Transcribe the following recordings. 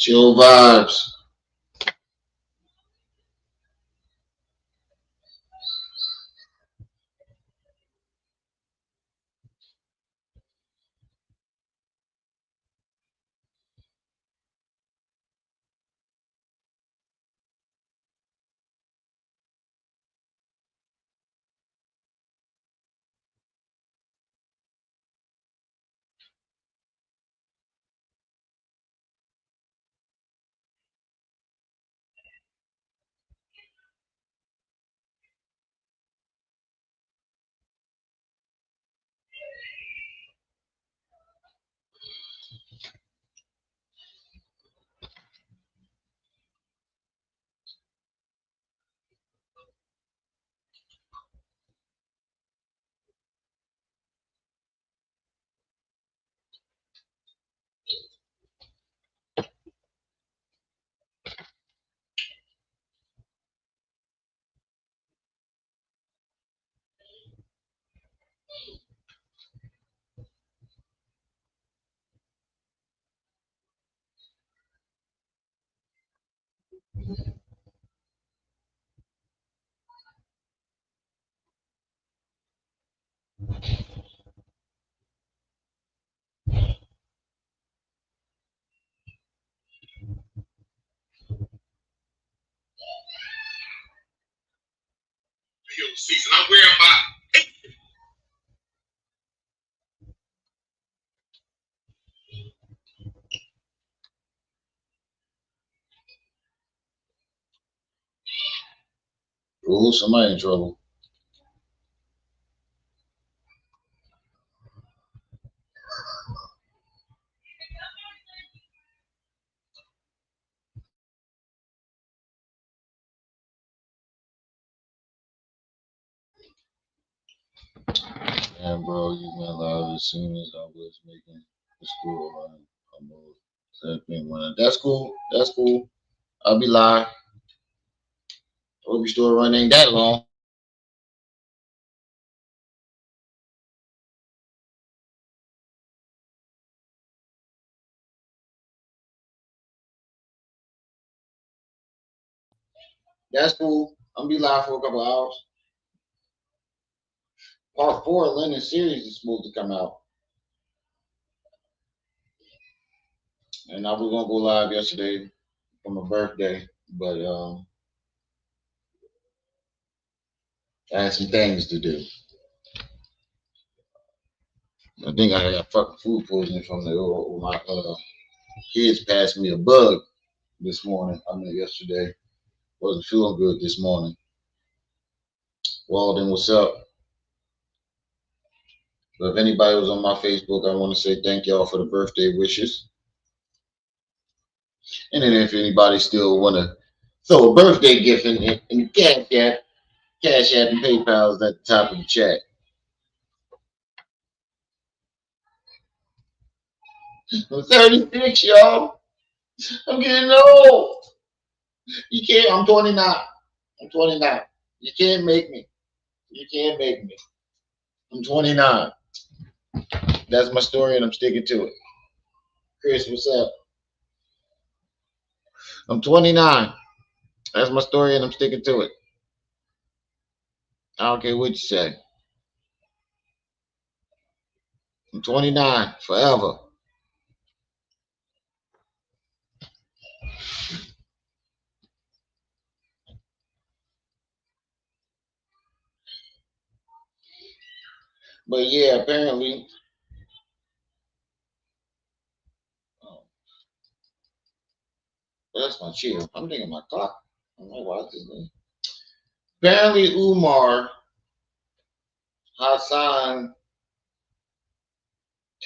Chill vibes. Season. I'm wearing my. Oh, somebody in trouble. And bro, you went live as soon as I was making the school run. That's cool. That's cool. I'll be live. Hope your store run ain't that long. That's cool. I'll be live for a couple hours. Part 4 of Lennon series is supposed to come out. And I was gonna go live yesterday for my birthday, but I had some things to do. I think I got fucking food poisoning from my kids passed me a bug this morning. I mean yesterday. Wasn't feeling good this morning. Walden, what's up? But if anybody was on my Facebook, I want to say thank y'all for the birthday wishes. And then if anybody still want to throw a birthday gift in the Cash App and PayPal is at the top of the chat. I'm 36, y'all. I'm getting old. You can't. I'm 29. I'm 29. You can't make me. You can't make me. I'm 29. That's my story, and I'm sticking to it. Chris, what's up? I'm 29. That's my story, and I'm sticking to it. I don't care what you say. I'm 29 forever. But yeah, apparently, oh, that's my chill. I'm thinking my clock. I'm like, why is this? Apparently, Umar Hassan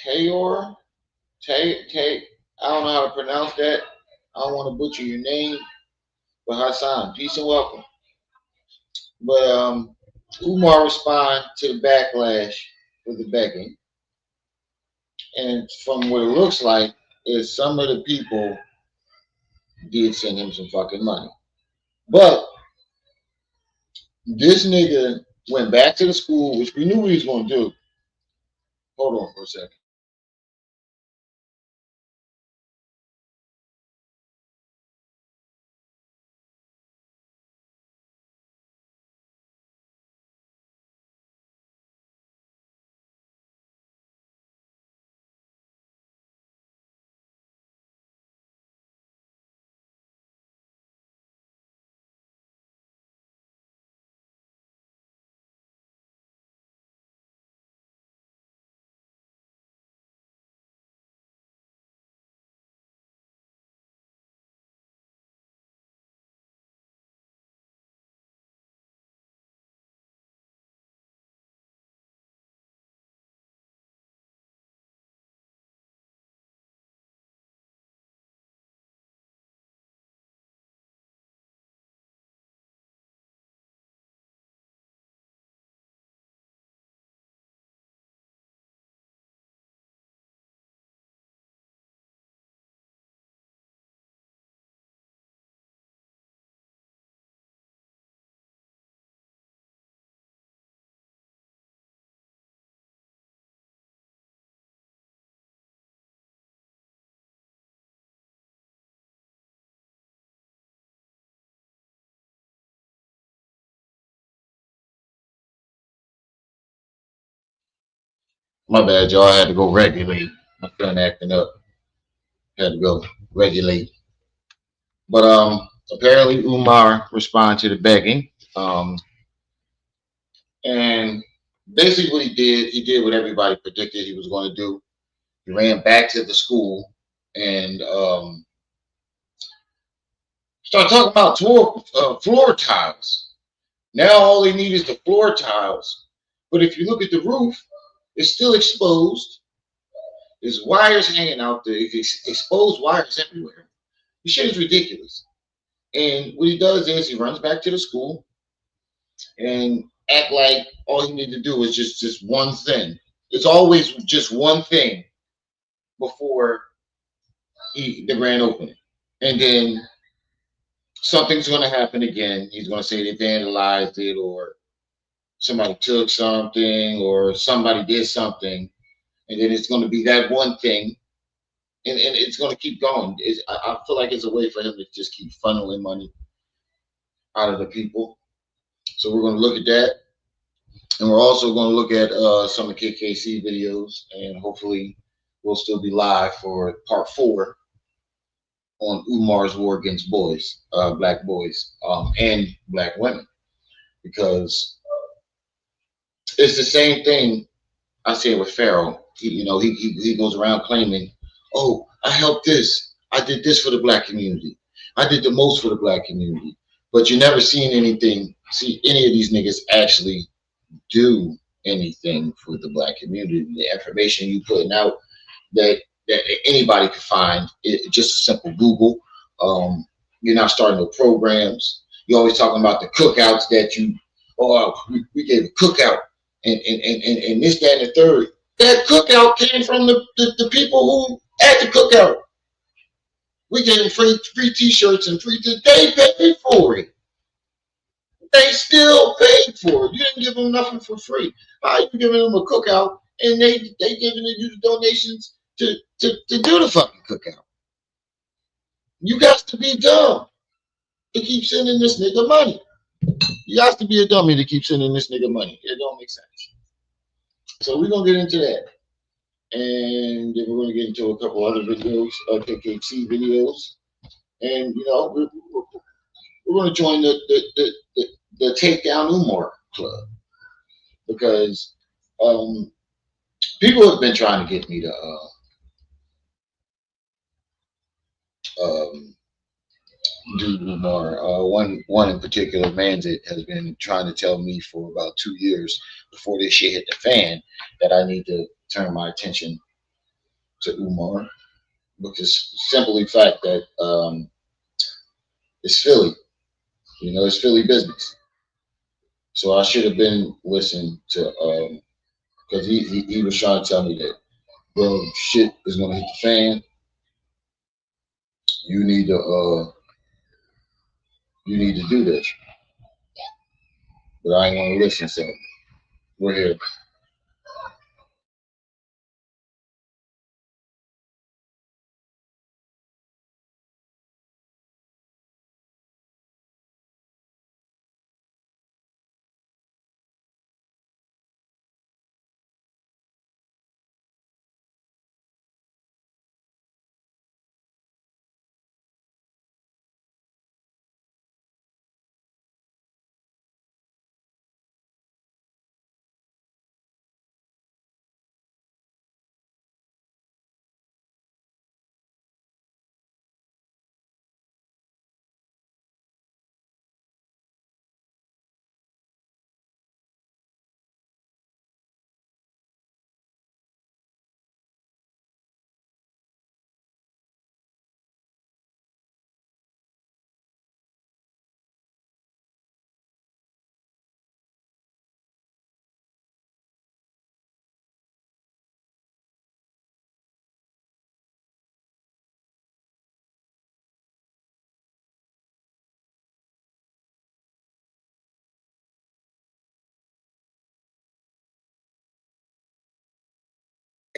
Tayor, I don't know how to pronounce that. I don't want to butcher your name, but Hassan, peace and welcome. But Umar responded to the backlash for the begging, and from what it looks like, is some of the people did send him some fucking money, but this nigga went back to the school, which we knew he was going to do. Hold on for a second. My bad, y'all. I had to go regulate. My son acting up. Had to go regulate. But apparently Umar responded to the begging. And basically what he did what everybody predicted he was going to do. He ran back to the school and started talking about floor tiles. Now all they need is the floor tiles. But if you look at the roof, it's still exposed. There's wires hanging out there. It's exposed wires everywhere. This shit is ridiculous. And what he does is he runs back to the school and act like all he needs to do is just one thing. It's always just one thing before the grand opening. And then something's going to happen again. He's going to say they vandalized it or somebody took something or somebody did something. And then it's going to be that one thing. And it's going to keep going. I feel like it's a way for him to just keep funneling money out of the people. So we're going to look at that. And we're also going to look at some of the KKC videos. And hopefully we'll still be live for part 4 on Umar's war against boys, black boys, and black women, because it's the same thing I said with Pharaoh. He goes around claiming, "Oh, I helped this, I did this for the black community, I did the most for the black community," but you never see any of these niggas actually do anything for the black community. The information you putting out that anybody can find. Just a simple Google. You're not starting no programs. You're always talking about the cookouts that we gave a cookout and this, that, and the third. That cookout came from the people who at the cookout. We gave them free t-shirts and they paid for it. They still paid for it. You didn't give them nothing for free. How are you giving them a cookout and they giving you the donations to do the fucking cookout? You got to be dumb to keep sending this nigga money. You got to be a dummy to keep sending this nigga money. It don't make sense. So we're gonna get into that, and then we're gonna get into a couple other videos, KKC videos, and we're gonna join the Takedown Umar Club because people have been trying to get me to do Umar. One in particular, Manzit, has been trying to tell me for about 2 years before this shit hit the fan that I need to turn my attention to Umar, because simply the fact that it's Philly, it's Philly business. So I should have been listening to because he was trying to tell me that, bro, shit is gonna hit the fan. You need to do this, but I ain't want to listen. So we're here.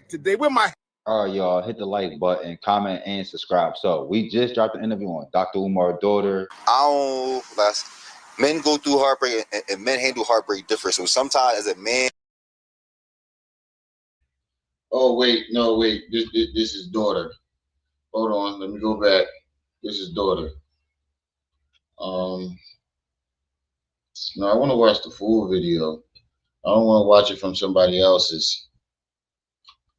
Today with my all right, y'all, hit the like button, comment, and subscribe. So we just dropped an interview on Dr. Umar's daughter. Men go through heartbreak and men handle heartbreak different. So sometimes as a man, Oh wait, no wait. This is daughter. Hold on, let me go back. This is daughter. Um, no, I want to watch the full video. I don't want to watch it from somebody else's.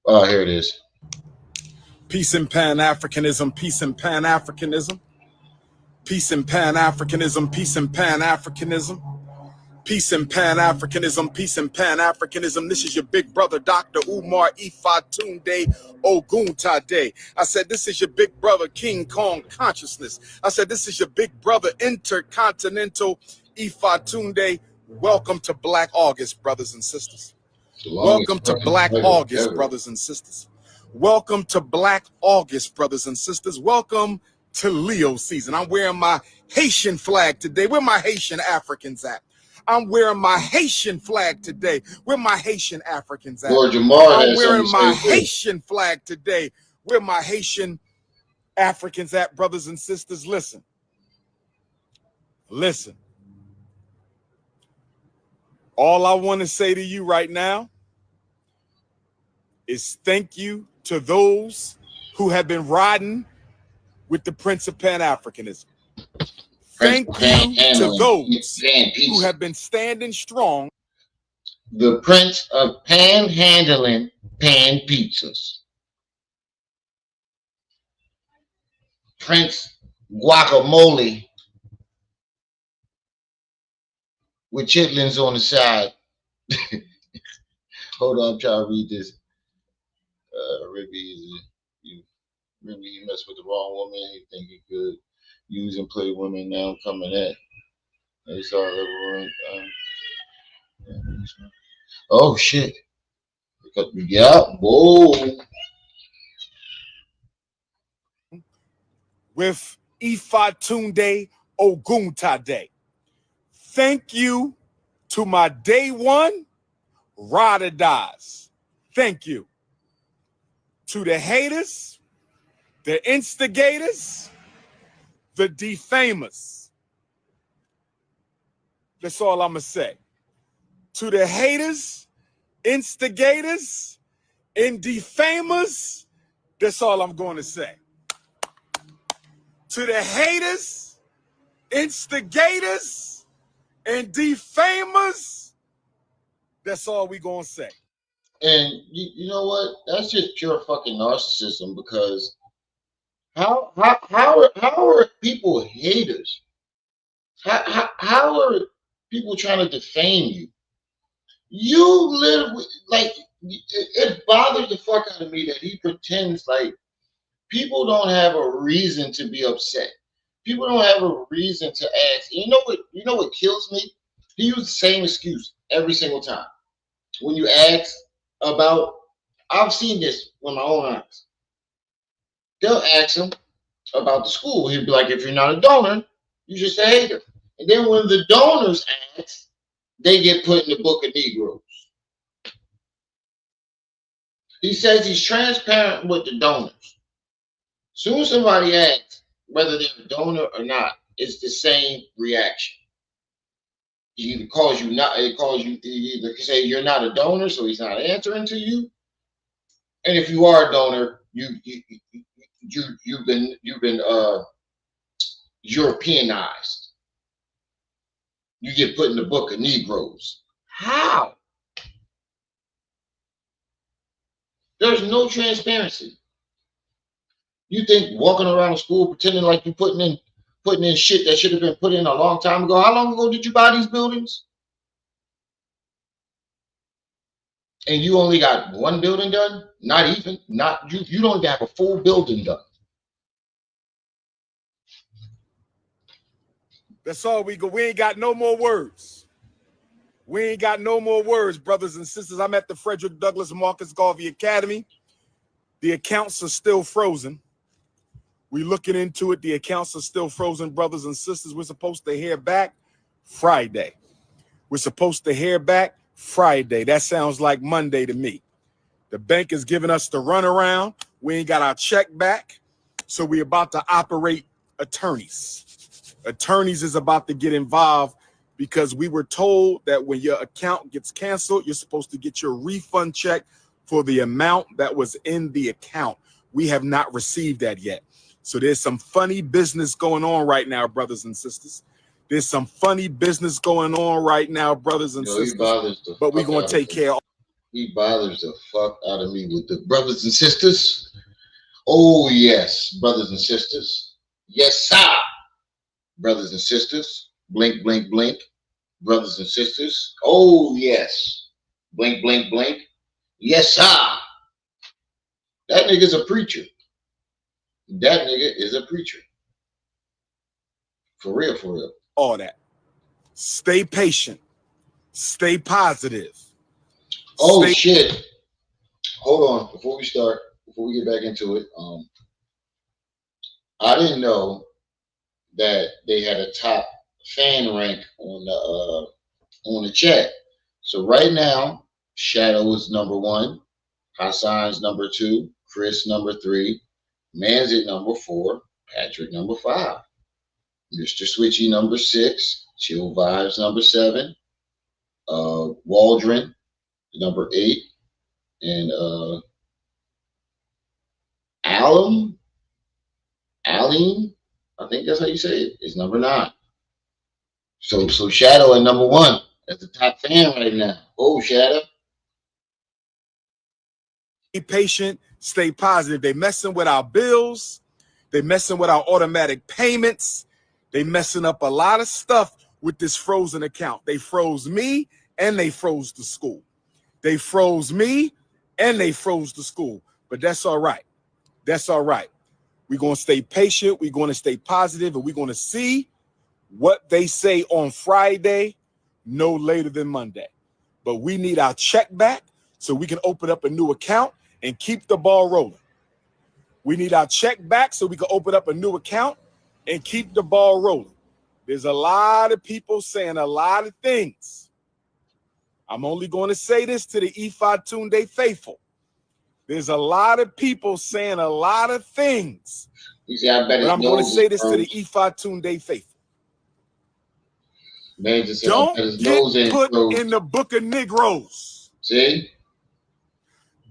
Oh, here it is. Peace and Pan-Africanism, peace and Pan-Africanism, peace and Pan-Africanism, peace and Pan-Africanism, peace and Pan-Africanism, peace and Pan-Africanism. This is your big brother, Dr. Umar Ifatunde Oguntade. I said, this is your big brother, King Kong Consciousness. I said, this is your big brother, Intercontinental Ifatunde. Welcome to Black August, brothers and sisters. Welcome to Black August, brothers and sisters. Welcome to Black August, brothers and sisters. Welcome to Leo season. I'm wearing my Haitian flag today. Where my Haitian Africans at? I'm wearing my Haitian flag today. Where my Haitian Africans at? Lord Umar I'm wearing my Haitian flag today. Where my Haitian Africans at, brothers and sisters? Listen. Listen. All I want to say to you right now is thank you to those who have been riding with the Prince of Pan-Africanism. Thank you to those who have been standing strong. The Prince of Panhandling Pan Pizzas. Prince Guacamole with chitlins on the side. Hold on, I'm trying to read this. Maybe he messed with the wrong woman. He think he could use and play women. Now coming at. They saw everyone. Oh shit! Yeah, whoa. With Ifatunde Oguntade. Thank you to my day one ride or dies. Thank you to the haters, the instigators, the defamers. That's all I'm going to say. To the haters, instigators, and defamers, that's all I'm going to say. To the haters, instigators, and defamers, that's all we going to say. And you know what? That's just pure fucking narcissism, because how are people haters? How are people trying to defame you? You literally, like, it bothers the fuck out of me that he pretends like people don't have a reason to be upset. People don't have a reason to ask. You know what kills me? He used the same excuse every single time. When you ask about, I've seen this with my own eyes. They'll ask him about the school. He'd be like, if you're not a donor, you just a hater. And then when the donors ask, they get put in the book of Negroes. He says he's transparent with the donors. Soon as somebody asks whether they're a donor or not, it's the same reaction. He either calls you not, it calls you, he either say you're not a donor, so he's not answering to you. And if you are a donor, you've been Europeanized. You get put in the book of Negroes. How? There's no transparency. You think walking around school pretending like you're putting in shit that should have been put in a long time ago? How long ago did you buy these buildings? And you only got one building done? Not even. Not you. You don't even have a full building done. That's all we go. We ain't got no more words. We ain't got no more words, brothers and sisters. I'm at the Frederick Douglass Marcus Garvey Academy. The accounts are still frozen. We're looking into it. The accounts are still frozen, brothers and sisters. We're supposed to hear back Friday. We're supposed to hear back Friday. That sounds like Monday to me. The bank is giving us the runaround. We ain't got our check back. So we're about to operate attorneys. Attorneys is about to get involved because we were told that when your account gets canceled, you're supposed to get your refund check for the amount that was in the account. We have not received that yet. So there's some funny business going on right now, brothers and sisters. There's some funny business going on right now, brothers and sisters. But we're going to take care of. He bothers the fuck out of me with the brothers and sisters. Oh, yes, brothers and sisters. Yes, sir. Brothers and sisters. Blink, blink, blink. Brothers and sisters. Oh, yes. Blink, blink, blink. Yes, sir. That nigga's a preacher. That nigga is a preacher. For real, for real. All that. Stay patient. Stay positive. Oh, shit. Hold on. Before we get back into it, I didn't know that they had a top fan rank on the chat. So right now, Shadow is number 1, Hassan's number 2, Chris number 3, Man's at number 4, Patrick number 5, Mr. Switchy number 6, Chill Vibes number 7, Waldron number 8, and Aline, I think that's how you say it, is number 9. So Shadow at number 1. That's the top fan right now. Oh, Shadow. Be patient, stay positive. They messing with our bills. They messing with our automatic payments. They messing up a lot of stuff with this frozen account. They froze me and they froze the school. They froze me and they froze the school. But that's all right. That's all right. We're going to stay patient. We're going to stay positive, and we're going to see what they say on Friday, no later than Monday. But we need our check back so we can open up a new account and keep the ball rolling. We need our check back so we can open up a new account and keep the ball rolling. There's a lot of people saying a lot of things. I'm only going to say this to the Ifa Tunde faithful. There's a lot of people saying a lot of things. You see, I bet I'm going to say this to the Ifa Tunde faithful. Don't get put in the book of Negroes. See?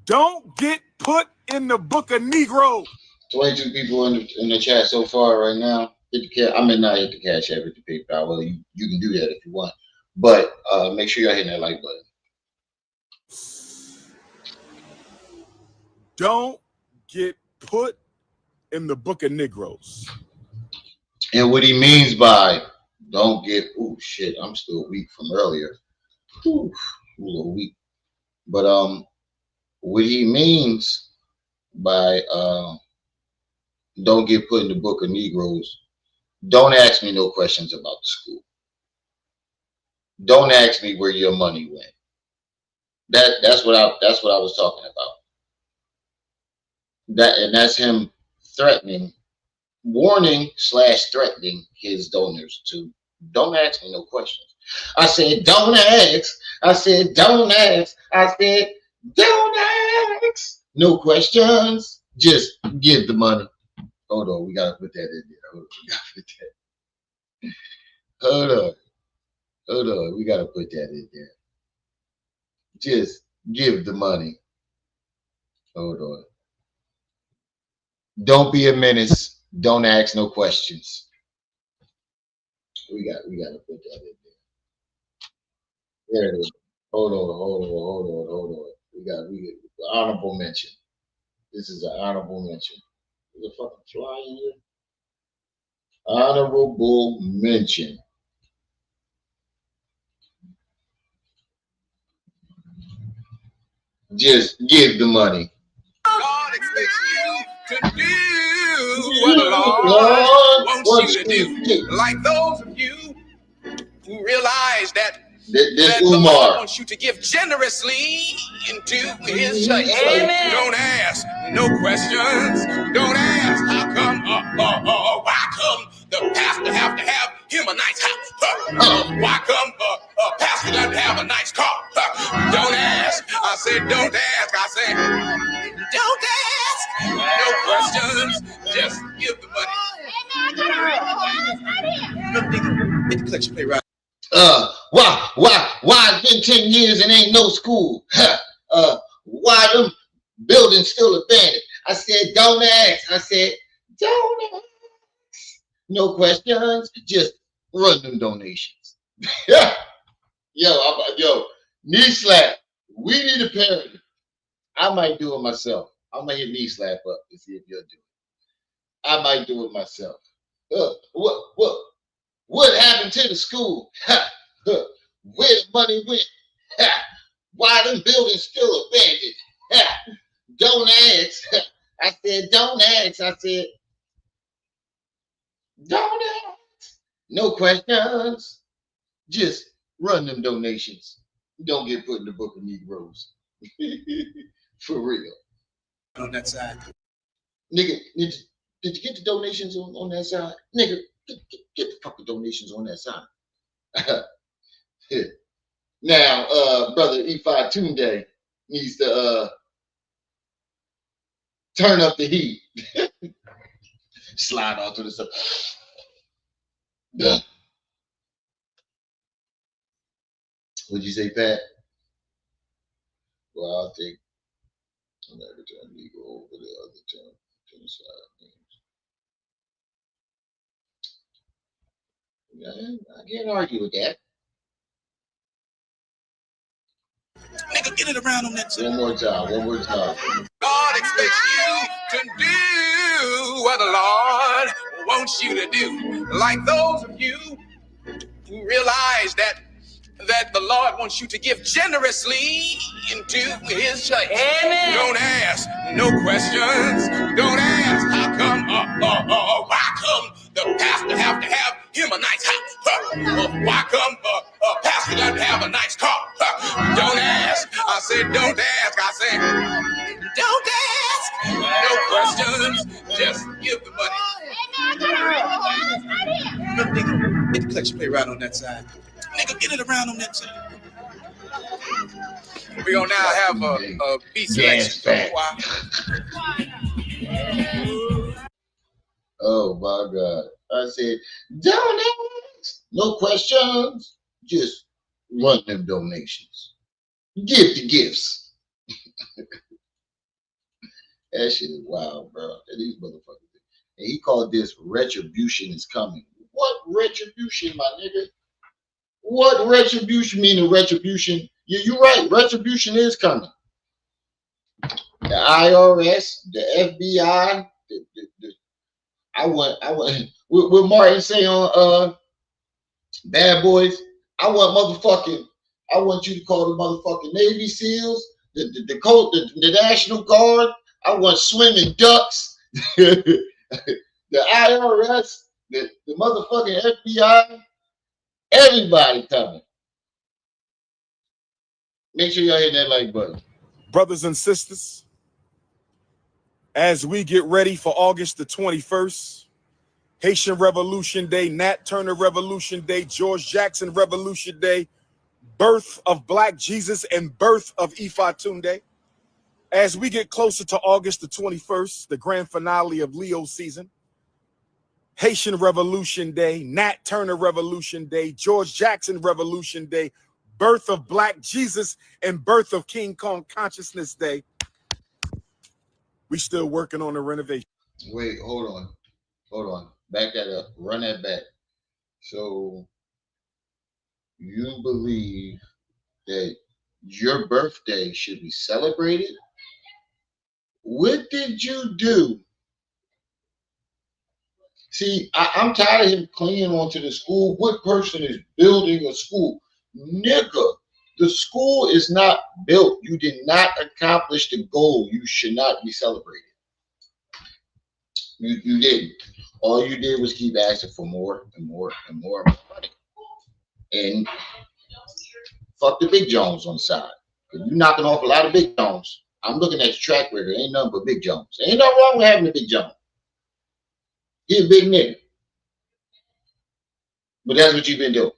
Don't get put in the book of Negroes. 22 people in the chat so far right now. Hit the cash. I may not hit the cash app, hit the PayPal. Well, you can do that if you want. But make sure you're hitting that like button. Don't get put in the book of Negroes. And what he means by don't get, oh shit, I'm still weak from earlier. Ooh, a little weak. But what he means by don't get put in the book of Negroes, don't ask me no questions about the school. Don't ask me where your money went. That's what I was talking about. That's him threatening, warning/threatening his donors to don't ask me no questions. I said don't ask. I said don't ask. I said don't ask. No questions. Just give the money. Hold on, we gotta put that in there. Hold on, we gotta put that in there. Just give the money. Hold on. Don't be a menace. Don't ask no questions. We gotta put that in there. There it is. Hold on. We got honorable mention. This is an honorable mention. There's a fucking fly in here. Honorable mention. Just give the money. God expects you to do what the Lord wants you to do. Like those of you who realize that this the Umar Lord wants you to give generously into his church. Amen. Don't ask no questions. Don't ask how come, why come the pastor have to have him a nice house? Why come pastor doesn't have a nice car? Don't ask. I said don't ask. I said don't ask. No questions. Just give the money. Get the collection plate right. Why it's been 10 years and ain't no school? Why them buildings still abandoned? I said, don't ask. I said, don't ask. No questions. Just run them donations. Yeah. Yo, knee slap. We need a parody. I might do it myself. I might hit knee slap up to see if you'll do it. I might do it myself. What happened to the school? Where the money went? Why them buildings still abandoned? Don't ask. I said, don't ask. I said, don't ask. No questions. Just run them donations. Don't get put in the book of Negroes. For real. On that side. Nigga, did you get the donations on that side? Nigga, get the fucking donations on that side. Now, brother E5 Tunde needs to turn up the heat. Slide off to the side. What'd you say, Pat? Well, I'll take every time you go over the other term to the side. I can't argue with that. Nigga, get it around on that. One more time. God expects you to do what the Lord wants you to do. Like those of you who realize that the Lord wants you to give generously into his church. Amen. Don't ask no questions. Don't ask how come, why come the pastor have to have him a nice house? Why come pastor doesn't have a nice car? Don't ask. I said don't ask. I said don't ask. No questions. Just give the money. Look, nigga, get the collection plate right on that side. Nigga, get it around on that side. We're gonna now have a beat selection. Oh my God. I said, don't ask. No questions. Just run them donations. Give the gifts. That shit is wild, bro. And these motherfuckers. And he called this retribution is coming. What retribution, my nigga? What retribution meaning retribution? Yeah, you're right. Retribution is coming. The IRS, the FBI, I want what Martin say on Bad Boys. I want you to call the motherfucking Navy SEALs, the National Guard. I want swimming ducks, the IRS, the motherfucking FBI. Everybody coming. Make sure y'all hit that like button. Brothers and sisters, as we get ready for August the 21st, Haitian Revolution Day, Nat Turner Revolution Day, George Jackson Revolution Day, birth of Black Jesus and birth of Ifa Tunde. As we get closer to August the 21st, the grand finale of Leo season, Haitian Revolution Day, Nat Turner Revolution Day, George Jackson Revolution Day, birth of Black Jesus and birth of King Kong Consciousness Day. We still working on the renovation. Wait, hold on. Back that up. Run that back. So you believe that your birthday should be celebrated? What did you do? See, I'm tired of him clinging onto the school. What person is building a school? Nigga, the school is not built. You did not accomplish the goal. You should not be celebrated. You didn't. All you did was keep asking for more and more and more money. And fuck the big Jones on the side. You're knocking off a lot of big Jones. I'm looking at your track record. Ain't nothing but big Jones. Ain't nothing wrong with having a big Jones. He's a big nigga. But that's what you've been doing.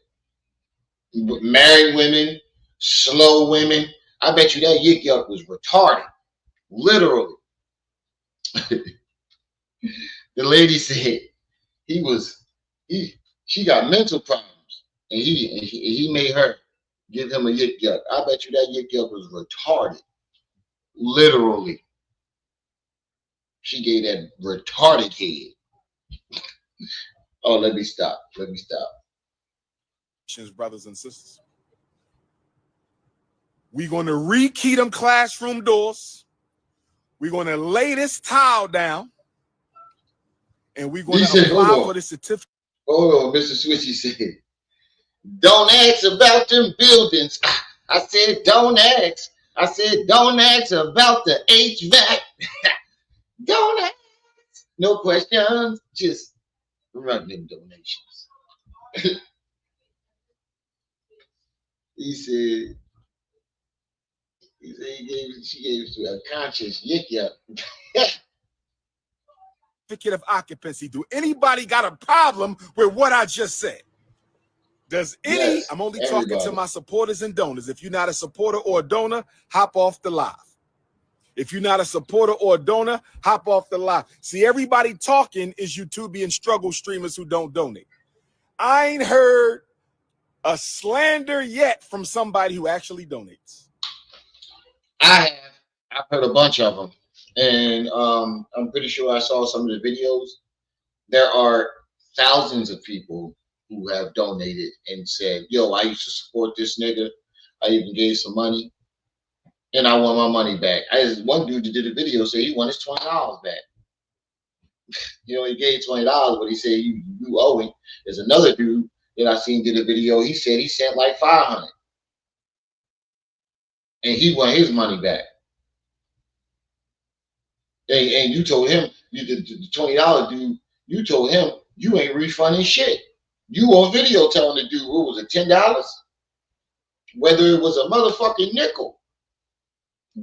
Married women, slow women. I bet you that yik yuck was retarded. Literally. The lady said she got mental problems. And he made her give him a yik yuck. I bet you that yik yuck was retarded. Literally. She gave that retarded head. Oh, let me stop. Let me stop. Brothers and sisters. We're going to rekey them classroom doors. We're going to lay this tile down. And we're going to apply for the certificate. Hold on, Mr. Switchy said, don't ask about them buildings. I said, don't ask. I said, don't ask about the HVAC. Don't ask. No questions. Just run them donations. She gave it to a conscious yik-yak. Certificate of occupancy. Do anybody got a problem with what I just said? Does any? Yes, I'm only talking to my supporters and donors. If you're not a supporter or a donor, hop off the live. If you're not a supporter or a donor, hop off the live. See, everybody talking is YouTubian struggle streamers who don't donate. I ain't heard a slander yet from somebody who actually donates. I have. I've heard a bunch of them. And I'm pretty sure I saw some of the videos. There are thousands of people who have donated and said, yo, I used to support this nigga. I even gave some money. And I want my money back. One dude that did a video said he won his $20 back. You know, he gave $20, but he said you owe him. There's another dude that I seen did a video. He said he sent like $500. And he won his money back. And you told him, the $20 dude, you told him you ain't refunding shit. You on video telling the dude, what was it, $10? Whether it was a motherfucking nickel,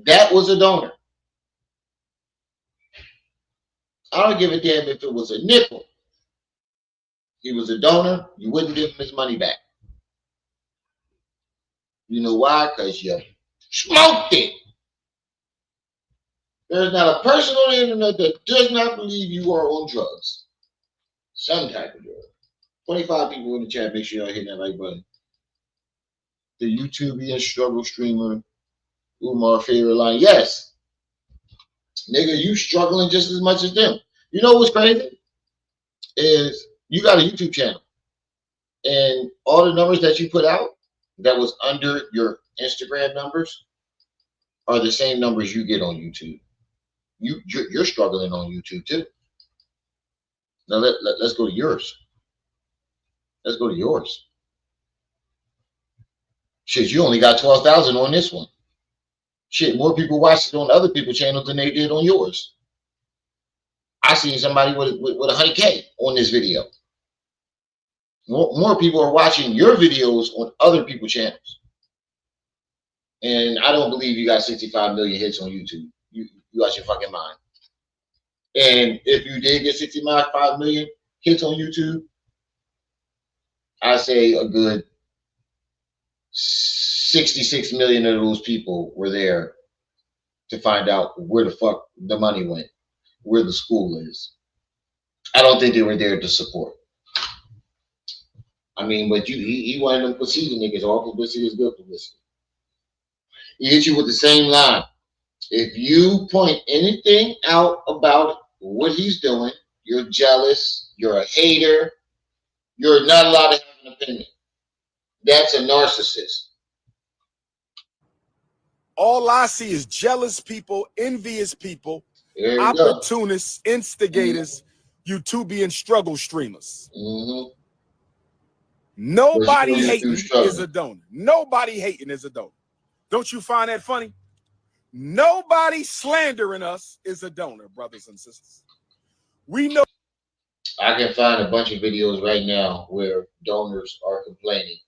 that was a donor. I don't give a damn if it was a nickel. He was a donor, you wouldn't give him his money back. You know why? Because you smoked it. There's not a person on the internet that does not believe you are on drugs. Some type of drug. 25 people in the chat. Make sure y'all hit that like button. The YouTubian struggle streamer, Umar favorite line. Yes. Nigga, you struggling just as much as them. You know what's crazy? Is you got a YouTube channel. And all the numbers that you put out that was under your Instagram numbers are the same numbers you get on YouTube. You're struggling on YouTube too. Now let's go to yours. Let's go to yours. Shit, you only got 12,000 on this one. Shit, more people watched it on other people's channels than they did on yours. I seen somebody with 100K on this video. More people are watching your videos on other people's channels. And I don't believe you got 65 million hits on YouTube. You out your fucking mind. And if you did get 65 million hits on YouTube, I say a good 66 million of those people were there to find out where the fuck the money went, where the school is. I don't think they were there to support. I mean, but he wanted them publicity niggas. All publicity is good publicity. He hit you with the same line. If you point anything out about what he's doing, you're jealous, you're a hater, you're not allowed to have an opinion. That's a narcissist. All I see is jealous people, envious people, opportunists, instigators, YouTubian struggle streamers. Nobody hating is a donor. Nobody hating is a donor. Don't you find that funny? Nobody slandering us is a donor, brothers and sisters. We know. I can find a bunch of videos right now where donors are complaining.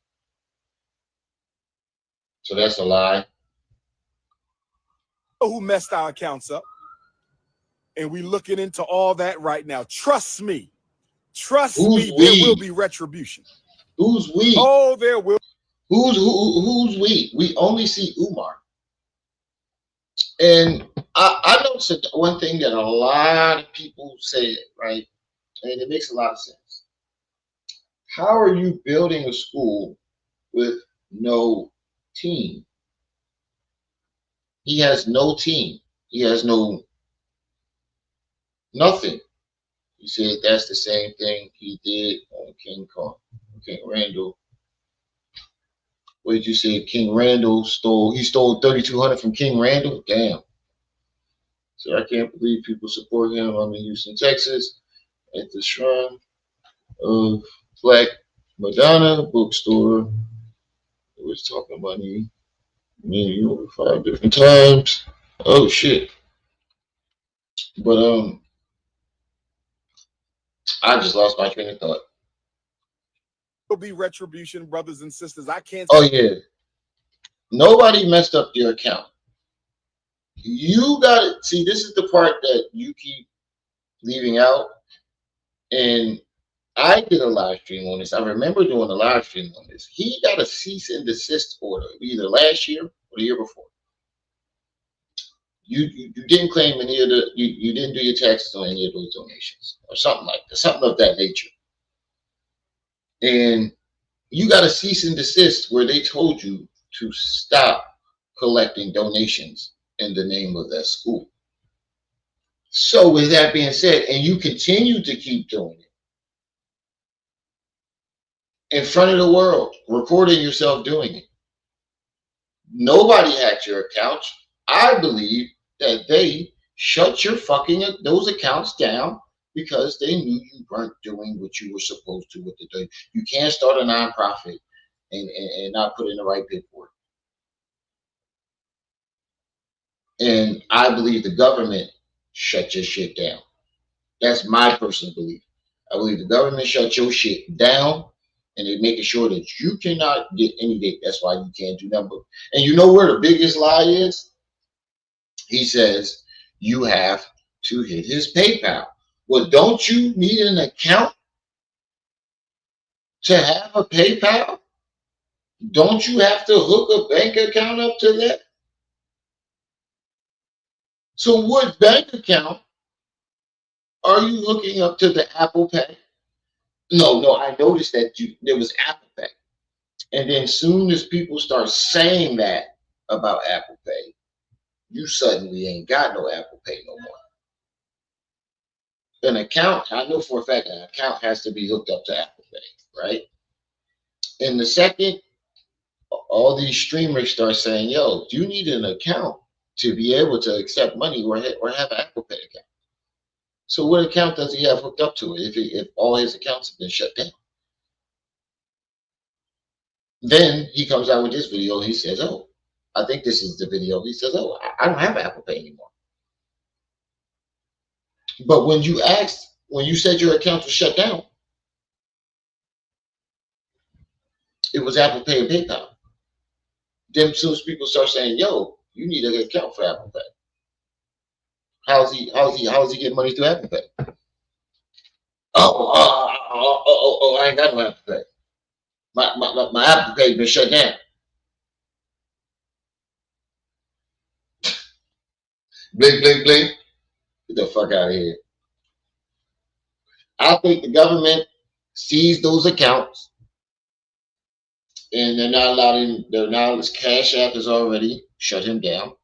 So that's a lie. Who messed our accounts up? And we looking into all that right now. Trust me. Trust me, there will be retribution. Who's we? Oh, there will. Who's we? We only see Umar. And I noticed one thing that a lot of people say, right? And it makes a lot of sense. How are you building a school with no team? He has no team. He has no nothing. He said that's the same thing he did on King Randall. What did you say? King Randall stole 3,200 from King Randall? Damn. So I can't believe people support him. I'm in Houston, Texas, at the Shrine of Black Madonna bookstore. It was talking money. Me over 5 different times. Oh shit. But I just lost my train of thought. Will be retribution, brothers and sisters. I can't. Oh yeah. Nobody messed up your account. You got it. See, this is the part that you keep leaving out. And I did a live stream on this. I remember doing a live stream on this. He got a cease and desist order either last year or the year before. You didn't claim any of the you didn't do your taxes on any of those donations or something like that, something of that nature. And you got a cease and desist where they told you to stop collecting donations in the name of that school. So with that being said, and you continue to keep doing it in front of the world, recording yourself doing it. Nobody hacked your accounts. I believe that they shut your fucking those accounts down because they knew you weren't doing what you were supposed to with the day. You can't start a nonprofit and not put in the right paperwork. And I believe the government shut your shit down. That's my personal belief. I believe the government shut your shit down and they're making sure that you cannot get any data. That's why you can't do number. And you know where the biggest lie is? He says you have to hit his PayPal. Well, don't you need an account to have a PayPal? Don't you have to hook a bank account up to that? So what bank account are you hooking up to the Apple Pay? No, I noticed that there was Apple Pay. And then soon as people start saying that about Apple Pay, you suddenly ain't got no Apple Pay no more. An account, I know for a fact an account has to be hooked up to Apple Pay, right? And the second all these streamers start saying, yo, you need an account to be able to accept money or have an Apple Pay account. So what account does he have hooked up to it if all his accounts have been shut down? Then he comes out with this video. He says, oh, I think this is the video. He says, oh, I don't have Apple Pay anymore. But when you said your account was shut down, it was Apple Pay and PayPal. Then as soon as people start saying, yo, you need an account for Apple Pay. How's he getting money through Apple Pay? I ain't got no Apple Pay. My Apple Pay been shut down. Blink, blink, blink. Get the fuck out of here. I think the government seized those accounts and they're not allowed his Cash App has already shut him down.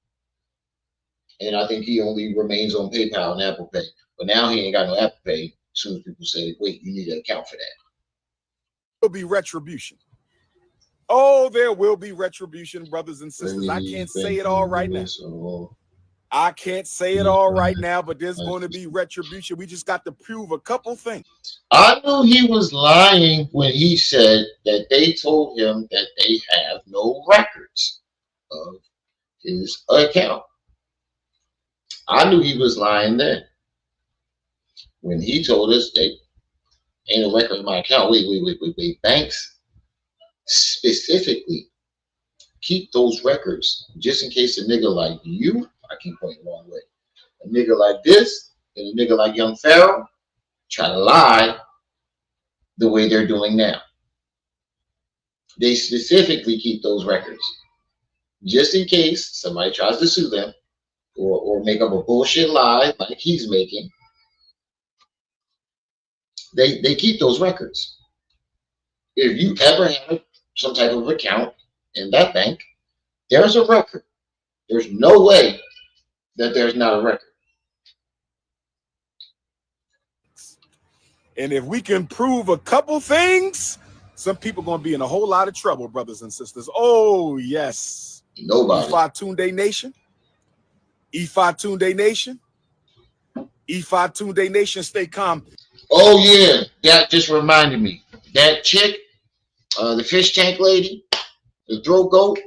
And I think he only remains on PayPal and Apple Pay. But now he ain't got no Apple Pay. As soon as people say, wait, you need an account for that. Will be retribution. Oh, there will be retribution, brothers and sisters. I can't say it all right now. I can't say it all right now, but there's going to be retribution. We just got to prove a couple things. I knew he was lying when he said that they told him that they have no records of his account. I knew he was lying then. When he told us they ain't a record of my account. Wait. Banks specifically keep those records just in case a nigga like you, I keep pointing the wrong way, a nigga like this and a nigga like Young Pharaoh try to lie the way they're doing now. They specifically keep those records just in case somebody tries to sue them or make up a bullshit lie like he's making. They keep those records. If you ever have some type of account in that bank, there's a record There's no way that there's not a record. And if we can prove a couple things, some people going to be in a whole lot of trouble, brothers and sisters. Oh, yes. Nobody. Ifa Tunde Nation. Ifa Tunde Nation. Ifa Tunde Nation, stay calm. Oh, yeah. That just reminded me. That chick, the fish tank lady, the throat goat,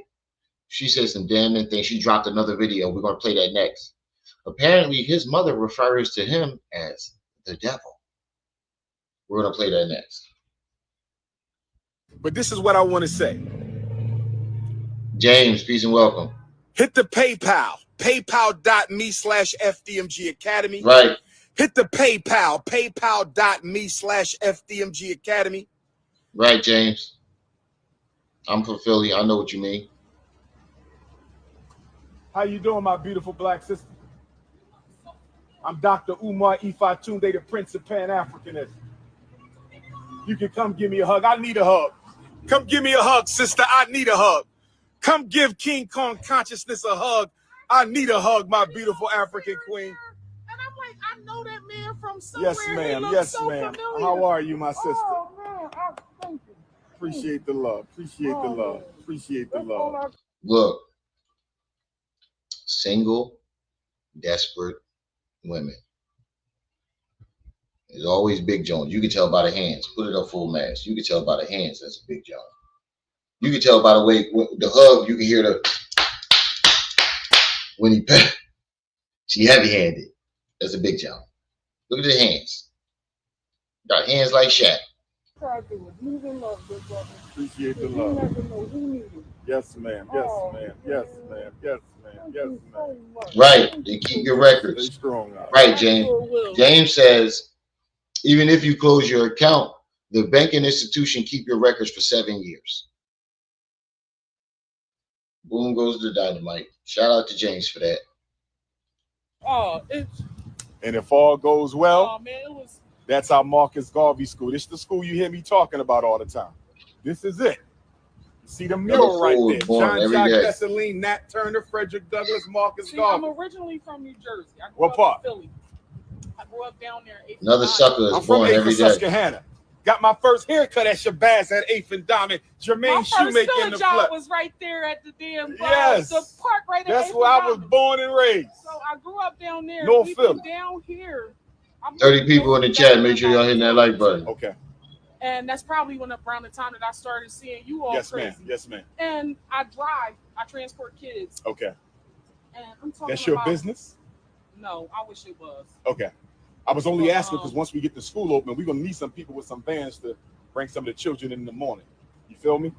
she said some damning things. She dropped another video. We're going to play that next. Apparently, his mother refers to him as the devil. We're going to play that next. But this is what I want to say. James, peace and welcome. Hit the PayPal. PayPal.me/FDMG Academy. Right. Hit the PayPal. PayPal.me/FDMG Academy. Right, James. I'm from Philly. I know what you mean. How you doing, my beautiful black sister? I'm Dr. Umar Ifa Tunde, the Prince of Pan-Africanism. You can come give me a hug. I need a hug. Come give me a hug, sister. I need a hug. Come give King Kong Consciousness a hug. I need a hug, my beautiful African queen. And I'm like, I know that man from somewhere. Yes, ma'am. Yes, ma'am. How are you, my sister? Oh, man, thank you. Appreciate the love. Appreciate the love. Appreciate the love. Look, single, desperate women. There's always Big Jones. You can tell by the hands. Put it up full mass. You can tell by the hands that's a Big Jones. You can tell by the way the hug. You can hear the when he she heavy-handed. That's a Big Jones. Look at the hands. Got hands like Shaq. Appreciate the love. Yes, ma'am. Yes, ma'am. Yes, ma'am. Yes, ma'am. Yes, ma'am. Right. They keep your records. Stay strong. Right, James. James says, even if you close your account, the banking institution keep your records for 7 years. Boom goes the dynamite. Shout out to James for that. And if all goes well, man, it was. that's our Marcus Garvey school. This is the school you hear me talking about all the time. This is it. You see the mural right there. John-Jacques Dessalines, Nat Turner, Frederick Douglass, Marcus Garvey. I'm originally from New Jersey. I grew What up part? in Philly. I grew up down there. Another sucker is I'm from born every Acre, day. Susquehanna. Got my first haircut at Shabazz at 8th and Diamond. Jermaine My first Shoemaker in the job flesh. was right there at the damn Yes. the park right at That's 8th where and I was Diamond. born and raised. So I grew up down there. North We've Philly. been down here. 30 people in the chat. Make sure y'all hitting that like button. Okay. And that's probably around the time that I started seeing you all Yes, crazy. ma'am. Yes, ma'am. And I transport kids. Okay. And I'm talking That's your about, business? No, I wish it was. Okay. I was only asking because once we get the school open, we're going to need some people with some vans to bring some of the children in the morning. You feel me?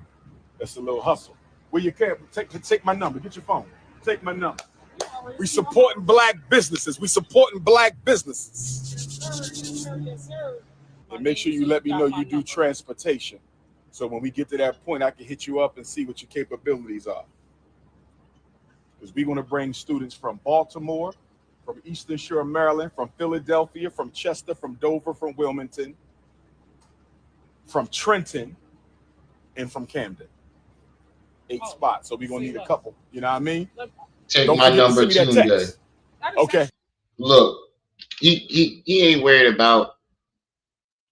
That's a little hustle. Where you can take my number. Get your phone. Take my number. We supporting black businesses. We supporting black businesses. Yes, sir. And make sure you let me know you do transportation. So when we get to that point, I can hit you up and see what your capabilities are. Because we're going to bring students from Baltimore, from Eastern Shore, Maryland, from Philadelphia, from Chester, from Dover, from Wilmington, from Trenton, and from Camden. 8 spots. So we're going to need a couple. You know what I mean? Take Don't my forget to number send me that Tuesday. text. Okay. Look, he ain't worried about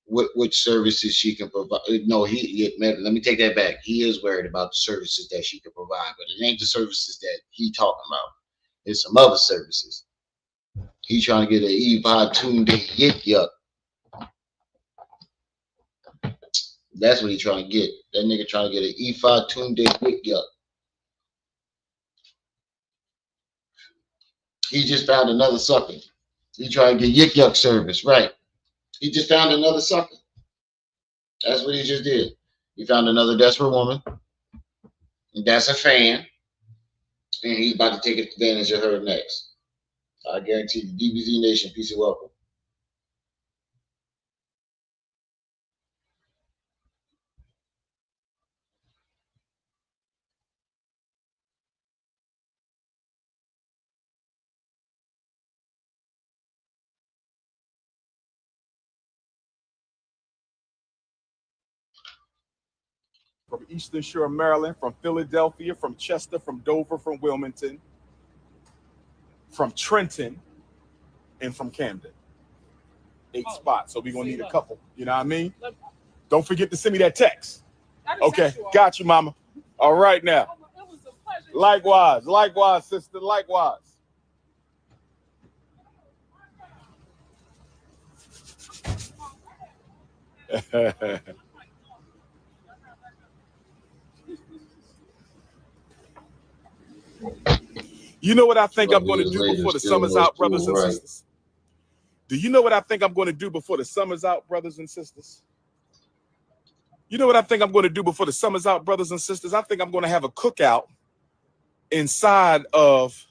what services she can provide. No, let me take that back. He is worried about the services that she can provide, but it ain't the services that he talking about. It's some other services. He trying to get an Eva tuned yik yuck. That's what he trying to get. That nigga trying to get an Eva tuned yik yuck. He just found another sucker. He trying to get yik yuck service, right? He just found another sucker. That's what he just did. He found another desperate woman. And that's a fan. And he's about to take advantage of her next. I guarantee you, DBZ Nation, peace and welcome. From Eastern Shore, Maryland, from Philadelphia, from Chester, from Dover, from Wilmington, from Trenton, and from Camden. 8 spots. So we're going to need a couple. You know what I mean? Don't forget to send me that text. Okay. Got you, mama. All right now. It was a pleasure. Likewise, sister. Likewise. You know what I think I'm going to do before the summer's out, brothers and sisters? Do you know what I think I'm going to do before the summer's out, brothers and sisters? You know what I think I'm going to do before the summer's out, brothers and sisters? I think I'm going to have a cookout inside of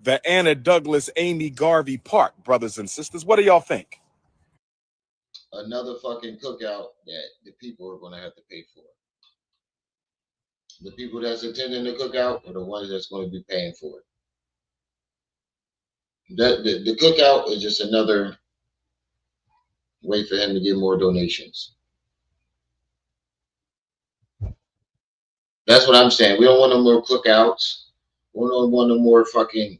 the Anna Douglas Amy Garvey Park, brothers and sisters. What do y'all think? Another fucking cookout that the people are going to have to pay for. The people that's attending the cookout are the ones that's going to be paying for it. The cookout is just another way for him to get more donations. That's what I'm saying. We don't want no more cookouts. We don't want no more fucking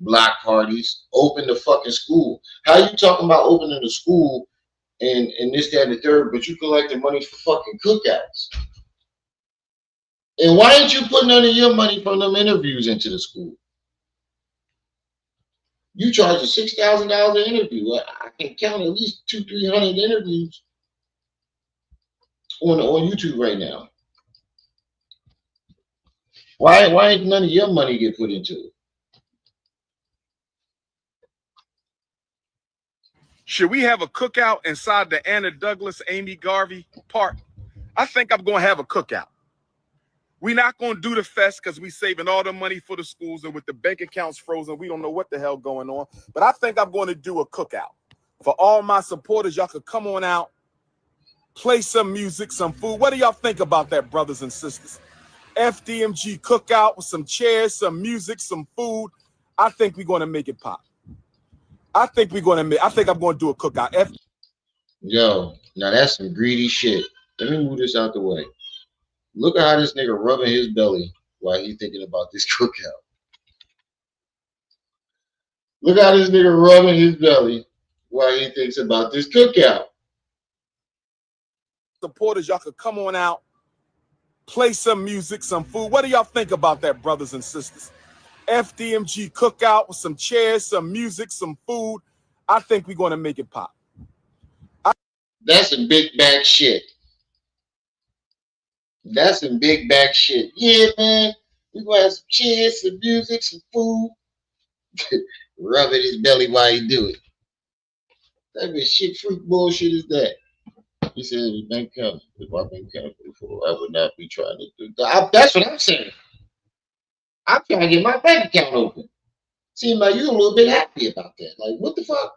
block parties. Open the fucking school. How you talking about opening the school and this, that, and the third, but you collecting money for fucking cookouts? And why ain't you putting none of your money from them interviews into the school? You charge a $6,000 an interview. I can count at least 200-300 interviews on YouTube right now. Why ain't none of your money get put into it? Should we have a cookout inside the Anna Douglas Amy Garvey Park? I think I'm going to have a cookout. We're not going to do the fest because we're saving all the money for the schools, and with the bank accounts frozen, we don't know what the hell going on. But I think I'm going to do a cookout. For all my supporters, y'all could come on out, play some music, some food. What do y'all think about that, brothers and sisters? FDMG cookout with some chairs, some music, some food. I think we're going to make it pop. I think I'm going to do a cookout. Yo, now that's some greedy shit. Let me move this out the way. Look at how this nigga rubbing his belly while he thinking about this cookout. Look how this nigga rubbing his belly while he thinks about this cookout. Supporters, y'all could come on out, play some music, some food. What do y'all think about that, brothers and sisters? FDMG cookout with some chairs, some music, some food. I think we're going to make it pop. That's some big back shit. That's some big back shit. Yeah, man. We're going to have some chairs, some music, some food. Rubbing his belly while he do it. That bitch shit freak bullshit is that? He said, if my bank account before, I would not be trying to do that. That's what I'm saying. I'm trying to get my bank account open. Seems like you're a little bit happy about that. Like, what the fuck?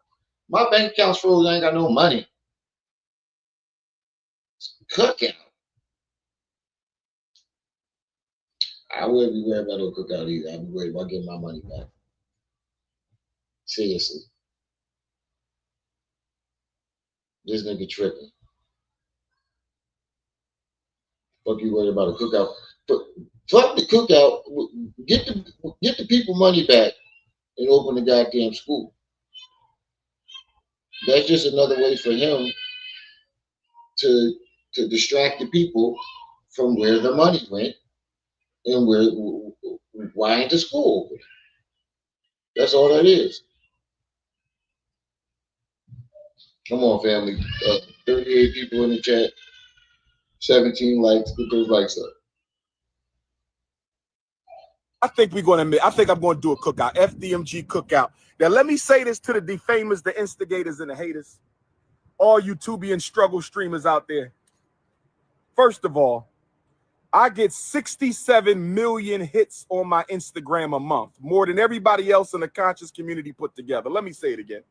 My bank account's frozen. I ain't got no money. Cookout. I wouldn't be worried about no cookout either. I'd be worried about getting my money back. Seriously. This nigga tripping. Fuck you worried about a cookout. Fuck the cookout. Get the people money back and open the goddamn school. That's just another way for him to distract the people from where the money went and why ain't the school open. That's all that is. Come on, family. 38 people in the chat. 17 likes. Get those likes up. I think I'm going to do a cookout, FDMG cookout. Now, let me say this to the defamers, the instigators, and the haters, all YouTubian struggle streamers out there. First of all, I get 67 million hits on my Instagram a month, more than everybody else in the conscious community put together. Let me say it again.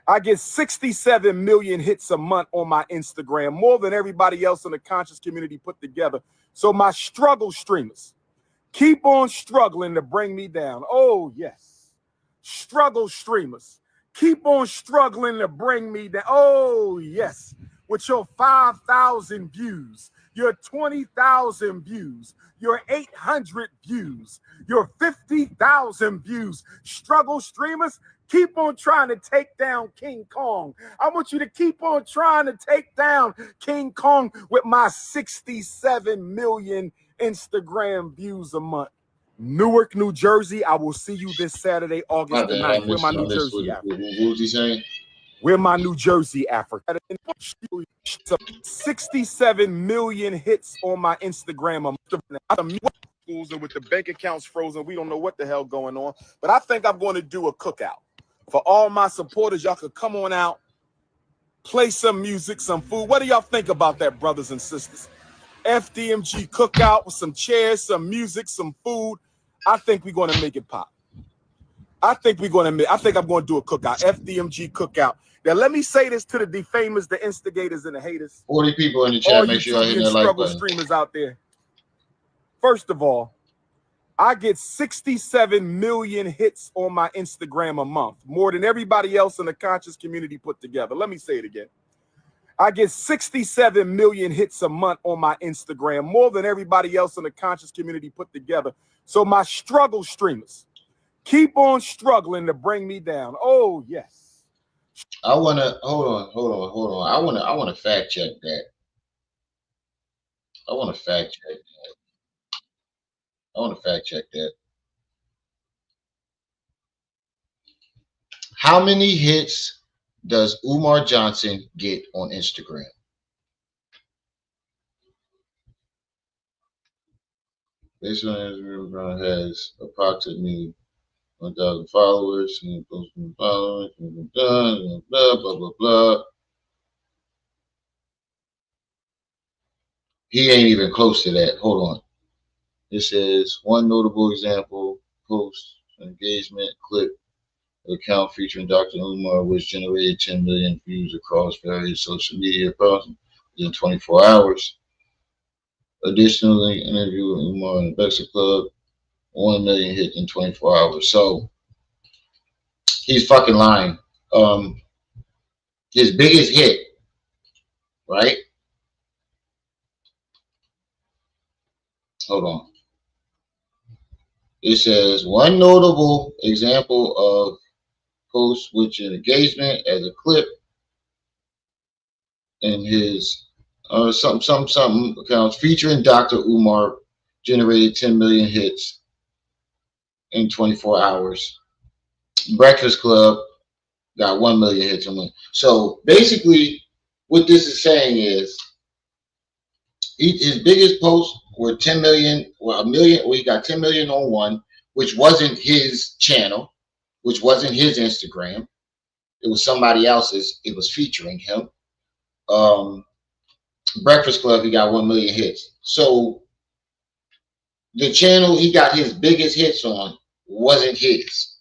I get 67 million hits a month on my Instagram, more than everybody else in the conscious community put together. So my struggle streamers, keep on struggling to bring me down. Oh, yes. Struggle streamers, keep on struggling to bring me down. Oh, yes. With your 5,000 views, your 20,000 views, your 800 views, your 50,000 views. Struggle streamers, keep on trying to take down King Kong. I want you to keep on trying to take down King Kong with my 67 million Instagram views a month. Newark, New Jersey. I will see you this Saturday, August the 9th. Where my New Jersey Africa? What was he saying? Where my New Jersey Africa? 67 million hits on my Instagram. Schools and with the bank accounts frozen, we don't know what the hell going on. But I think I'm going to do a cookout for all my supporters. Y'all could come on out, play some music, some food. What do y'all think about that, brothers and sisters? FDMG cookout with some chairs, some music, some food. I think we're going to make it pop. I think I'm going to do a cookout, FDMG cookout. Now, let me say this to the defamers, the instigators, and the haters. 40 people in the chat. All make you sure y'all hit that like struggle button. Streamers out there. First of all, I get 67 million hits on my Instagram a month, more than everybody else in the conscious community put together. Let me say it again. I get 67 million hits a month on my Instagram, more than everybody else in the conscious community put together. So my struggle streamers, keep on struggling to bring me down. Oh, yes. I want to, hold on. I want to fact check that. I want to fact check that. How many hits does Umar Johnson get on Instagram? This one has approximately 1,000 followers. Blah, blah, blah, blah. He ain't even close to that. Hold on. It says one notable example, post engagement clip account featuring Dr. Umar, which generated 10 million views across various social media accounts in 24 hours. Additionally, interview with Umar in the Backlash Club, 1 million hits in 24 hours. So he's fucking lying. His biggest hit, right? Hold on. It says one notable example of post with an engagement as a clip in his something accounts featuring Dr. Umar generated 10 million hits in 24 hours. Breakfast Club got 1 million hits in one. So basically, what this is saying is his biggest posts were 10 million, or a million, or he got 10 million on one, which wasn't his channel, which wasn't his Instagram. It was somebody else's. It was featuring him. Breakfast Club, he got 1 million hits. So the channel he got his biggest hits on wasn't his.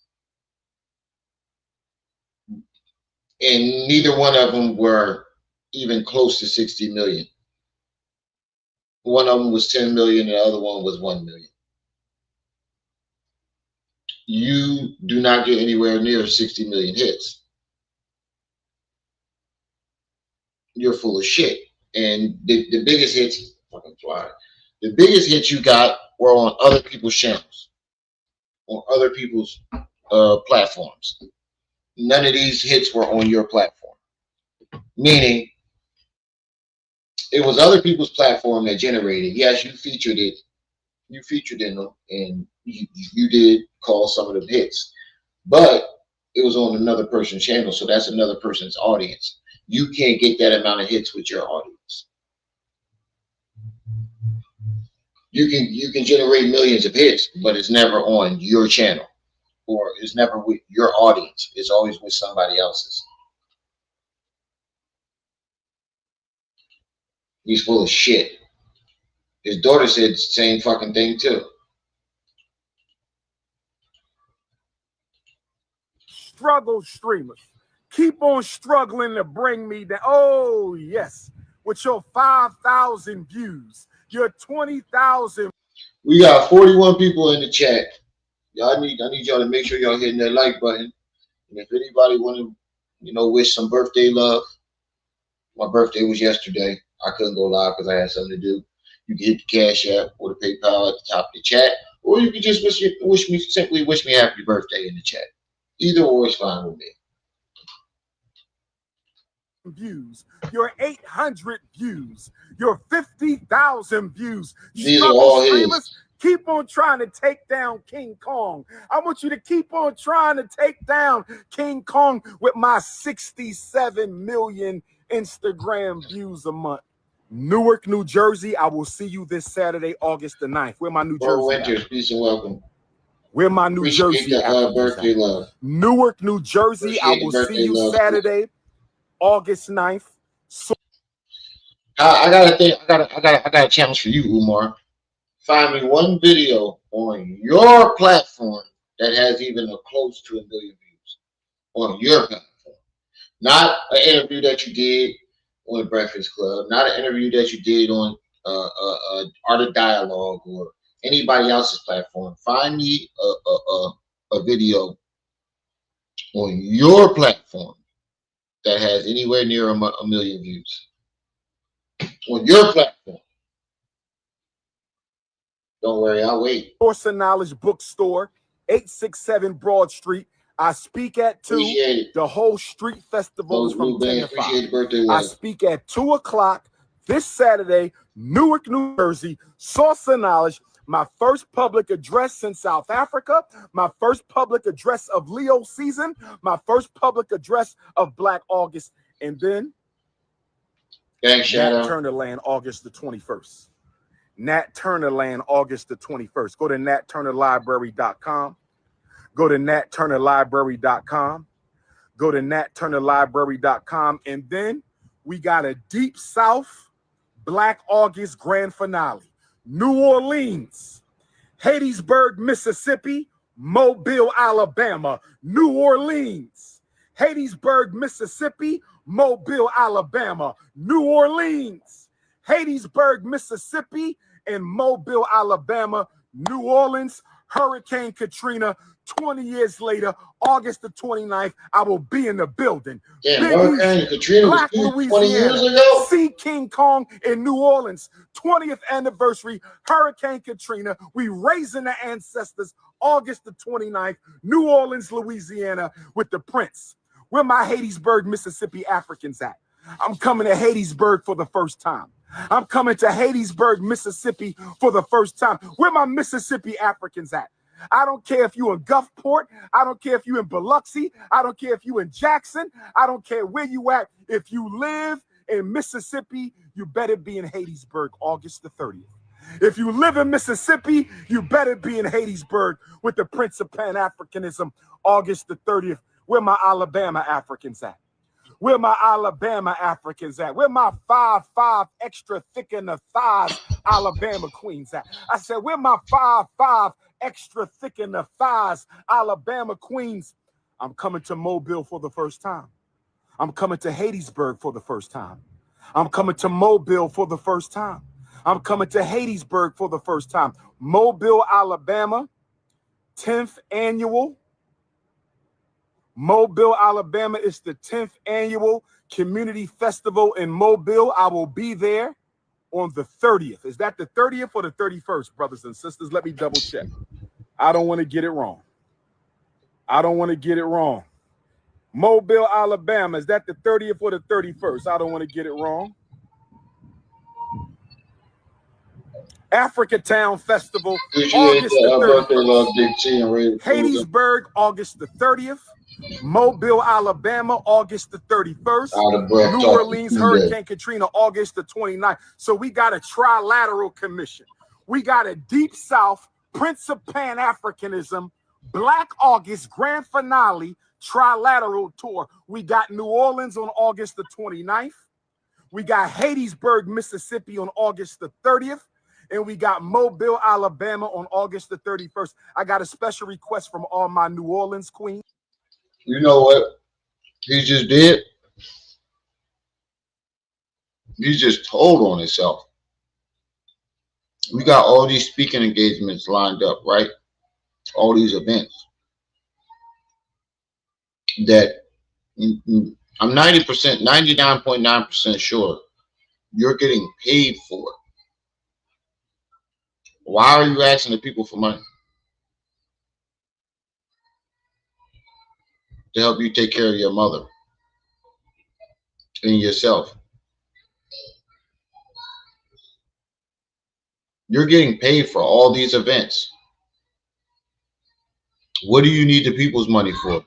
And neither one of them were even close to 60 million. One of them was 10 million, and the other one was 1 million. You do not get anywhere near 60 million hits. You're full of shit. And the biggest hits, fucking fly. The biggest hits you got were on other people's channels, on other people's platforms. None of these hits were on your platform. Meaning, it was other people's platform that generated. Yes, you featured it. You featured in them, and you did call some of them hits. But it was on another person's channel, so that's another person's audience. You can't get that amount of hits with your audience. You can generate millions of hits, but it's never on your channel, or it's never with your audience. It's always with somebody else's. He's full of shit. His daughter said the same fucking thing too. Struggle streamers, keep on struggling to bring me down. Oh, yes. With your 5,000 views, your 20,000. We got 41 people in the chat. I need y'all to make sure y'all hitting that like button. And if anybody want to, wish some birthday love, my birthday was yesterday. I couldn't go live because I had something to do. You can hit the Cash App or the PayPal at the top of the simply wish me happy birthday in the chat. Either or is fine with me. Views, your 800 views, your 50,000 views. These are all streamers, his. keep on trying to take down King Kong. I want you to keep on trying to take down King Kong with my 67 million Instagram views a month. Newark, New Jersey. I will see you this Saturday, August the 9th. Where my New Jersey? Winters, peace and welcome. Where my New Jersey? Birthday love. Newark, New Jersey. I will see you Saturday, August 9th. So I got a challenge for you, Umar. Find me one video on your platform that has even a close to 1 million views on your platform. Not an interview that you did on the Breakfast Club, not an interview that you did on Art of Dialogue or anybody else's platform. Find me a video on your platform that has anywhere near a million views. On your platform. Don't worry, I'll wait. Source of Knowledge Bookstore, 867 Broad Street. I speak at 2. The whole street festival is from 10 to 5. I speak at 2 o'clock this Saturday, Newark, New Jersey. Source of Knowledge. My first public address since South Africa. My first public address of Leo season. My first public address of Black August. And then Nat Turner Land, August the 21st. Nat Turner Land, August the 21st. Go to natturnerlibrary.com. Go to natturnerlibrary.com. Go to natturnerlibrary.com. And then we got a Deep South Black August grand finale. New Orleans, Hattiesburg, Mississippi, Mobile, Alabama. New Orleans, Hattiesburg, Mississippi, Mobile, Alabama. New Orleans, Hattiesburg, Mississippi, and Mobile, Alabama. New Orleans, Hurricane Katrina. 20 years later, August the 29th, I will be in the building. Hurricane Katrina was 20 years ago. See King Kong in New Orleans. 20th anniversary, Hurricane Katrina. We raising the ancestors. August the 29th, New Orleans, Louisiana, with the Prince. Where my Hattiesburg, Mississippi Africans at? I'm coming to Hattiesburg for the first time. I'm coming to Hattiesburg, Mississippi for the first time. Where my Mississippi Africans at? I don't care if you in Gulfport. I don't care if you in Biloxi. I don't care if you in Jackson. I don't care where you at. If you live in Mississippi, you better be in Hattiesburg August the 30th. If you live in Mississippi, you better be in Hattiesburg with the Prince of Pan-Africanism August the 30th. Where my Alabama Africans at? Where my Alabama Africans at? Where my 5'5" extra thick in the thighs Alabama queens at? I said, where my 5'5" extra thick in the thighs Alabama queens? I'm coming to Mobile for the first time. I'm coming to Hattiesburg for the first time. I'm coming to Mobile for the first time. I'm coming to Hattiesburg for the first time. Mobile, Alabama, 10th annual. Mobile, Alabama is the 10th annual community festival in Mobile. I will be there on the 30th. Is that the 30th or the 31st, brothers and sisters? Let me double check. I don't want to get it wrong. I don't want to get it wrong. Mobile, Alabama, is that the 30th or the 31st? I don't want to get it wrong. Africa Town Festival, August the 31st. Hattiesburg, August the 30th. Mobile, Alabama, August the 31st. New Orleans, Hurricane Katrina, August the 29th. So we got a trilateral commission. We got a Deep South, Prince of Pan-Africanism, Black August grand finale, trilateral tour. We got New Orleans on August the 29th. We got Hattiesburg, Mississippi on August the 30th. And we got Mobile, Alabama on August the 31st. I got a special request from all my New Orleans queens. You know what he just did? He just told on himself. We got all these speaking engagements lined up, right? All these events that I'm 90%, 99.9% sure You're getting paid for it. Why are you asking the people for money? To help you take care of your mother and yourself. You're getting paid for all these events. What do you need the people's money for?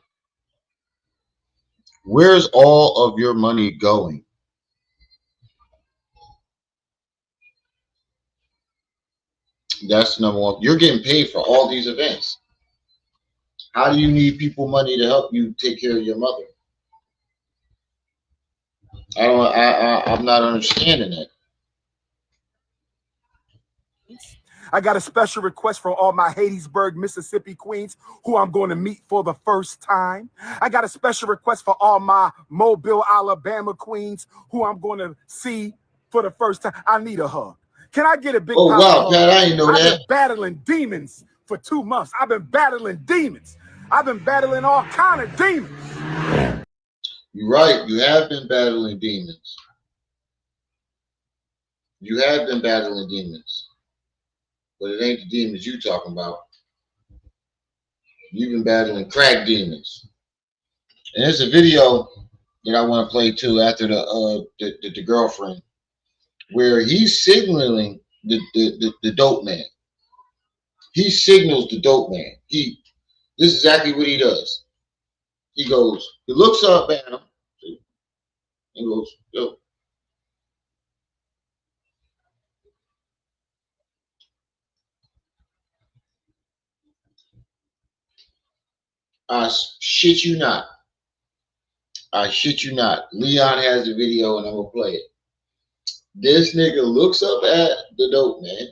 Where's all of your money going? That's number one. You're getting paid for all these events. How do you need people money to help you take care of your mother? I'm not understanding it. I got a special request for all my Hattiesburg, Mississippi queens who I'm going to meet for the first time. I got a special request for all my Mobile, Alabama queens who I'm going to see for the first time. I need a hug. Can I get a big Oh, wow, Pat, I didn't know that. I've been battling demons for 2 months. I've been battling demons. I've been battling all kind of demons. You're right. You have been battling demons. You have been battling demons. But it ain't the demons you talking about. You've been battling crack demons. And there's a video that I want to play too after the girlfriend, where he's signaling the dope man. He signals the dope man. This is exactly what he does. He looks up at him and goes, yo. I shit you not. I shit you not. Leon has the video and I'm gonna play it. This nigga looks up at the dope man.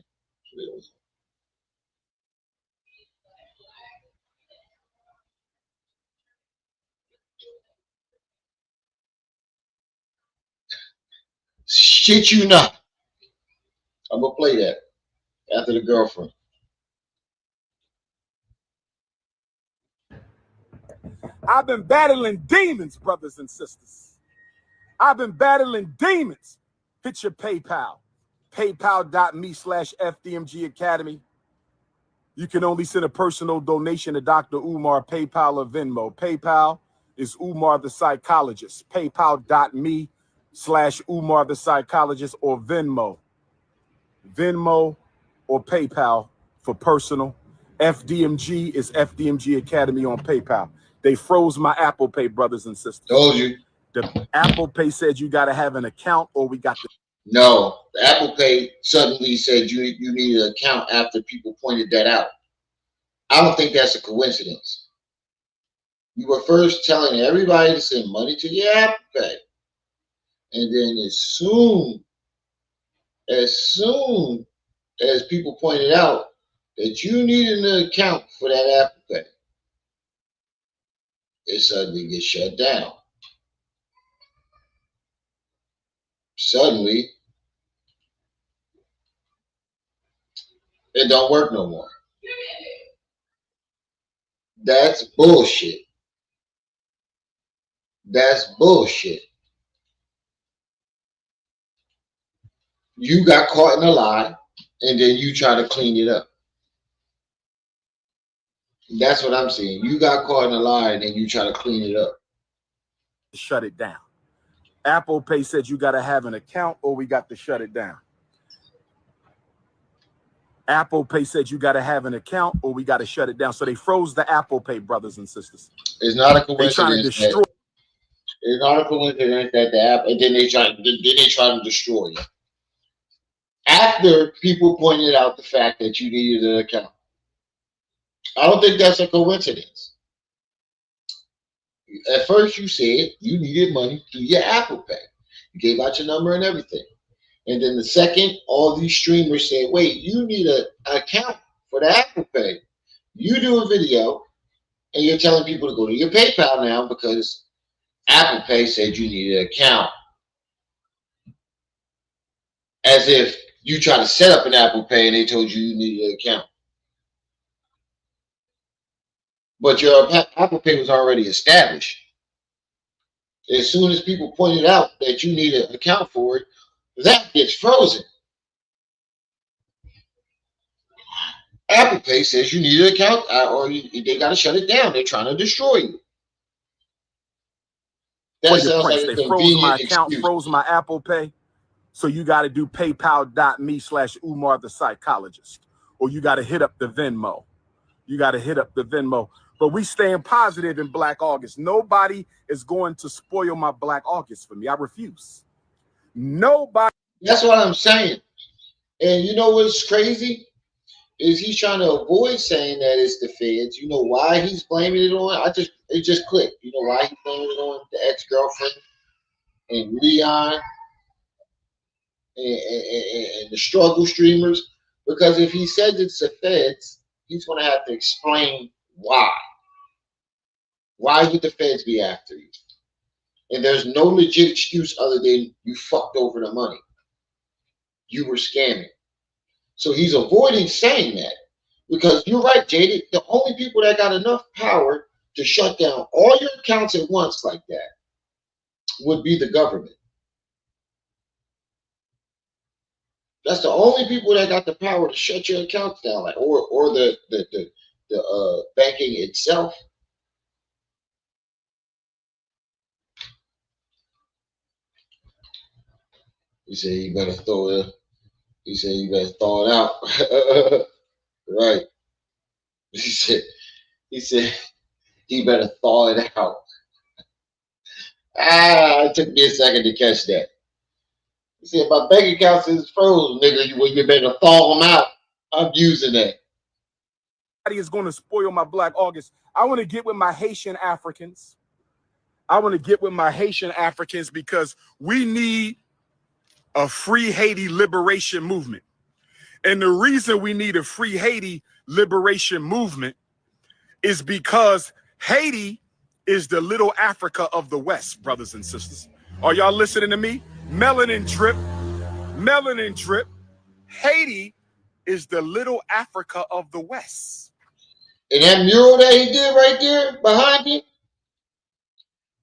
Shit you not. I'm gonna play that after the girlfriend. I've been battling demons, brothers and sisters. I've been battling demons. Hit your PayPal. PayPal.me/FDMG Academy. You can only send a personal donation to Dr. Umar, PayPal or Venmo. PayPal is Umar the Psychologist. PayPal.me/Umar the Psychologist or Venmo. Venmo or PayPal for personal. FDMG is FDMG Academy on PayPal. They froze my Apple Pay, brothers and sisters. Told you. The Apple Pay said you got to have an account or we got the... No, the Apple Pay suddenly said you need an account after people pointed that out. I don't think that's a coincidence. You were first telling everybody to send money to your Apple Pay. And then as soon as people pointed out that you needed an account for that Apple Pay, it suddenly gets shut down. Suddenly, it don't work no more. That's bullshit. That's bullshit. You got caught in a lie, and then you try to clean it up. That's what I'm saying. You got caught in a lie, and then you try to clean it up. Shut it down. Apple Pay said you got to have an account or we got to shut it down. Apple Pay said you got to have an account or we got to shut it down. So they froze the Apple Pay, brothers and sisters. It's not a coincidence. They're trying to destroy. It's not a coincidence that the app, and then they try to destroy you. After people pointed out the fact that you needed an account. I don't think that's a coincidence. At first you said you needed money through your Apple Pay. You gave out your number and everything. And then the second, all these streamers said, wait, you need an account for the Apple Pay. You do a video and you're telling people to go to your PayPal now because Apple Pay said you need an account. As if you try to set up an Apple Pay and they told you needed an account. But your Apple Pay was already established. As soon as people pointed out that you need an account for it, That gets frozen. Apple Pay says you need an account, or they got to shut it down. They're trying to destroy you. That sounds like a They froze my convenient account, excuse. froze my Apple Pay. So you got to do paypal.me/Umar the psychologist, or you got to hit up the Venmo. But we staying positive in Black August. Nobody is going to spoil my Black August for me. I refuse. Nobody. That's what I'm saying. And you know what's crazy? Is he's trying to avoid saying that it's the feds. You know why he's blaming it on? It just clicked. You know why he's blaming it on the ex-girlfriend and Leon and the struggle streamers? Because if he says it's the feds, he's going to have to explain why. Why would the feds be after you? And there's no legit excuse other than you fucked over the money. You were scamming. So he's avoiding saying that. Because you're right, Jaded. The only people that got enough power to shut down all your accounts at once like that would be the government. That's the only people that got the power to shut your accounts down, like or the banking itself. He said you better throw it. He said you better throw it out. Right. He said he better thaw it out. It took me a second to catch that. He said my bank account is frozen, nigga. You better thaw them out. I'm using that. Nobody is going to spoil my Black August. I want to get with my Haitian Africans. Because we need a free Haiti liberation movement. And the reason we need a free Haiti liberation movement is because Haiti is the little Africa of the West, brothers and sisters. Are y'all listening to me? Melanin drip. Haiti is the little Africa of the West. And that mural that he did right there behind him,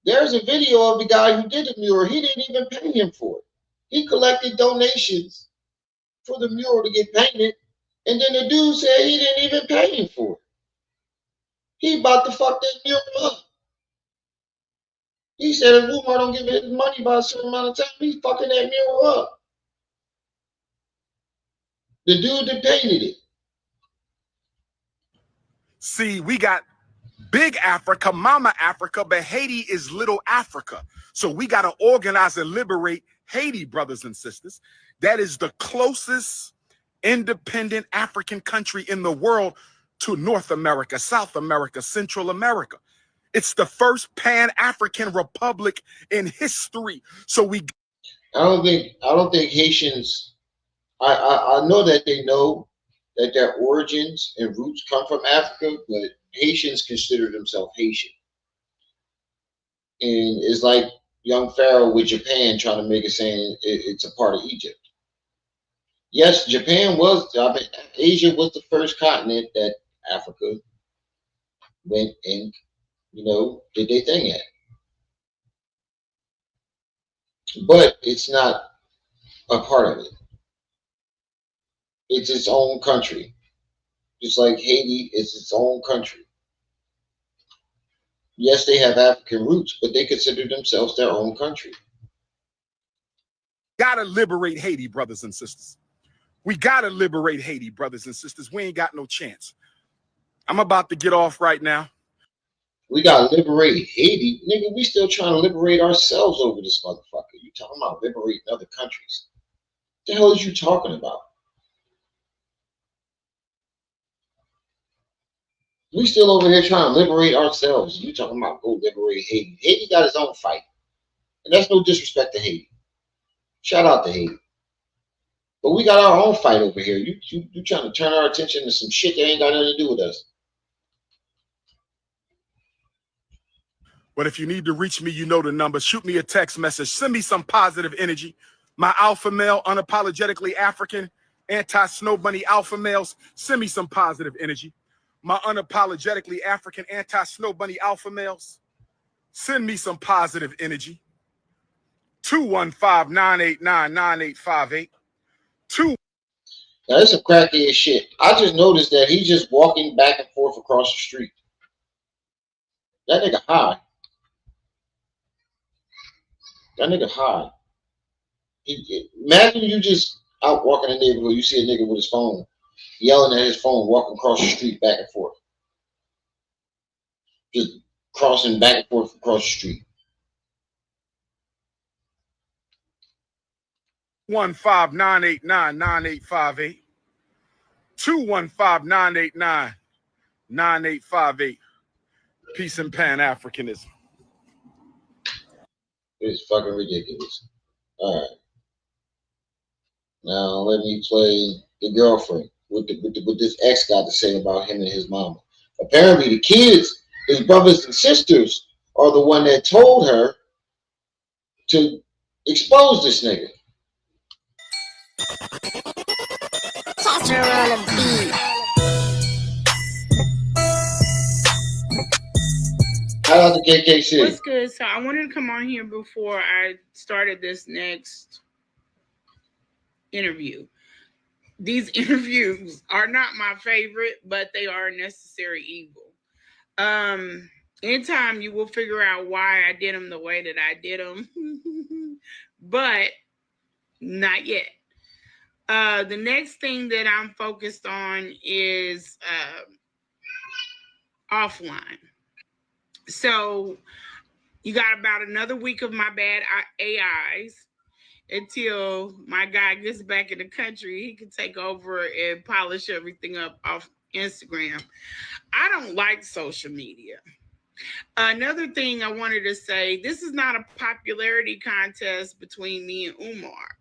there's a video of the guy who did the mural. He didn't even pay him for it. He collected donations for the mural to get painted, and then the dude said he didn't even pay him for it. He about to fuck that mural up. He said if Umar don't give his money by a certain amount of time, he's fucking that mural up. The dude that painted it. See, we got Big Africa, Mama Africa, but Haiti is little Africa. So we got to organize and liberate Haiti, brothers and sisters. That is the closest independent African country in the world to North America, South America, Central America. It's the first Pan-African republic in history. So I don't think Haitians, I know that they know that their origins and roots come from Africa, but Haitians consider themselves Haitian. And it's like young Pharaoh with Japan trying to make it saying it's a part of Egypt. Yes, Japan was, Asia was the first continent that Africa went and, did their thing at. But it's not a part of it. It's its own country. Just like Haiti is its own country. Yes, they have African roots, but they consider themselves their own country. Gotta liberate Haiti, brothers and sisters. We gotta liberate Haiti, brothers and sisters. We ain't got no chance. I'm about to get off right now. We gotta liberate Haiti. Nigga, we still trying to liberate ourselves over this motherfucker. You talking about liberating other countries. What the hell is you talking about? We still over here trying to liberate ourselves. You talking about go liberate Haiti. Haiti got his own fight. And that's no disrespect to Haiti. Shout out to Haiti. But we got our own fight over here. You trying to turn our attention to some shit that ain't got nothing to do with us. But if you need to reach me, you know the number. Shoot me a text message. Send me some positive energy. My alpha male, unapologetically African, anti-snow bunny alpha males, send me some positive energy. My unapologetically African anti-snow bunny alpha males, send me some positive energy. 215-989-9858. Now, that's some cracky as shit. I just noticed that he's just walking back and forth across the street. That nigga high. That nigga high. Imagine you just out walking in the neighborhood, you see a nigga with his phone, yelling at his phone, walking across the street back and forth. Just crossing back and forth across the street. 215-989-9858. 215-989-9858. Peace and Pan-Africanism. It's fucking ridiculous. All right. Now let me play the girlfriend. What this ex got to say about him and his mama. Apparently the kids, his brothers and sisters, are the one that told her to expose this nigga. Shout out to KKC. What's good? So I wanted to come on here before I started this next interview. These interviews are not my favorite, but they are a necessary evil. In time, you will figure out why I did them the way that I did them, but not yet. The next thing that I'm focused on is offline. So you got about another week of my bad AIs until my guy gets back in the country. He can take over and polish everything up off Instagram. I don't like social media. Another thing I wanted to say, this is not a popularity contest between me and Umar.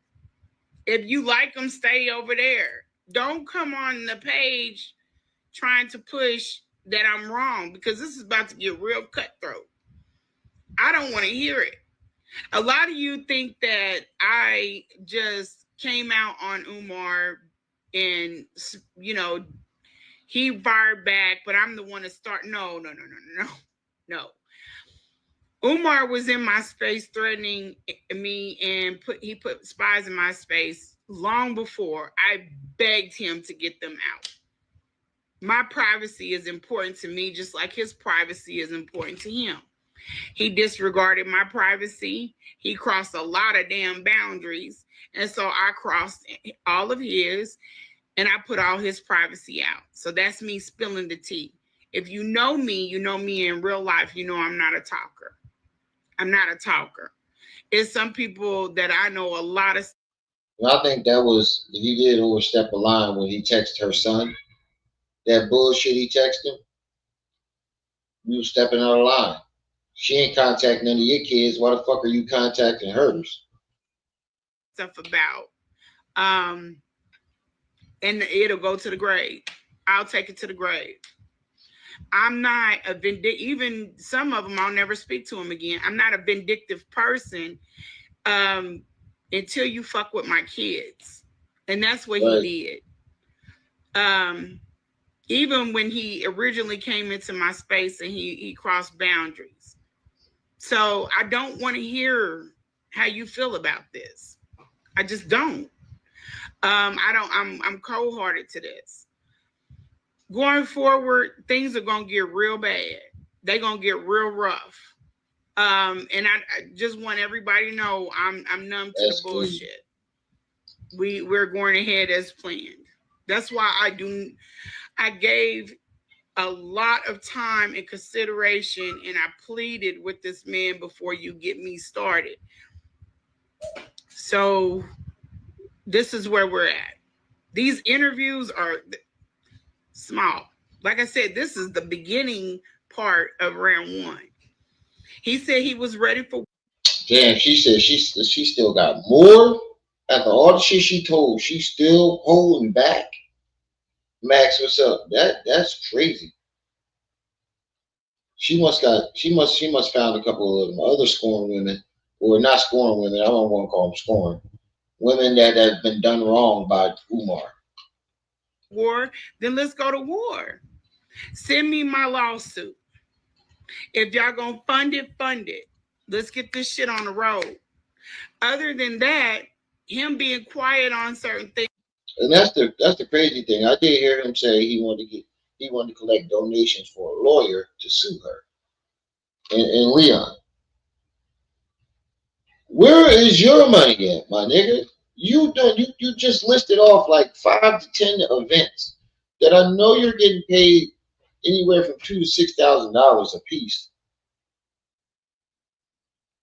If you like him, stay over there. Don't come on the page trying to push that I'm wrong, because this is about to get real cutthroat. I don't want to hear it. A lot of you think that I just came out on Umar and, you know, he fired back, but I'm the one to start. No. Umar was in my space threatening me, and he put spies in my space long before I begged him to get them out. My privacy is important to me, just like his privacy is important to him. He disregarded my privacy. He crossed a lot of damn boundaries. And so I crossed all of his, and I put all his privacy out. So that's me spilling the tea. If you know me in real life, you know I'm not a talker. I'm not a talker. It's some people that I know a lot of. Well, I think he did overstep a line when he texted her son. That bullshit he texted him. You was stepping out of line. She ain't contacting none of your kids. Why the fuck are you contacting hers? Stuff about. And it'll go to the grave. I'll take it to the grave. I'm not a vindictive, even some of them I'll never speak to them again. I'm not a vindictive person until you fuck with my kids. And that's what he did. Even when he originally came into my space and he crossed boundaries. So I don't want to hear how you feel about this. I just don't. I'm cold-hearted to this. Going forward, things are gonna get real bad. They're gonna get real rough. And I just want everybody to know I'm numb to the bullshit. We're going ahead as planned. That's why I gave a lot of time and consideration, and I pleaded with this man before you get me started. So this is where we're at. These interviews are small. Like I said, this is the beginning part of round one. He said he was ready for. Damn, she said she still got more. After all the shit she told, she's still holding back. Max, what's up? That's crazy. She must found a couple of other scorn women, or not scorn women. I don't want to call them scorn women that have been done wrong by Umar. War, then let's go to war. Send me my lawsuit. If y'all gonna fund it, fund it. Let's get this shit on the road. Other than that, him being quiet on certain things. And that's the crazy thing. I did hear him say he wanted to collect donations for a lawyer to sue her. And Leon, where is your money at, my nigga? You just listed off like 5 to 10 events that I know you're getting paid anywhere from $2,000 to $6,000 a piece.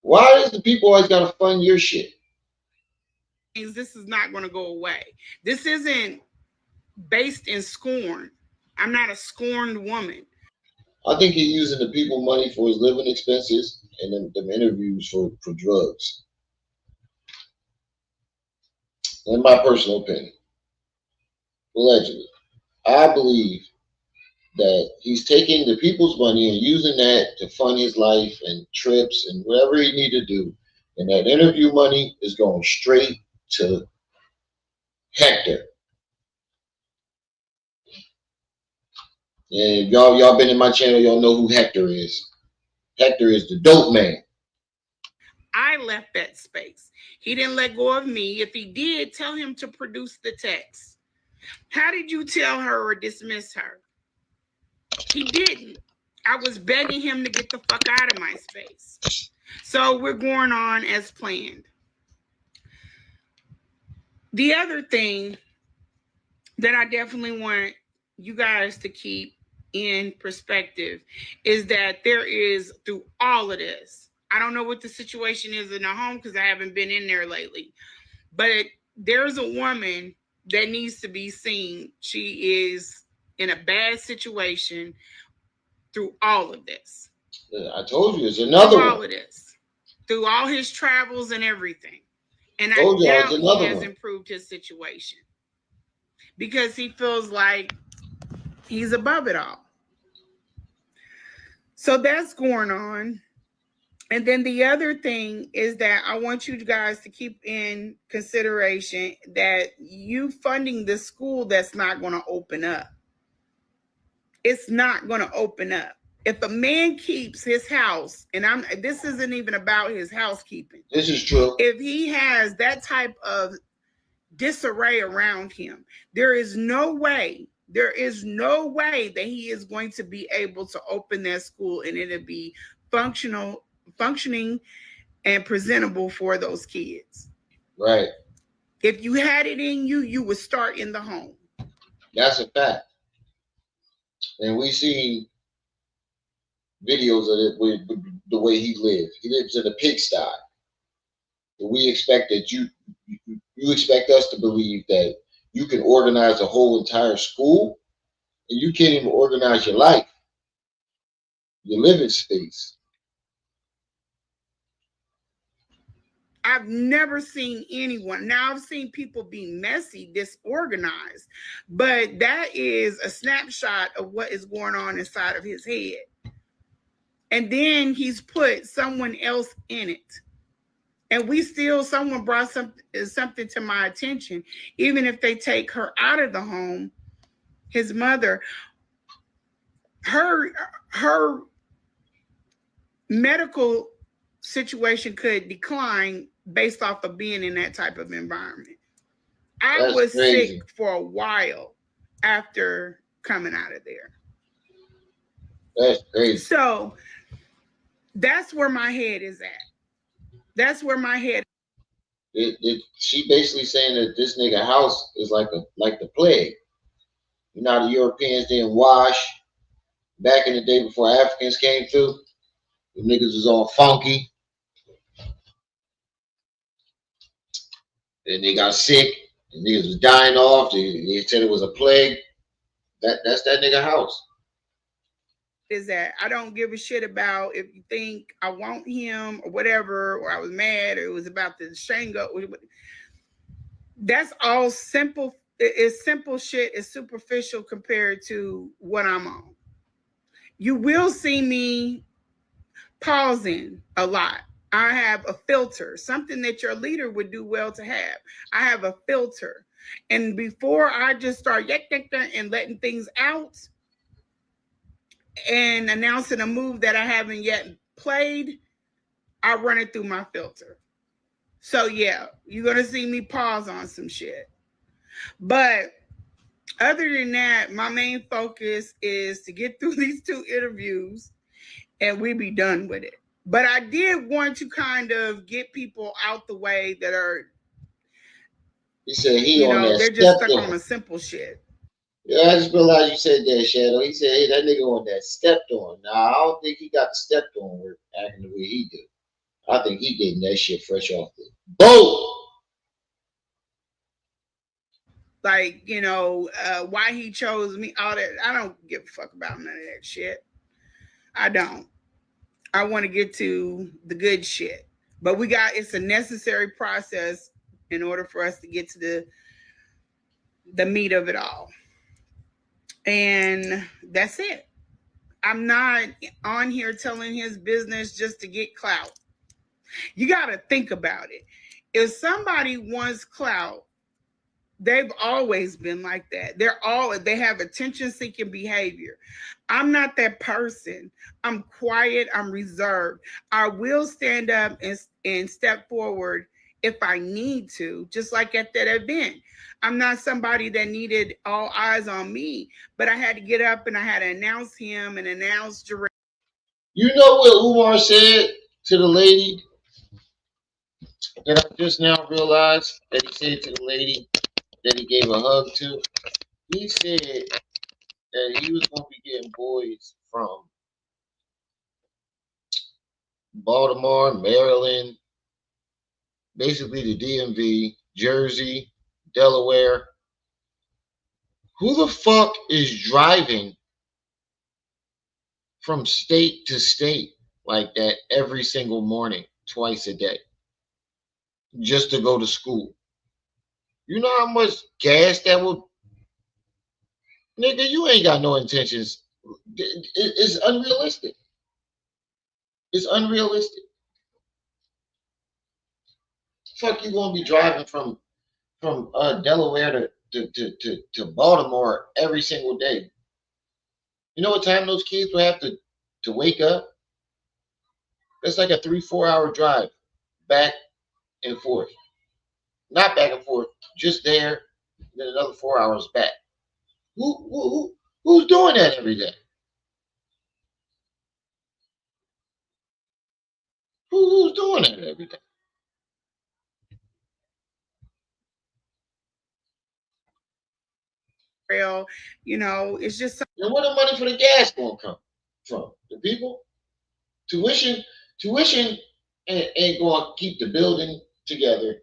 Why does the people always gotta fund your shit? This is not going to go away. This isn't based in scorn. I'm not a scorned woman. I think he's using the people money for his living expenses and then them interviews for drugs. In my personal opinion, allegedly, I believe that he's taking the people's money and using that to fund his life and trips and whatever he need to do. And that interview money is going straight to Hector. And y'all been in my channel, y'all know who Hector is. Hector is the dope man. I left that space. He didn't let go of me. If he did, tell him to produce the text. How did you tell her or dismiss her? He didn't. I was begging him to get the fuck out of my space. So we're going on as planned. The other thing that I definitely want you guys to keep in perspective is that there is, through all of this, I don't know what the situation is in the home because I haven't been in there lately, but there's a woman that needs to be seen. She is in a bad situation through all of this. I told you, it's another through one. all of this, through all his travels and everything. And I Told you, doubt it's he another has one. improved his situation because he feels like he's above it all. So that's going on. And then the other thing is that I want you guys to keep in consideration that you funding the school that's not going to open up. It's not going to open up. If a man keeps his house, and this isn't even about his housekeeping. This is true. If he has that type of disarray around him, there is no way that he is going to be able to open that school and it'll be functioning and presentable for those kids. Right. If you had it in you, you would start in the home. That's a fact. And we see videos of it with the way he lives. He lives in a pigsty. We expect that you expect us to believe that you can organize a whole entire school, and you can't even organize your life, your living space. I've never seen anyone. Now I've seen people be messy, disorganized, but that is a snapshot of what is going on inside of his head. And then he's put someone else in it. And someone brought something to my attention. Even if they take her out of the home, his mother, her medical situation could decline based off of being in that type of environment. I was sick for a while after coming out of there. That's crazy. So that's where my head is at. That's where my head. She basically saying that this nigga house is like the plague. You know, the Europeans didn't wash back in the day before Africans came through. The niggas was all funky. And they got sick. The niggas was dying off. They said it was a plague. That's that nigga house. Is that I don't give a shit about if you think I want him or whatever, or I was mad, or it was about the Shango. That's all simple. It's simple shit. It's superficial compared to what I'm on. You will see me pausing a lot. I have a filter, something that your leader would do well to have. I have a filter. And before I just start and letting things out and announcing a move that I haven't yet played, I run it through my filter. So yeah, you're gonna see me pause on some shit. But other than that, my main focus is to get through these 2 interviews and we be done with it. But I did want to kind of get people out the way that are, He said he you on know, that they're just stepped stuck on on. a simple shit. Yeah, I just realized you said that, Shadow. He said, hey, that nigga on that stepped on. Now, I don't think he got the stepped on work acting the way he do. I think he getting that shit fresh off the boat. Like, you know, why he chose me, all that. I don't give a fuck about none of that shit. I don't. I want to get to the good shit. But it's a necessary process in order for us to get to the meat of it all. And that's it. I'm not on here telling his business just to get clout. You got to think about it. If somebody wants clout, they've always been like that. They have attention seeking behavior. I'm not that person. I'm quiet, I'm reserved. I will stand up and step forward if I need to, just like at that event. I'm not somebody that needed all eyes on me, but I had to get up and I had to announce him and announce Jarrell. You know what Umar said to the lady that I just now realized that he said to the lady that he gave a hug to? He said that he was going to be getting boys from Baltimore, Maryland, basically the DMV, Jersey, Delaware. Who the fuck is driving from state to state like that every single morning, twice a day, just to go to school? You know how much gas that would. Nigga, you ain't got no intentions. It's unrealistic. It's unrealistic. Fuck, you gonna be driving from Delaware to Baltimore every single day. You know what time those kids will have to wake up? That's like a 3-4 hour drive back and forth. Not back and forth, just there, then another 4 hours back. Who's doing that every day? Who's doing that every day? You know, it's just And where the money for the gas gonna come from? The people? Tuition ain't gonna keep the building together.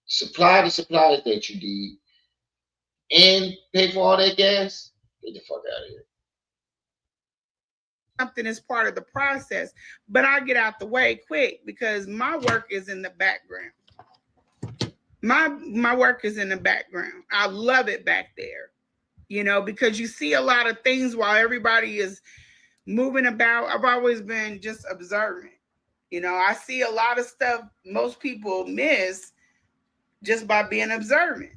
Supply the supplies that you need and pay for all that gas. Get the fuck out of here. something is part of the process, but I get out the way quick because my work is in the background. My work is in the background. I love it back there, you know, because you see a lot of things while everybody is moving about. I've always been just observant. You know, I see a lot of stuff most people miss just by being observant.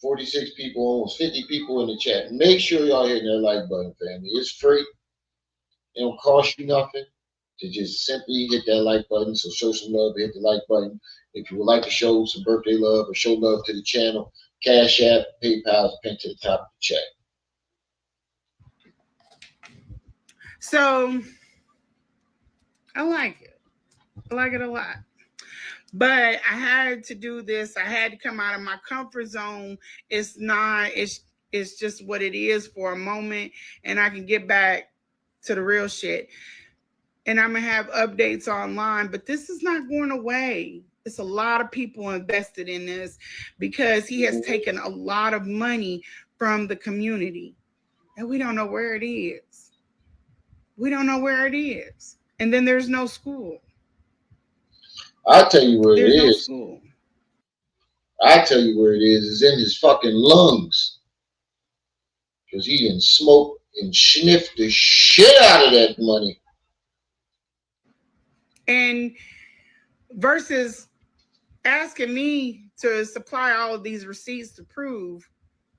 46 people, almost 50 people in the chat. Make sure y'all hitting that like button, family. It's free. It don't cost you nothing to just simply hit that like button. So show some love, hit the like button. If you would like to show some birthday love or show love to the channel, Cash App, PayPal is pinned to the top of the chat. So I like it. I like it a lot. But I had to do this. I had to come out of my comfort zone. It's just what it is for a moment, and I can get back to the real shit. And I'm gonna have updates online, but this is not going away. It's a lot of people invested in this because he has taken a lot of money from the community, and we don't know where it is. We don't know where it is, and then there's no school. I'll tell you where There's it no is. school. I'll tell you where it is. It's in his fucking lungs. Because he didn't smoke and sniff the shit out of that money. And versus asking me to supply all of these receipts to prove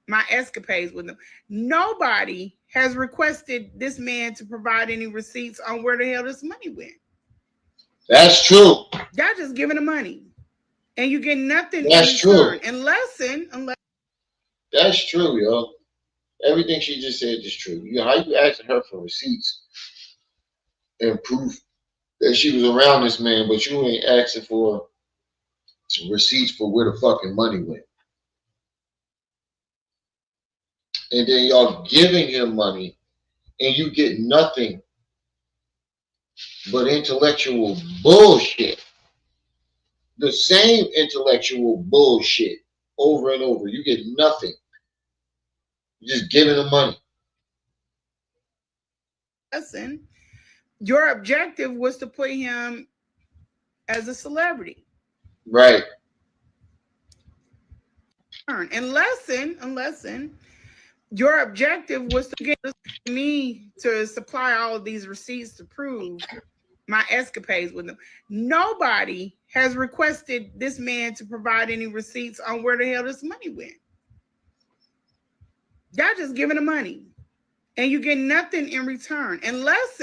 my escapades with them. Nobody has requested this man to provide any receipts on where the hell this money went. That's true. Y'all just giving the money, and you get nothing That's in return. true. Unless That's true, yo. Everything she just said is true. How you asking her for receipts and proof that she was around this man, but you ain't asking for some receipts for where the fucking money went. And then y'all giving him money and you get nothing but intellectual bullshit. The same intellectual bullshit over and over. You get nothing. You're just giving them money. listen, your objective was to put him as a celebrity. Right. Unless your objective was to get me to supply all of these receipts to prove my escapades with them. Nobody has requested this man to provide any receipts on where the hell this money went. Y'all just giving the money, and you get nothing in return. Unless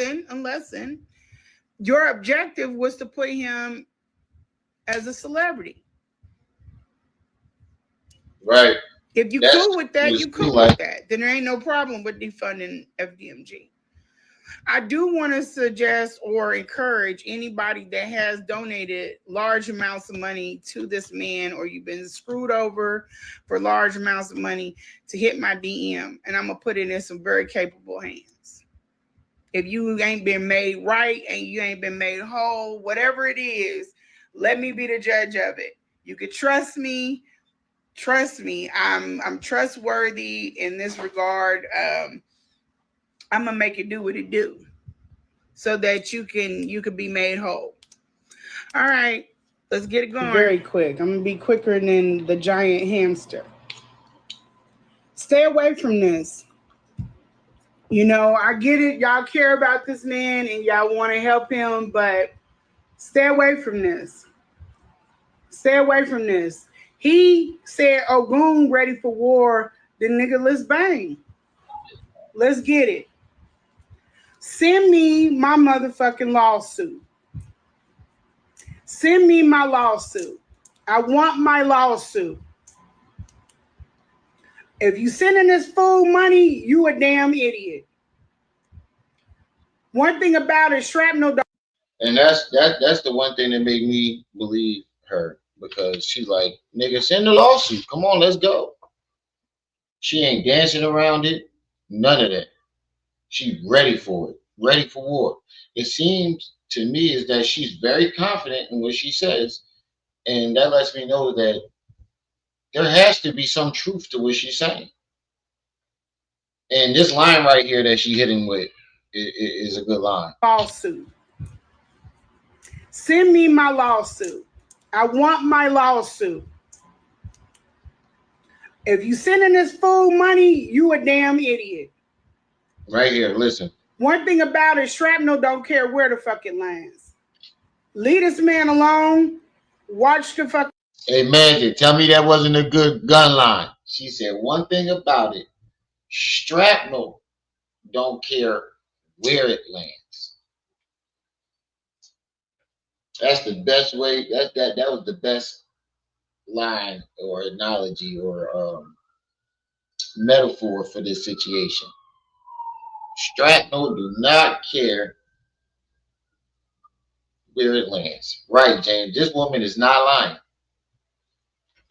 your objective was to put him as a celebrity. Right. If you cool with that, you cool with that. Then there ain't no problem with defunding FDMG. I do want to suggest or encourage anybody that has donated large amounts of money to this man, or you've been screwed over for large amounts of money, to hit my DM, and I'm going to put it in some very capable hands. If you ain't been made right and you ain't been made whole, whatever it is, let me be the judge of it. You could trust me. Trust me, I'm trustworthy in this regard. I'm gonna make it do what it do, so that you can be made whole. All right, let's get it going. Very quick. I'm gonna be quicker than the giant hamster. Stay away from this. You know, I get it. Y'all care about this man and y'all want to help him, but stay away from this. Stay away from this. He said, Ogun ready for war. The nigga, let's bang. Let's get it. Send me my motherfucking lawsuit. Send me my lawsuit. I want my lawsuit. If you sending this fool money, you a damn idiot. One thing about it, shrapnel. And that's the one thing that made me believe her, because she's like, nigga, send the lawsuit. Come on, let's go. She ain't dancing around it. None of that. She's ready for it. Ready for war. It seems to me is that she's very confident in what she says. And that lets me know that there has to be some truth to what she's saying. And this line right here that she hit him with is a good line. Lawsuit. Send me my lawsuit. I want my lawsuit. If you sending this fool money, you a damn idiot. Right here, listen. One thing about it, shrapnel don't care where the fuck it lands. Leave this man alone. Watch the fuck. Hey, Magic, tell me that wasn't a good gun line. She said one thing about it, shrapnel don't care where it lands. That's the best way. That was the best line or analogy or metaphor for this situation. Shrapnel do not care where it lands. Right, James. This woman is not lying.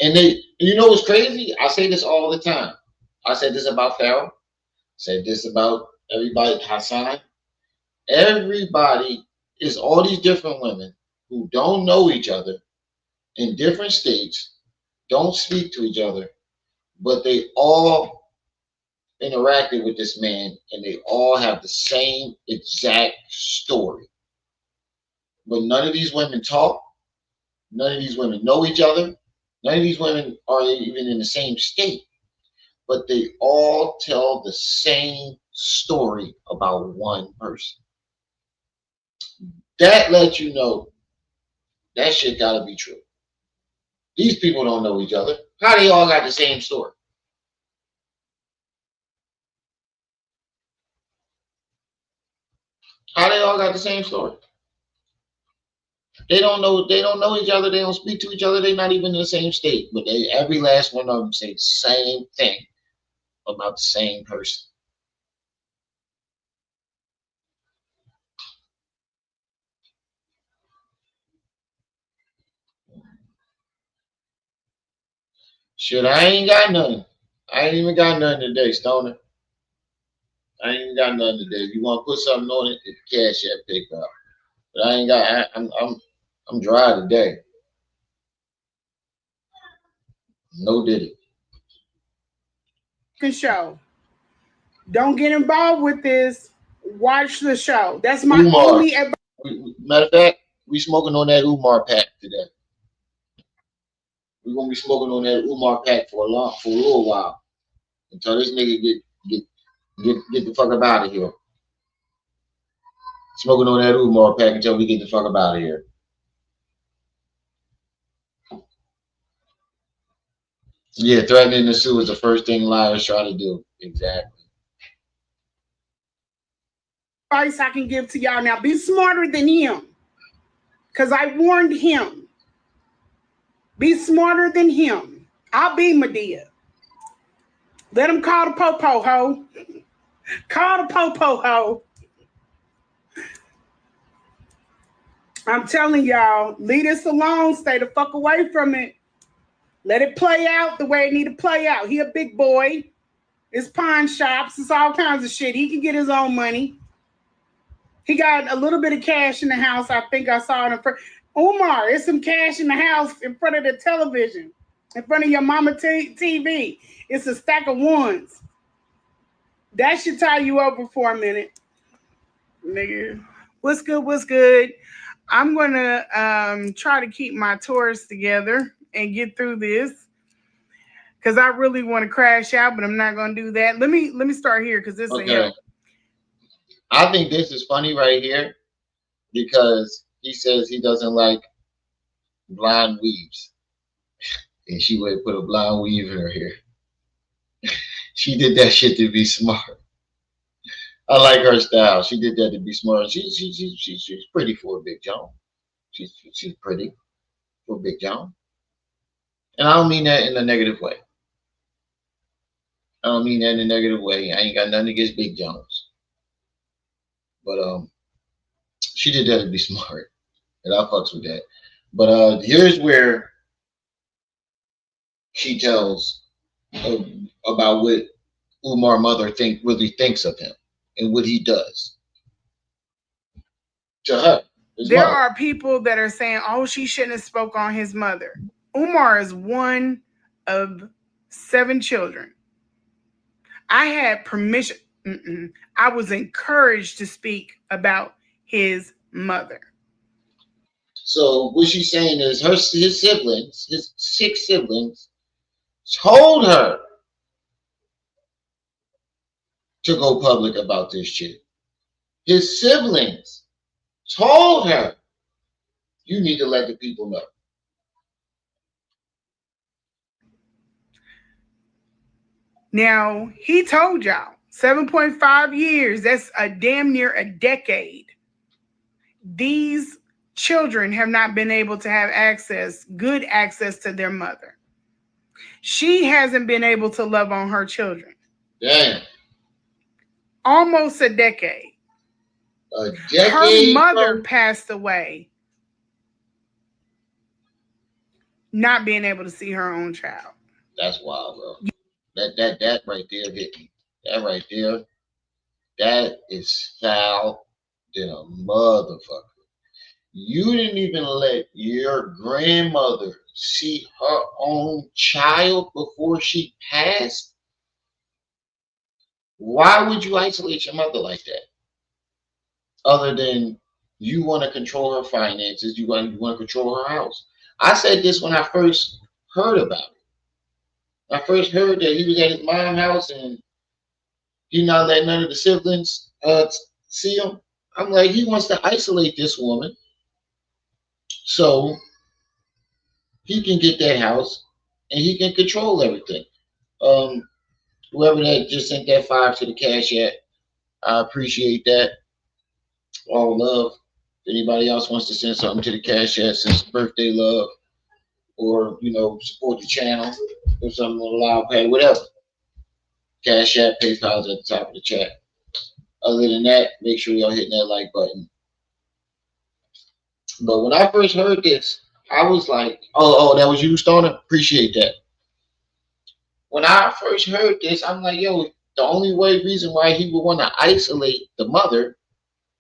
And you know what's crazy? I say this all the time. I said this about Pharaoh. Said this about everybody, Hassan. Everybody is all these different women who don't know each other in different states, don't speak to each other, but they all interacted with this man and they all have the same exact story. But none of these women talk. None of these women know each other. None of these women are even in the same state. But they all tell the same story about one person. That lets you know that shit gotta be true. These people don't know each other. How they all got the same story? How they all got the same story? They don't know. They don't know each other. They don't speak to each other. They're not even in the same state. But every last one of them say the same thing about the same person. Shit, I ain't got nothing. I ain't even got nothing today, Stoner. I ain't even got nothing today. If you want to put something on it, it's cash app pick up. But I ain't got. I'm dry today. No did it. Show. Don't get involved with this. Watch the show. That's my Umar. only advice. Matter of fact, we smoking on that Umar pack today. We're gonna be smoking on that Umar pack for a little while until this nigga get the fuck up out of here. Smoking on that Umar pack until we get the fuck up out of here. Yeah, threatening to sue is the first thing liars try to do. Exactly. Advice I can give to y'all now: be smarter than him, because I warned him. Be smarter than him. I'll be Medea. Let him call the popo ho. Call the popo ho. I'm telling y'all, leave this alone. Stay the fuck away from it. Let it play out the way it need to play out. He a big boy. It's pawn shops. It's all kinds of shit. He can get his own money. He got a little bit of cash in the house. I think I saw it in front. Umar, it's some cash in the house in front of the television, in front of your mama TV. It's a stack of ones. That should tie you over for a minute. Nigga, what's good? What's good? I'm going to try to keep my Taurus together and get through this, because I really want to crash out, but I'm not going to do that. Let me start here, because this okay. I think this is funny right here, because he says he doesn't like blonde weaves, and she would put a blonde weave in her hair. She did that shit to be smart. I like her style. She did that to be smart. She's pretty for a big John. She's pretty for a big John. And I don't mean that in a negative way. I don't mean that in a negative way. I ain't got nothing against Big Jones. But she did that to be smart. And I fucks with that. But here's where she tells about what Umar mother really thinks of him and what he does to her. There are people that are saying, oh, she shouldn't have spoke on his mother. Umar is one of 7 children. I had permission. I was encouraged to speak about his mother. So what she's saying is his siblings, his 6 siblings, told her to go public about this shit. His siblings told her, you need to let the people know. Now, he told y'all 7.5 years, that's a damn near a decade. These children have not been able to have good access to their mother. She hasn't been able to love on her children. Damn. Almost a decade. A decade. Her mother passed away, not being able to see her own child. That's wild, bro. That right there hit me. That right there, that is foul than a motherfucker. You didn't even let your grandmother see her own child before she passed. Why would you isolate your mother like that? Other than you want to control her finances, you want to control her house. I said this when I first heard about it. I first heard that he was at his mom's house and he not letting none of the siblings see him. I'm like, he wants to isolate this woman so he can get that house and he can control everything. Whoever that just sent that 5 to the cash app, I appreciate that. All love. If anybody else wants to send something to the Cash App, since birthday love, or support the channel, or something on the Loud Pay, whatever. Cash App, PayPal's at the top of the chat. Other than that, make sure y'all hitting that like button. But when I first heard this, I was like, oh, that was you, Stoner? Appreciate that. When I first heard this, I'm like, yo, the only reason why he would want to isolate the mother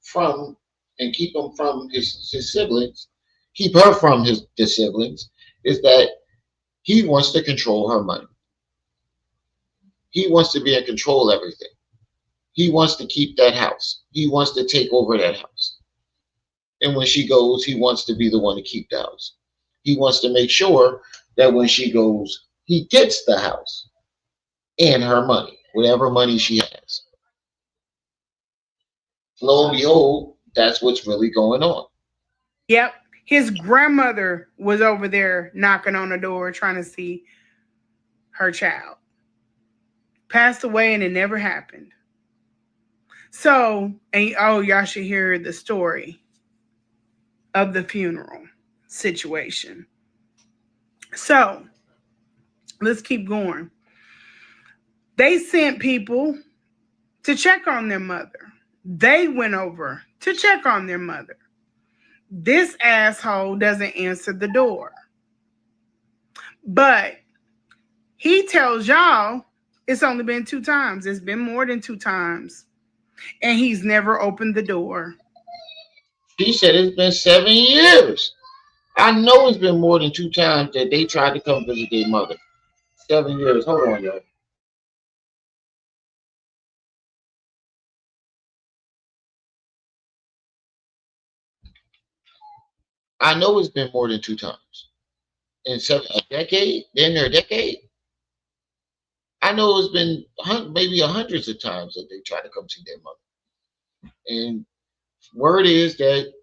from and keep him from his siblings, keep her from the siblings, is that he wants to control her money. He wants to be in control of everything. He wants to keep that house. He wants to take over that house. And when she goes, he wants to be the one to keep the house. He wants to make sure that when she goes, he gets the house and her money, whatever money she has. Lo and behold, that's what's really going on. Yep. His grandmother was over there knocking on the door trying to see her child. Passed away and it never happened. So, y'all should hear the story of the funeral situation. So, let's keep going. They sent people to check on their mother. They went over to check on their mother. This asshole doesn't answer the door. But he tells y'all it's only been 2 times. It's been more than 2 times. And he's never opened the door. He said it's been 7 years. I know it's been more than 2 times that they tried to come visit their mother. 7 years. Hold on, y'all. I know it's been more than 2 times. In a decade? In their decade? I know it's been maybe hundreds of times that they try to come see their mother. And word is that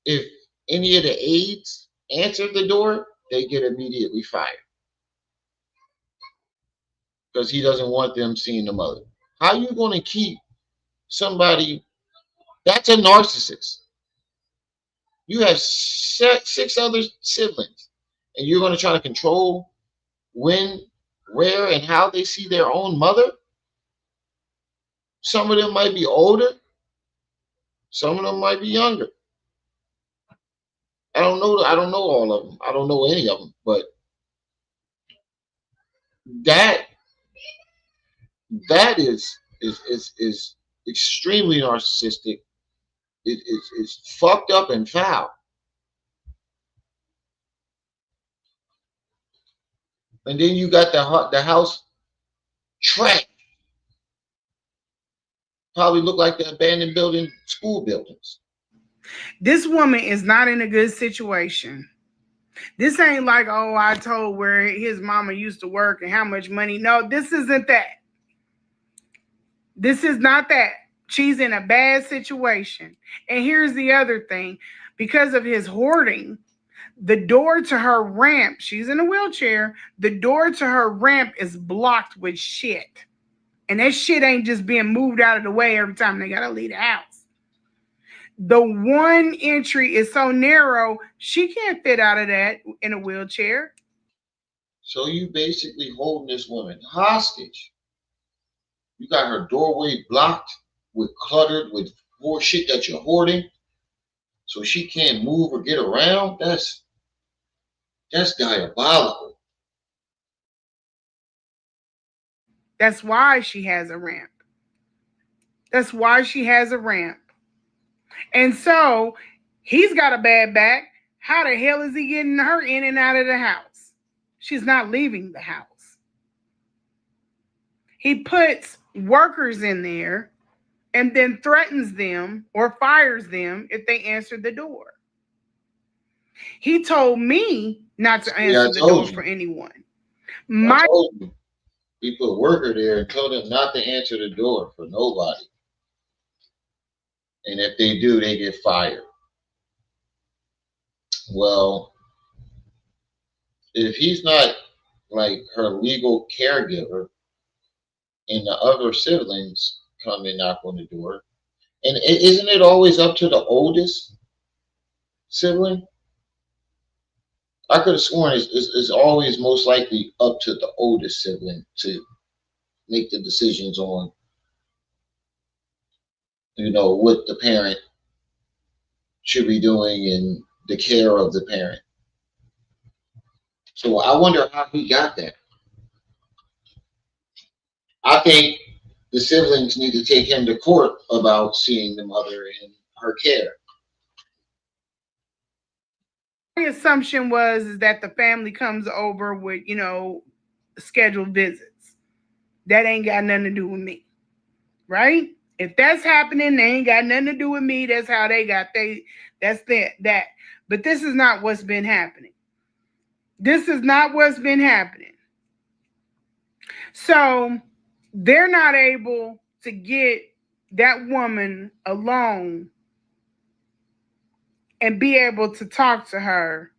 if any of the aides answer the door, they get immediately fired. Because he doesn't want them seeing the mother. How are you going to keep somebody that's a narcissist? You have 6 other siblings, and you're going to try to control when, where, and how they see their own mother? Some of them might be older. Some of them might be younger. I don't know all of them. I don't know any of them, but that is extremely narcissistic. It's fucked up and foul. And then you got the house trash. Probably look like the abandoned school buildings. This woman is not in a good situation. This ain't like, I told where his mama used to work and how much money. No, this isn't that. This is not that. She's in a bad situation. And here's the other thing. Because of his hoarding, the door to her ramp, she's in a wheelchair, the door to her ramp is blocked with shit. And that shit ain't just being moved out of the way every time they gotta leave the house. The one entry is so narrow, she can't fit out of that in a wheelchair. So you basically holding this woman hostage. You got her doorway blocked cluttered with more shit that you're hoarding, so she can't move or get around. That's diabolical. That's why she has a ramp. That's why she has a ramp. And so he's got a bad back. How the hell is he getting her in and out of the house? She's not leaving the house. He puts workers in there and then threatens them or fires them if they answer the door. He told me not to answer the door for anyone. I told you. He put a worker there and told them not to answer the door for nobody. And if they do, they get fired. Well, if he's not like her legal caregiver and the other siblings come and knock on the door, and isn't it always up to the oldest sibling, I could have sworn it's always most likely up to the oldest sibling to make the decisions on, what the parent should be doing and the care of the parent. So I wonder how he got that. I think the siblings need to take him to court about seeing the mother and her care. My assumption was that the family comes over with, scheduled visits. That ain't got nothing to do with me, right? If that's happening, they ain't got nothing to do with me. That's how they got that's that. But this is not what's been happening. This is not what's been happening. So they're not able to get that woman alone and be able to talk to her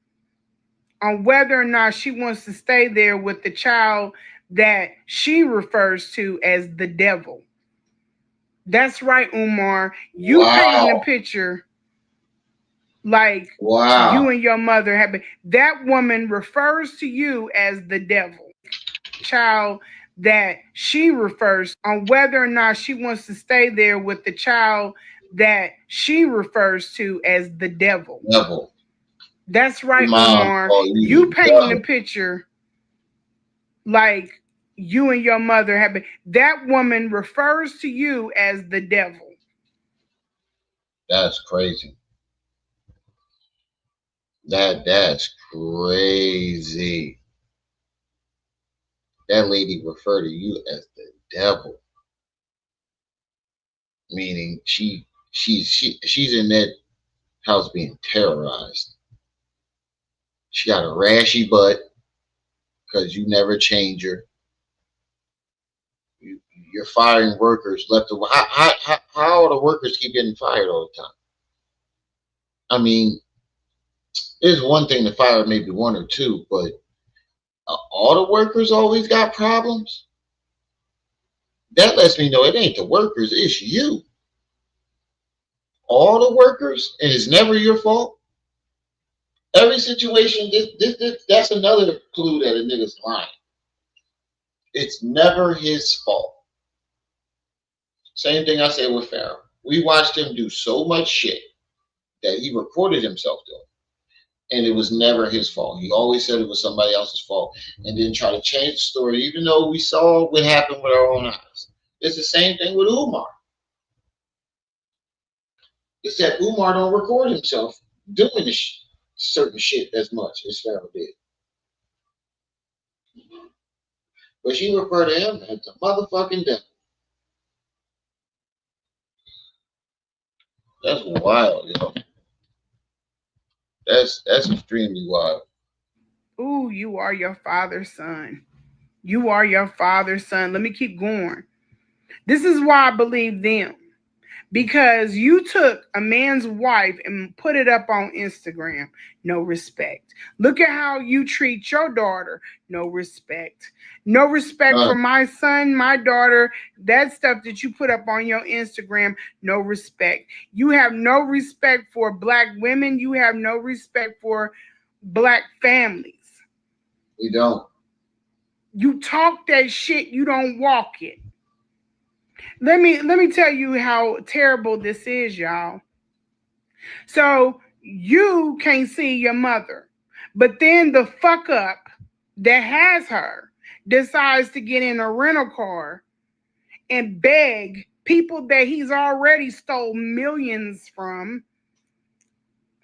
on whether or not she wants to stay there with the child that she refers to as the devil. That's right, Umar. You painting a picture like you and your mother have been. That woman refers to you as the devil. Child that she refers on whether or not she wants to stay there with the child that she refers to as the devil. That's right, Umar. You painting a picture like you and your mother have been. That woman refers to you as the devil. That's crazy. That's crazy. That lady referred to you as the devil, meaning she's in that house being terrorized. She got a rashy butt because you never change her. You're firing workers left and right. How all the workers keep getting fired all the time? I mean, it's one thing to fire maybe one or two, but all the workers always got problems. That lets me know it ain't the workers, it's you. All the workers, and it's never your fault. Every situation, that's another clue that a nigga's lying. It's never his fault. Same thing I said with Pharaoh. We watched him do so much shit that he recorded himself doing. And it was never his fault. He always said it was somebody else's fault and then try to change the story, even though we saw what happened with our own eyes. It's the same thing with Umar. Except Umar don't record himself doing this certain shit as much as Pharaoh did. But she referred to him as the motherfucking devil. That's wild, yo. That's extremely wild. Ooh, you are your father's son. You are your father's son. Let me keep going. This is why I believe them. Because you took a man's wife and put it up on Instagram. No respect. Look at how you treat your daughter. No respect. No respect for my son, my daughter. That stuff that you put up on your Instagram. No respect. You have no respect for black women. You have no respect for black families. You don't. You talk that shit. You don't walk it. Let me tell you how terrible this is, y'all. So you can't see your mother, but then the fuck up that has her decides to get in a rental car and beg people that he's already stole millions from.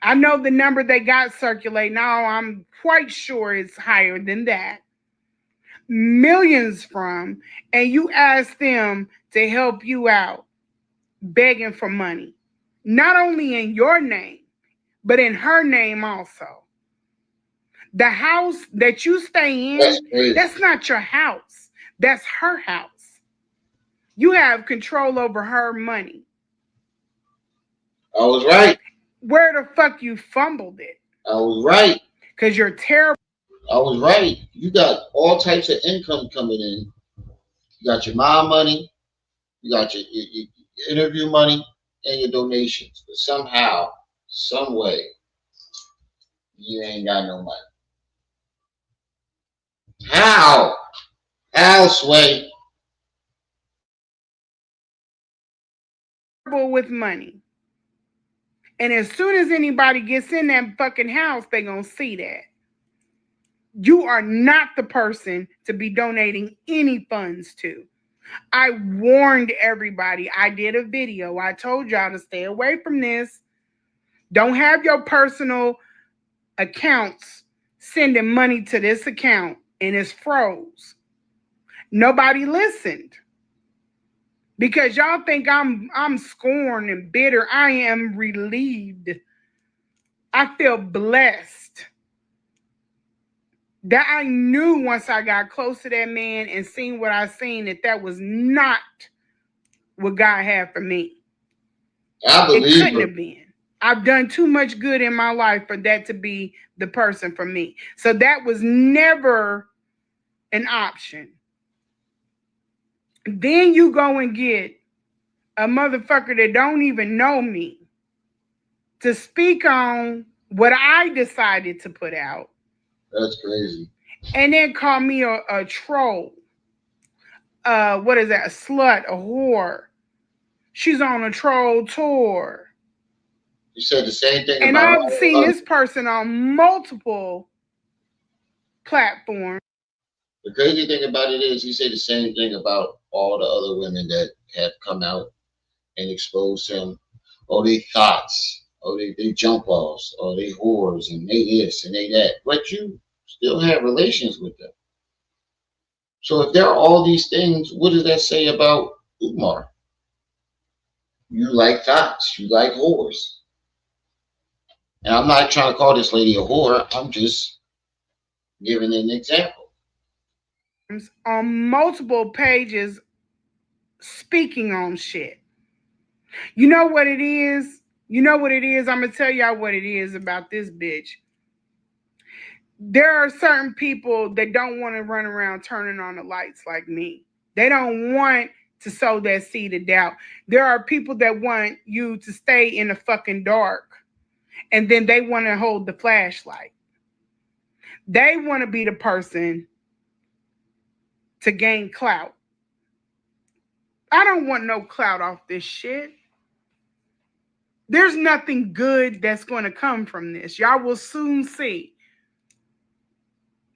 I know the number they got circulate now. I'm quite sure it's higher than that. Millions from, and you ask them to help you out, begging for money, not only in your name, but in her name also. The house that you stay in, that's not your house. That's her house. You have control over her money. I was right. Where the fuck you fumbled it? I was right. Because you're terrible. I was right. You got all types of income coming in. You got your mom money. You got your interview money and your donations. But somehow, some way, You ain't got no money. How? How, Sway? With money. And as soon as anybody gets in that fucking house, they gonna see that. You are not the person to be donating any funds to. I warned everybody. I did a video. I told y'all to stay away from this. Don't have your personal accounts sending money to this account and it's froze. Nobody listened. Because y'all think I'm scorned and bitter. I am relieved. I feel blessed that I knew once I got close to that man and seen what I seen that was not what God had for me. I believe it couldn't have been. I've done too much good in my life for that to be the person for me. So that was never an option. Then you go and get a motherfucker that don't even know me to speak on what I decided to put out. That's crazy. And then call me a troll. What is that? A slut, a whore. She's on a troll tour. You said the same thing and about... And I've seen this person on multiple platforms. The crazy thing about it is you say the same thing about all the other women that have come out and exposed him. Oh, they thoughts. Oh, they jump offs. Oh, they whores and they this and they that. But you still have relations with them. So if there are all these things, what does that say about Umar? You like thoughts. You like whores. And I'm not trying to call this lady a whore. I'm just giving an example. On multiple pages speaking on shit. You know what it is? You know what it is? I'm going to tell y'all what it is about this bitch. There are certain people that don't want to run around turning on the lights like me. They don't want to sow that seed of doubt. There are people that want you to stay in the fucking dark, and then they want to hold the flashlight. They want to be the person to gain clout. I don't want no clout off this shit. There's nothing good that's going to come from this. Y'all will soon see.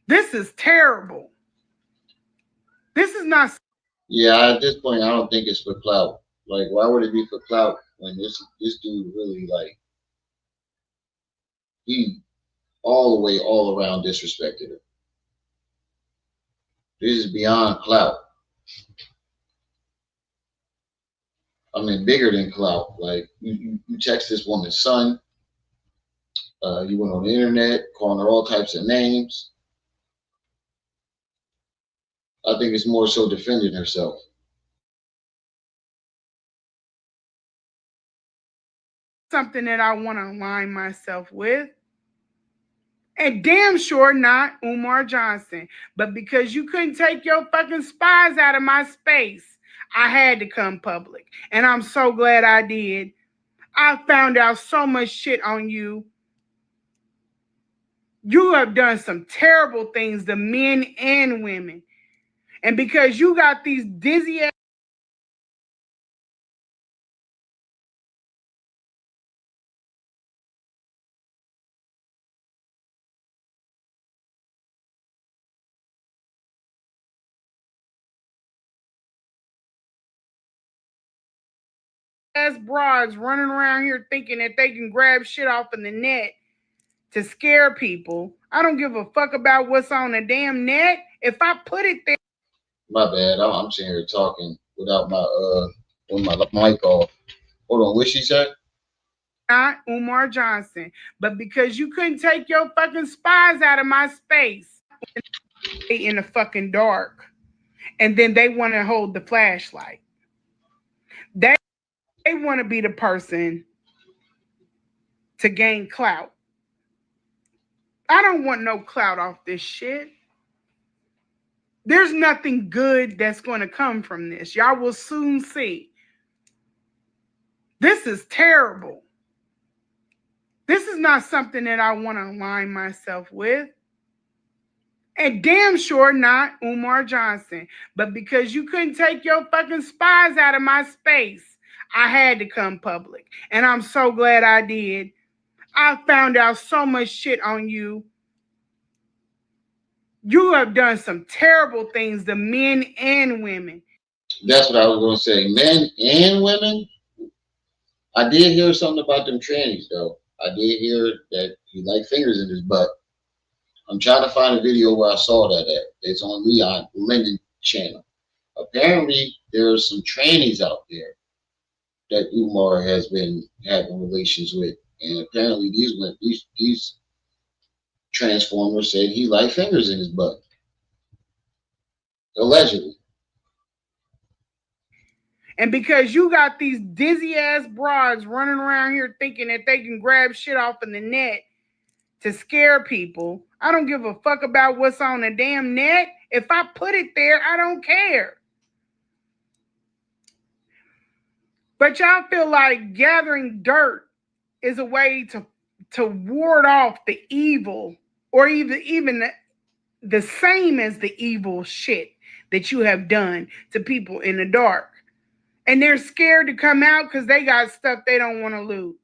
This is terrible. This is not. Yeah, at this point, I don't think it's for clout. Like, why would it be for clout when this dude really, like, he all the way, all around disrespected her? This is beyond clout. I mean, bigger than clout. Like, you text this woman's son. You went on the internet, calling her all types of names. I think it's more so defending herself. Something that I want to align myself with. And damn sure not Umar Johnson. But because you couldn't take your fucking spies out of my space, I had to come public. And I'm so glad I did. I found out so much shit on you. You have done some terrible things to men and women. And because you got these dizzy ass broads running around here thinking that they can grab shit off of the net to scare people. I don't give a fuck about what's on the damn net. If I put it there. My bad. I'm sitting here talking without my with my mic off. Hold on, what she said? Not Umar Johnson, but because you couldn't take your fucking spies out of my space in the fucking dark, and then they want to hold the flashlight. They want to be the person to gain clout. I don't want no clout off this shit. There's nothing good that's going to come from this. Y'all will soon see. This is terrible. This is not something that I want to align myself with. And damn sure not Umar Johnson. But because you couldn't take your fucking spies out of my space, I had to come public. And I'm so glad I did. I found out so much shit on you. You have done some terrible things to men and women. That's what I was going to say. Men and women. I did hear something about them trannies, though. I did hear that he liked fingers in his butt. I'm trying to find a video where I saw that at. It's on Leon Lennon channel. Apparently, there are some trannies out there that Umar has been having relations with, and apparently these transformers said he liked fingers in his butt. Allegedly. And because you got these dizzy ass broads running around here thinking that they can grab shit off of the net to scare people, I don't give a fuck about what's on the damn net. If I put it there, I don't care. But y'all feel like gathering dirt is a way to ward off the evil, or even the same as the evil shit that you have done to people in the dark. And they're scared to come out because they got stuff they don't want to lose.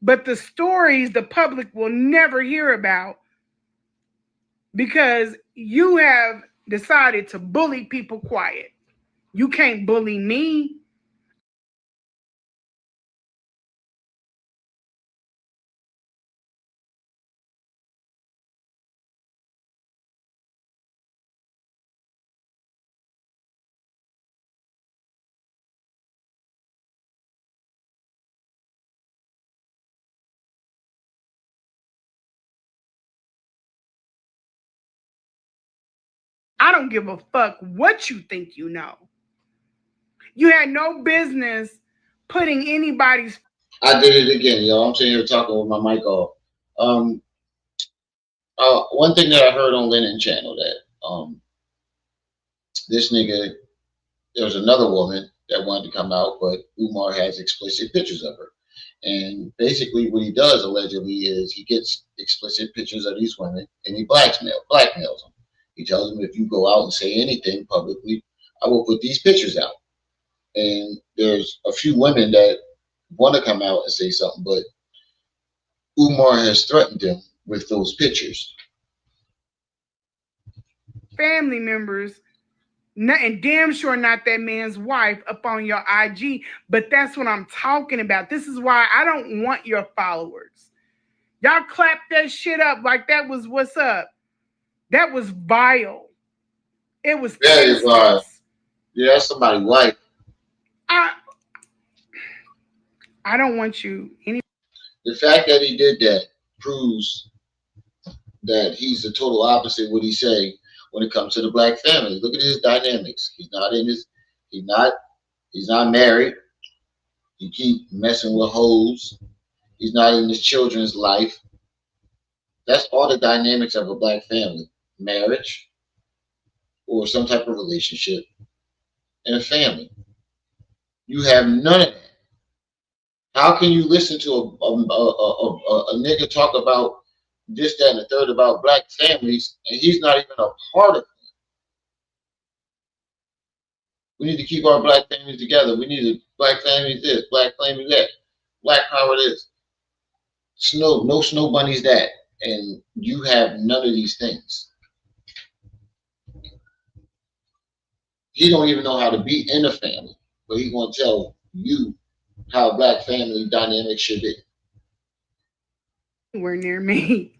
But the stories the public will never hear about because you have decided to bully people quiet. You can't bully me. I don't give a fuck what you think you know. You had no business putting anybody's. I did it again, y'all. I'm sitting here talking with my mic off. One thing that I heard on Lennon channel that this nigga, there was another woman that wanted to come out, but Umar has explicit pictures of her. And basically what he does allegedly is he gets explicit pictures of these women and he blackmails them. He tells them, if you go out and say anything publicly, I will put these pictures out. And there's a few women that want to come out and say something, but Umar has threatened them with those pictures. Family members, and damn sure not that man's wife, up on your IG. But that's what I'm talking about. This is why I don't want your followers. Y'all clap that shit up like that was what's up. That was vile. It was very vile. Yeah, that's somebody's wife. I don't want you any. The fact that he did that proves that he's the total opposite of what he say when it comes to the black family. Look at his dynamics. He's not married. He keep messing with hoes. He's not in his children's life. That's all the dynamics of a black family. Marriage or some type of relationship and a family. You have none of that. How can you listen to a nigga talk about this, that, and the third about black families, and he's not even a part of it? We need to keep our black families together. We need a black family this, black family that, black power this. No snow bunnies that, and you have none of these things. He don't even know how to be in a family, but he's gonna tell you how black family dynamics should be. Anywhere near me.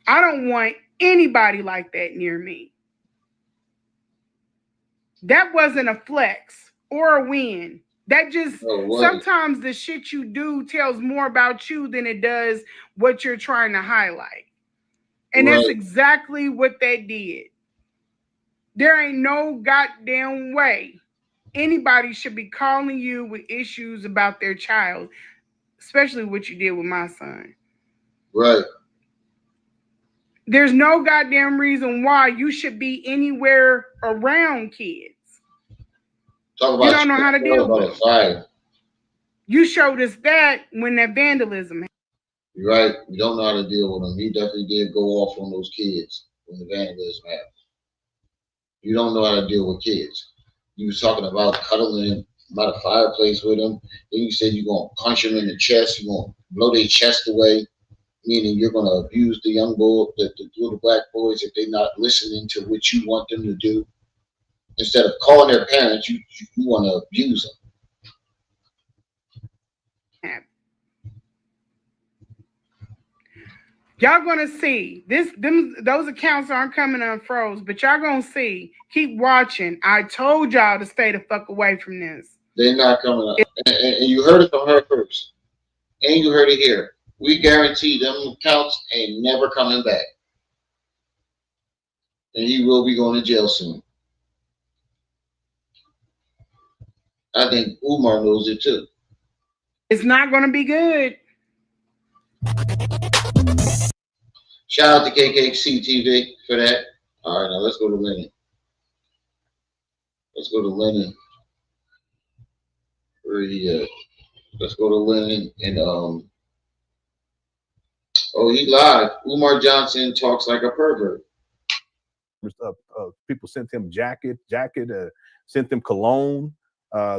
I don't want anybody like that near me. That wasn't a flex or a win. That just sometimes the shit you do tells more about you than it does what you're trying to highlight. And that's exactly what they did. There ain't no goddamn way anybody should be calling you with issues about their child, especially what you did with my son. Right. There's no goddamn reason why you should be anywhere around kids. Talk about you don't know how to deal with it. You showed us that when that vandalism. You're right. You don't know how to deal with them. He definitely did go off on those kids when the vandalism happened. You don't know how to deal with kids. You was talking about cuddling by the fireplace with them. Then you said you're going to punch them in the chest. You're going to blow their chest away, meaning you're going to abuse the young boy, the little black boys, if they're not listening to what you want them to do. Instead of calling their parents, you want to abuse them. Y'all gonna see those accounts aren't coming unfroze, but y'all gonna see. Keep watching. I told y'all to stay the fuck away from this. They're not coming up. And you heard it from her first. And you heard it here. We guarantee them accounts ain't never coming back. And he will be going to jail soon. I think Umar knows it too. It's not gonna be good. Shout out to KKC TV for that. All right, now let's go to Lennon. Let's go to Lennon. Where he at? Let's go to Lennon and oh, he live. Umar Johnson talks like a pervert. People sent him jacket, sent them cologne,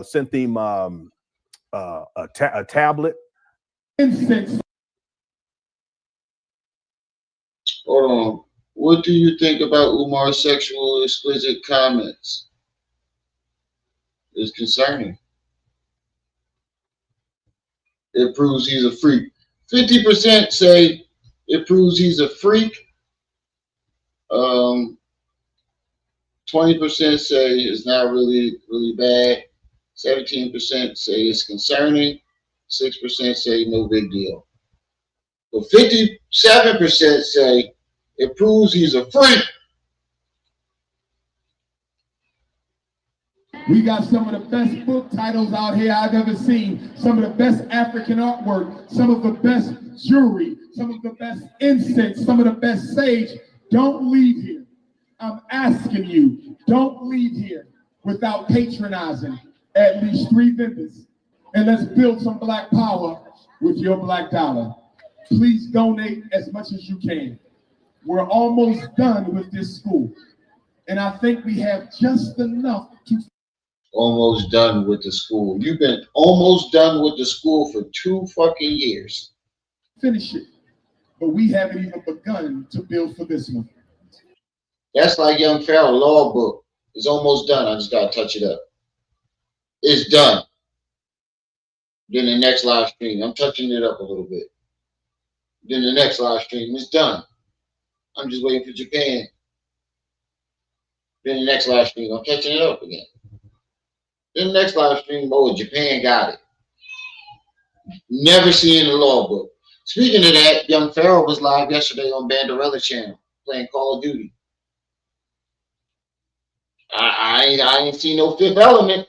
sent him a tablet. Hold on. What do you think about Umar's sexual explicit comments? It's concerning. It proves he's a freak. 50% say it proves he's a freak. 20% say it's not really bad. 17% say it's concerning. 6% say no big deal. But 57% say it proves he's a freak. We got some of the best book titles out here I've ever seen. Some of the best African artwork, some of the best jewelry, some of the best incense, some of the best sage. Don't leave here. I'm asking you, don't leave here without patronizing at least 3 vendors. And let's build some black power with your black dollar. Please donate as much as you can. We're almost done with this school. And I think we have just enough to... Almost done with the school. You've been almost done with the school for 2 fucking years. Finish it. But we haven't even begun to build for this one. That's like Young Pharaoh law book. It's almost done. I just gotta touch it up. It's done. Then the next live stream, I'm touching it up a little bit. Then the next live stream is done. I'm just waiting for Japan. Then the next live stream, I'm touching it up again. Then the next live stream, oh, Japan got it. Never seen the law book. Speaking of that, Young Pharaoh was live yesterday on Banderella channel playing Call of Duty. I ain't seen no Fifth Element.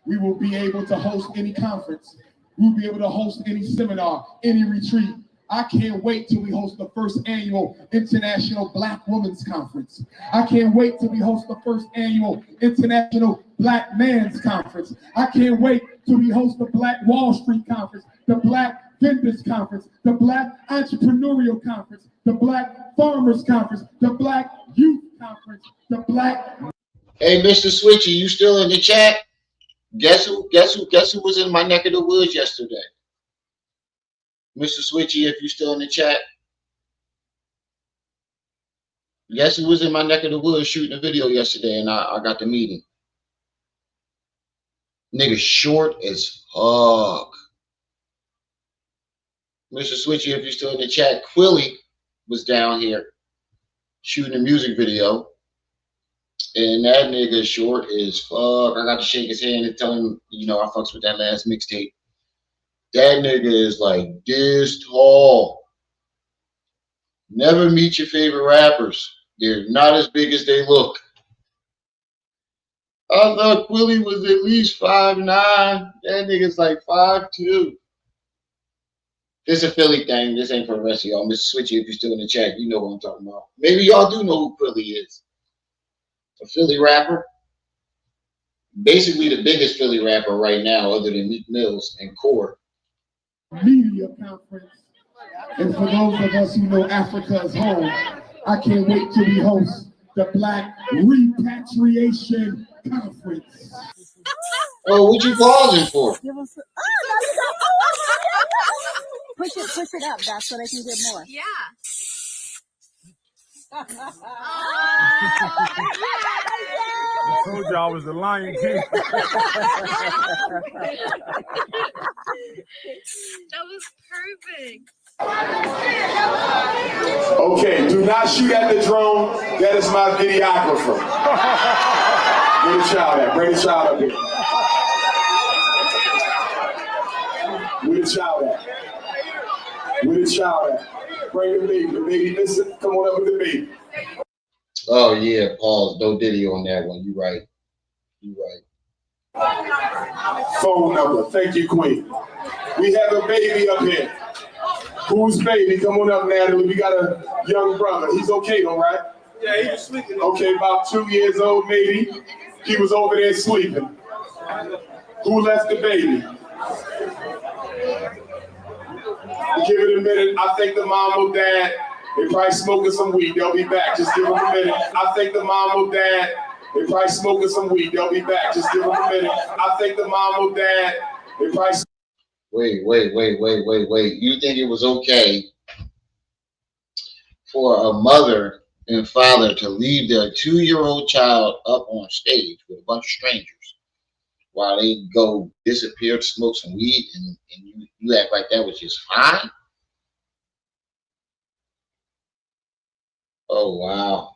We will be able to host any conference. We'll be able to host any seminar, any retreat. I can't wait till we host the first annual International Black Women's Conference. I can't wait till we host the first annual International Black Men's Conference. I can't wait till we host the Black Wall Street Conference, the Black Vendors Conference, the Black Entrepreneurial Conference, the Black Farmers Conference, the Black Youth Conference, the Black... Hey, Mr. Switchy, you still in the chat? Guess who was in my neck of the woods yesterday? Mr. Switchy, if you still in the chat. Guess who was in my neck of the woods shooting a video yesterday and I got the meeting? Nigga short as fuck. Mr. Switchy, if you're still in the chat, Quilly was down here shooting a music video. And that nigga short as fuck. I got to shake his hand and tell him, you know, I fucks with that last mixtape. That nigga is like this tall. Never meet your favorite rappers. They're not as big as they look. I thought Quilly was at least 5'9". That nigga's like 5'2". This is a Philly thing. This ain't for the rest of y'all. Mr. Switchy, if you're still in the chat, you know what I'm talking about. Maybe y'all do know who Quilly is. A Philly rapper. basically the biggest Philly rapper right now, other than Meek Mills and Core. Media conference. And for those of us who know Africa's home, I can't wait till we host the Black Repatriation Conference. Oh, what you pausing for? Push it up, Doc, so they can get more. Yeah. I told y'all I was the Lion King. That was perfect. Okay, do not shoot at the drone. That is my videographer. Bring the child at. Bring the child up here. Where the child at? Where the child at? Bring the baby. The baby, listen. Come on up with the baby. Oh yeah, pause. No Diddy on that one. You right. You right. Phone number. Thank you, Queen. We have a baby up here. Who's baby? Come on up, Natalie. We got a young brother. He's okay, though, right? Yeah, he was sleeping. Okay, about 2 years old, maybe. He was over there sleeping. Who left the baby? Give it a minute. I think the mom or dad, they probably smoking some weed. They'll be back. Just give them a minute. I think the mom or dad, they probably smoking some weed. They'll be back. Just give them a minute. I think the mom or dad, they probably. Wait. You think it was okay for a mother and father to leave their 2-year-old child up on stage with a bunch of strangers while they go disappear to smoke some weed, and you act like that was just fine? Oh wow.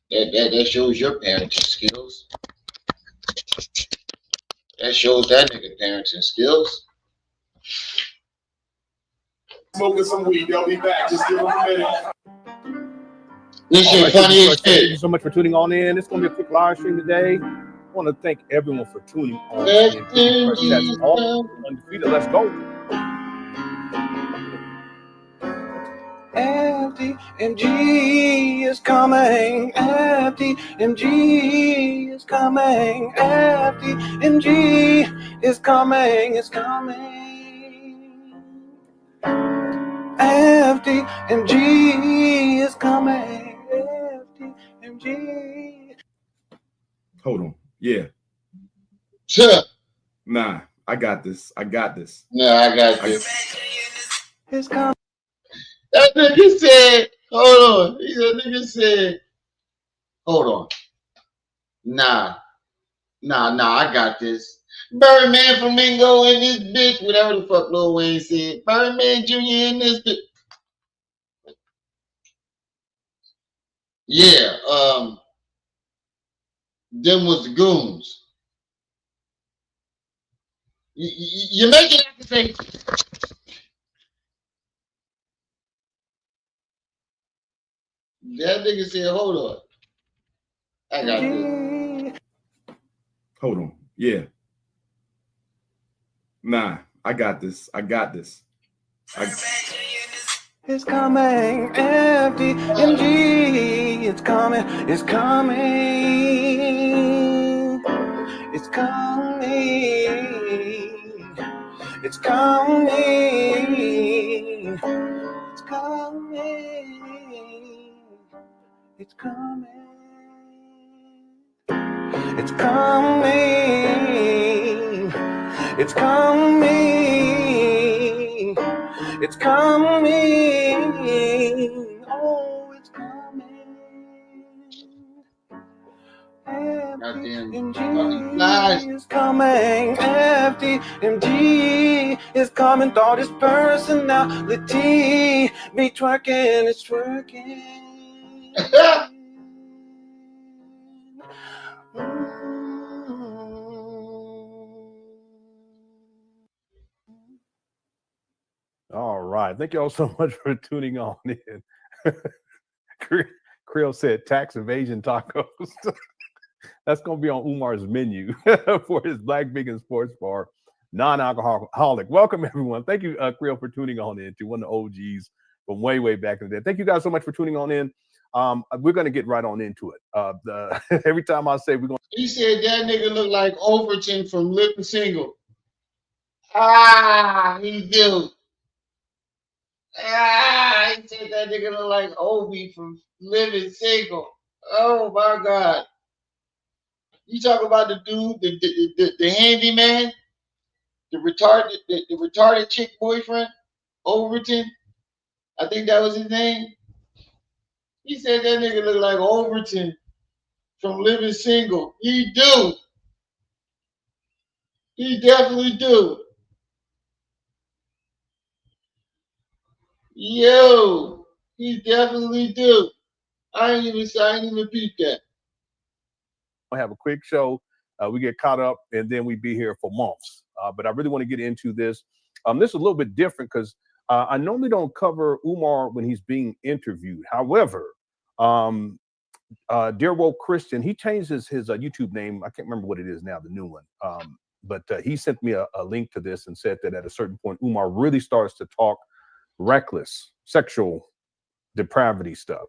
That shows your parenting skills. That shows that nigga parenting skills. Smoking some weed. They'll be back. Just give them a minute. This shit funny as shit. Thank you so much for tuning on in. It's going to be a quick live stream today. I want to thank everyone for tuning on in. That's all. Undefeated. Let's go. FDMG is coming. FDMG is coming. FDMG is coming. It's coming. FDMG is coming. FDMG. Hold on. Yeah. Sure. Nah, I got this. No, I got this. It's coming. That nigga said, hold on. That nigga said, hold on. Nah, I got this. Birdman Flamingo in this bitch, whatever the fuck Lil Wayne said. Birdman Jr. in this bitch. Yeah, them was the goons. You make it accusation. That nigga said, hold on. I got this. Hold on. Yeah. Nah, I got this. It's coming. FDMG. It's coming. It's coming. It's coming. It's coming. It's coming. It's coming. It's coming. It's coming. It's coming. Oh, it's coming. FDMG is coming. FDMG is coming. Thought his personality be twerking. It's twerking. All right. Thank you all so much for tuning on in. Creel said tax evasion tacos. That's going to be on Umar's menu for his Black Vegan Sports Bar, non-alcoholic. Welcome, everyone. Thank you, Creel, for tuning on in to one of the OGs from way back in the day. Thank you guys so much for tuning on in. We're going to get right on into it. Every time I say we're going, he said that nigga look like Overton from Living Single. Ah, he do. Ah, he said that nigga look like Obi from Living Single. Oh my God. You talk about the dude, the handyman, the retarded chick boyfriend, Overton. I think that was his name. He said that nigga look like Overton from Living Single. He do. He definitely do. Yo, he definitely do. I ain't even peep that. we'll have a quick show. We get caught up, and then we be here for months. But I really want to get into this. This is a little bit different because I normally don't cover Umar when he's being interviewed. However, Dear Woke Christian, he changed his YouTube name. I can't remember what it is now, the new one. But he sent me a link to this and said that at a certain point, Umar really starts to talk reckless, sexual depravity stuff.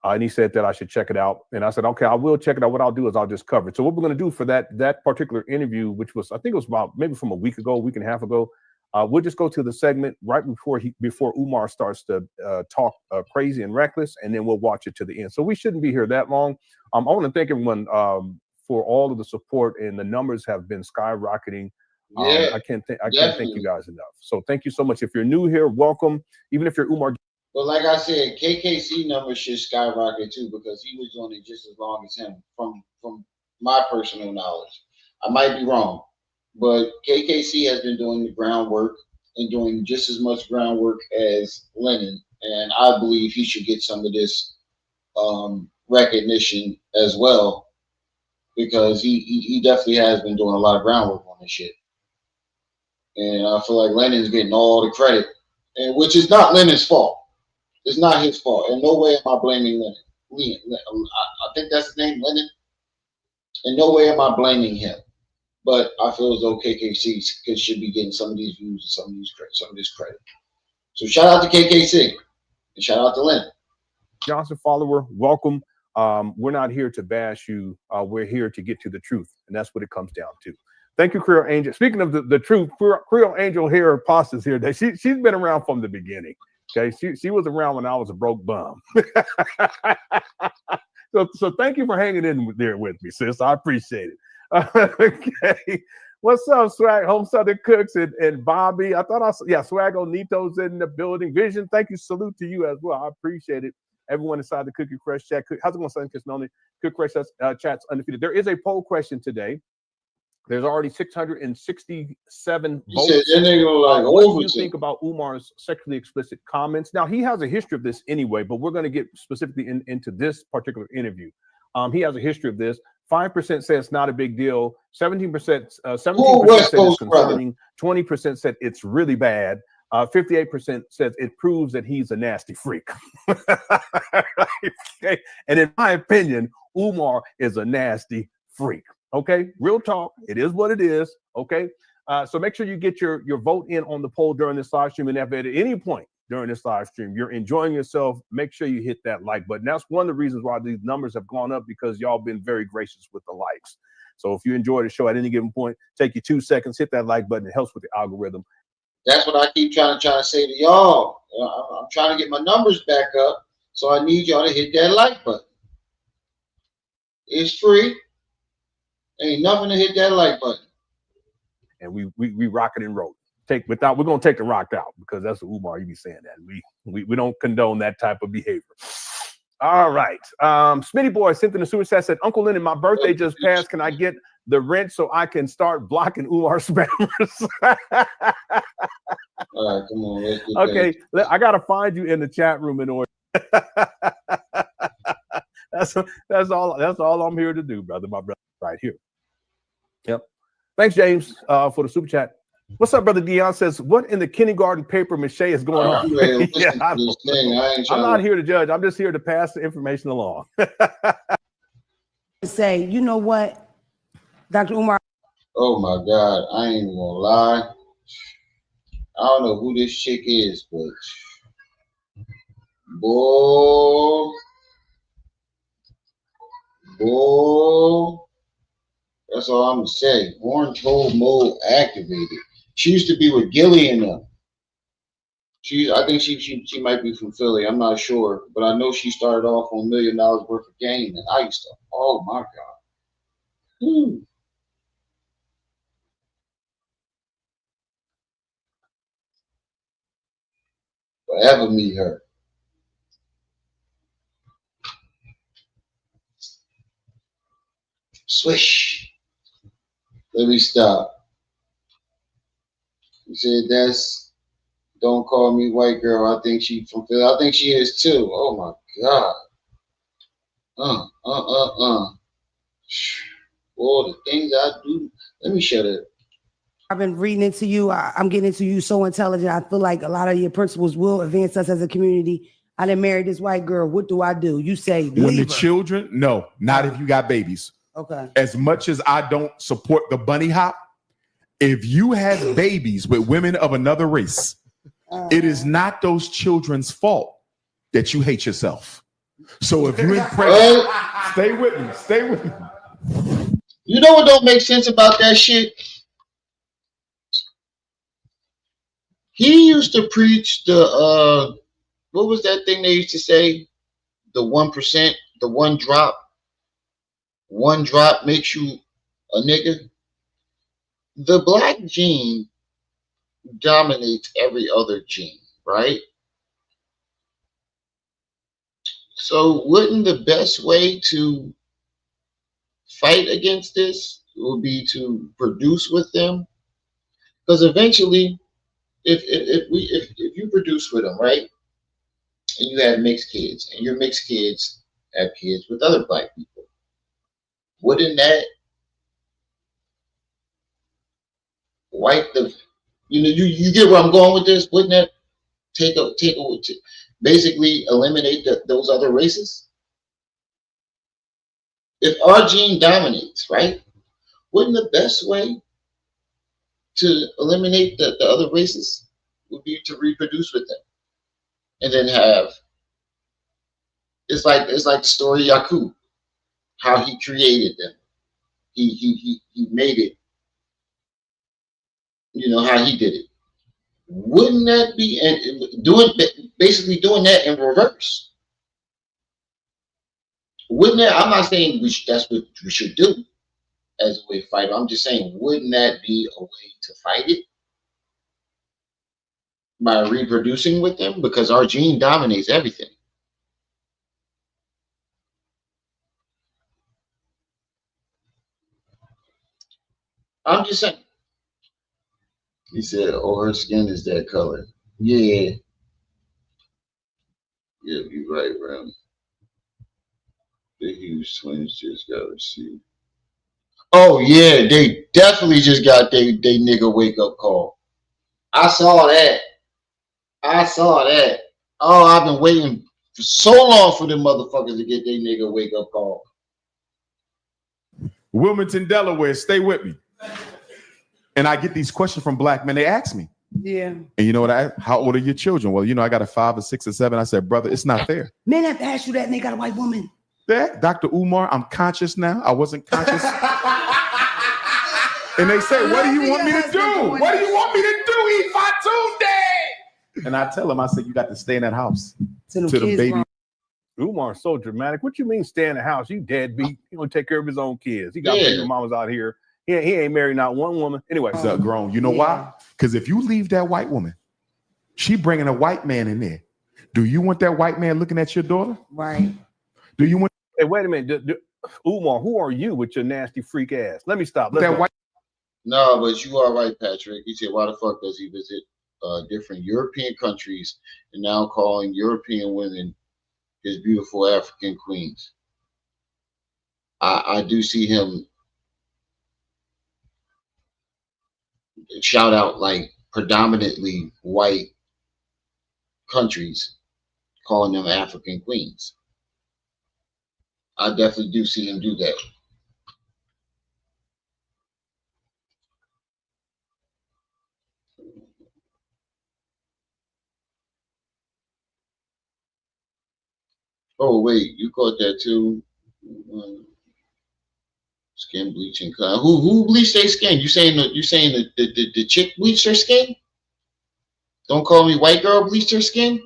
And he said that I should check it out. And I said, okay, I will check it out. What I'll do is I'll just cover it. So what we're going to do for that particular interview, which was, I think it was about maybe from a week and a half ago, we'll just go to the segment right before Umar starts to talk crazy and reckless, and then we'll watch it to the end. So we shouldn't be here that long. I want to thank everyone for all of the support, and the numbers have been skyrocketing. Yeah, I can't thank you guys enough. So thank you so much. If you're new here, welcome. Even if you're Umar. But like I said, KKC numbers should skyrocket too, because he was doing it just as long as him, from my personal knowledge. I might be wrong, but KKC has been doing the groundwork and doing just as much groundwork as Lennon, and I believe he should get some of this recognition as well, because he definitely has been doing a lot of groundwork on this shit. And I feel like Lennon's getting all the credit, and which is not Lennon's fault. It's not his fault. In no way am I blaming Lennon. I think that's his name, Lennon. In no way am I blaming him. But I feel as though KKC should be getting some of these views and some of this credit. So shout out to KKC and shout out to Lennon. Johnson follower, welcome. We're not here to bash you. We're here to get to the truth, and that's what it comes down to. Thank you, Creole Angel. Speaking of the truth, Creole Angel here, Pasta's here. That she's been around from the beginning. Okay, she was around when I was a broke bum. so thank you for hanging in there with me, sis. I appreciate it. Okay, what's up, Swag? Home Southern Cooks and Bobby. I thought Swag Onito's in the building. Vision, thank you. Salute to you as well. I appreciate it. Everyone inside the Cookie Crush chat. How's it going, Southern Kiss Melanie? Cookie Crush chat's undefeated. There is a poll question today. There's already 667 votes. What do you think about Umar's sexually explicit comments? Now, he has a history of this anyway, but we're going to get specifically into this particular interview. He has a history of this. 5% said it's not a big deal. 17% said it's concerning. 20% said it's really bad. 58% says it proves that he's a nasty freak. Okay? And in my opinion, Umar is a nasty freak. Okay, real talk. It is what it is. Okay, so make sure you get your vote in on the poll during this live stream. And if at any point during this live stream you're enjoying yourself, make sure you hit that like button. That's one of the reasons why these numbers have gone up, because y'all been very gracious with the likes. So if you enjoy the show at any given point, take you 2 seconds, hit that like button. It helps with the algorithm. That's what I keep trying to say to y'all. I'm trying to get my numbers back up, so I need y'all to hit that like button. It's free. Ain't nothing to hit that like button. And we rock it and roll. We're gonna take the rock out, because that's what Umar, you be saying that. We don't condone that type of behavior. All right. Smitty Boy sent in the super chat, said, Uncle Lennon, my birthday just passed. Can I get the rent so I can start blocking Umar spammers? All right, come on. Okay, I gotta find you in the chat room in order. That's all I'm here to do, brother. My brother, right here. Yep. Thanks, James, for the super chat. What's up, brother Dion? Says, what in the kindergarten paper mache is going on? Yeah, I'm not here to judge. I'm just here to pass the information along. Say, you know what, Dr. Umar? Oh my God, I ain't even gonna lie. I don't know who this chick is, but boy, Oh, that's all I'm gonna say. Orange Hole mode activated. She used to be with Gilly and them. I think she might be from Philly. I'm not sure, but I know she started off on $1 million worth of game, and I used to. Oh my god. Whew. Forever meet her. Swish. Let me stop. You said that's don't call me white girl. I think she from Philly. I think she is too. Oh my god. All the things I do. Let me shut it. I've been reading into you. I'm getting into you. So intelligent. I feel like a lot of your principles will advance us as a community. I done married this white girl. What do I do? You say when the leave her. children, no, not if you got babies. Okay. As much as I don't support the bunny hop, if you have babies with women of another race, it is not those children's fault that you hate yourself. So if you impress, stay with me. Stay with me. You know what don't make sense about that shit? He used to preach the what was that thing they used to say? The 1%, the one drop. One drop makes you a nigga. The black gene dominates every other gene, right? So wouldn't the best way to fight against this would be to produce with them? Because eventually, if you produce with them, right, and you have mixed kids, and your mixed kids have kids with other black people, wouldn't that wipe the, you get where I'm going with this? Wouldn't that basically eliminate those other races? If our gene dominates, right, wouldn't the best way to eliminate the other races would be to reproduce with them, and then have it's like the story of Yakub, how he created them. He made it, how he did it. Wouldn't that be, and basically doing that in reverse? Wouldn't that? I'm not saying that's what we should do as a way to fight. I'm just saying, wouldn't that be a way to fight it by reproducing with them? Because our gene dominates everything. I'm just saying. He said, "Oh, her skin is that color." Yeah, yeah, you're right, Ram. The Hughes twins just got received. Oh yeah, they definitely just got they nigga wake up call. I saw that. I saw that. Oh, I've been waiting for so long for them motherfuckers to get their nigga wake up call. Wilmington, Delaware, stay with me. And I get these questions from black men. They ask me. Yeah. And you know what? How old are your children? Well, I got a 5, a 6, or 7. I said, brother, it's not fair. Men have to ask you that, and they got a white woman. That Dr. Umar, I'm conscious now. I wasn't conscious. And they say, what do you want me to do? What do you want me to do, Ifatunde? And I tell them, I said, you got to stay in that house. To the baby. Umar's so dramatic. What you mean stay in the house? You deadbeat. He gonna take care of his own kids. He got baby mamas out here. He ain't married not one woman. Anyway. He's grown. You know why? Because if you leave that white woman, she bringing a white man in there. Do you want that white man looking at your daughter? Right. Do you want? Hey, wait a minute. Umar, who are you with your nasty freak ass? Let me stop. No, but you are right, Patrick. He said, why the fuck does he visit different European countries and now calling European women his beautiful African queens? I do see him shout out like predominantly white countries, calling them African queens. I definitely do see him do that. Oh wait, you caught that too? Skin bleaching. Who bleached their skin? You saying the chick bleached her skin? Don't call me white girl bleached her skin.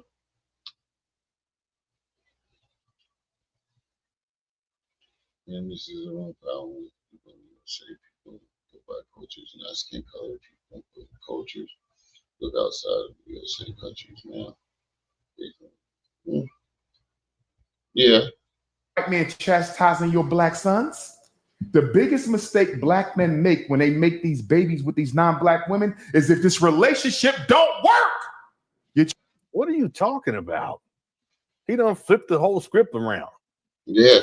And this is a wrong problem. People say people go by cultures, not skin color. People put cultures. Look outside of the USA countries now. Yeah. White men chastising your black sons. The biggest mistake black men make when they make these babies with these non-black women is if this relationship don't work. What are you talking about? He done flipped the whole script around. Yeah.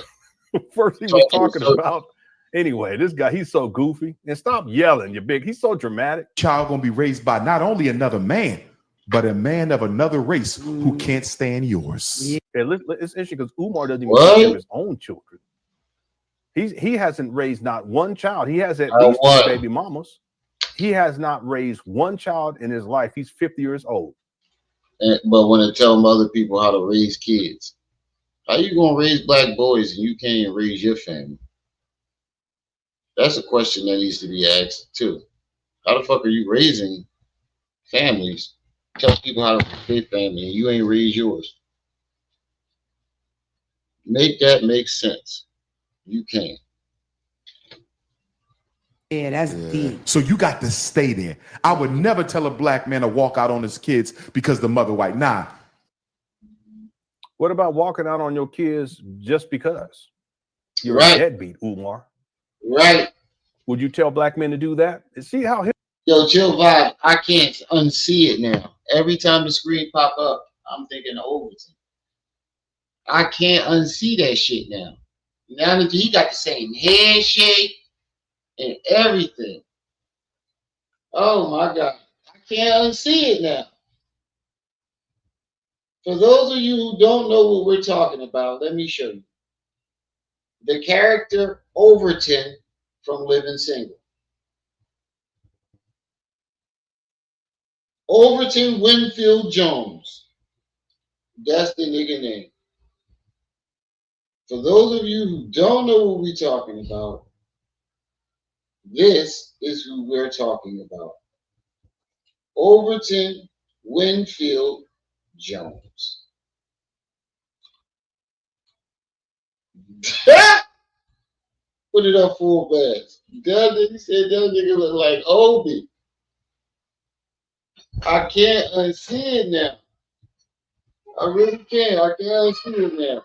First he was talking about, anyway, this guy, he's so goofy. And stop yelling, you big. He's so dramatic. Child gonna be raised by not only another man, but a man of another race who can't stand yours. Yeah, it's interesting because Umar doesn't even take care of his own children. He hasn't raised not one child. He has at least 2 baby mamas. He has not raised one child in his life. He's 50 years old. But when I tell other people how to raise kids, how you gonna raise black boys and you can't even raise your family? That's a question that needs to be asked too. How the fuck are you raising families? Tell people how to raise their family and you ain't raise yours. Make that make sense. You can. Yeah, that's deep. So you got to stay there. I would never tell a black man to walk out on his kids because the mother white. Nah. What about walking out on your kids just because? You're right. a deadbeat, Umar. Right. Would you tell black men to do that? See how Yo, chill vibe. I can't unsee it now. Every time the screen pop up, I'm thinking of Overton. I can't unsee that shit now. Now that he got the same head shape and everything. Oh my God. I can't unsee it now. For those of you who don't know what we're talking about, let me show you. The character Overton from Living Single. Overton Winfield Jones. That's the nigga name. For those of you who don't know what we're talking about, this is who we're talking about. Overton Winfield Jones. Put it up full blast. That nigga said that nigga look like Obi. I can't unsee it now. I really can't. I can't unsee it now.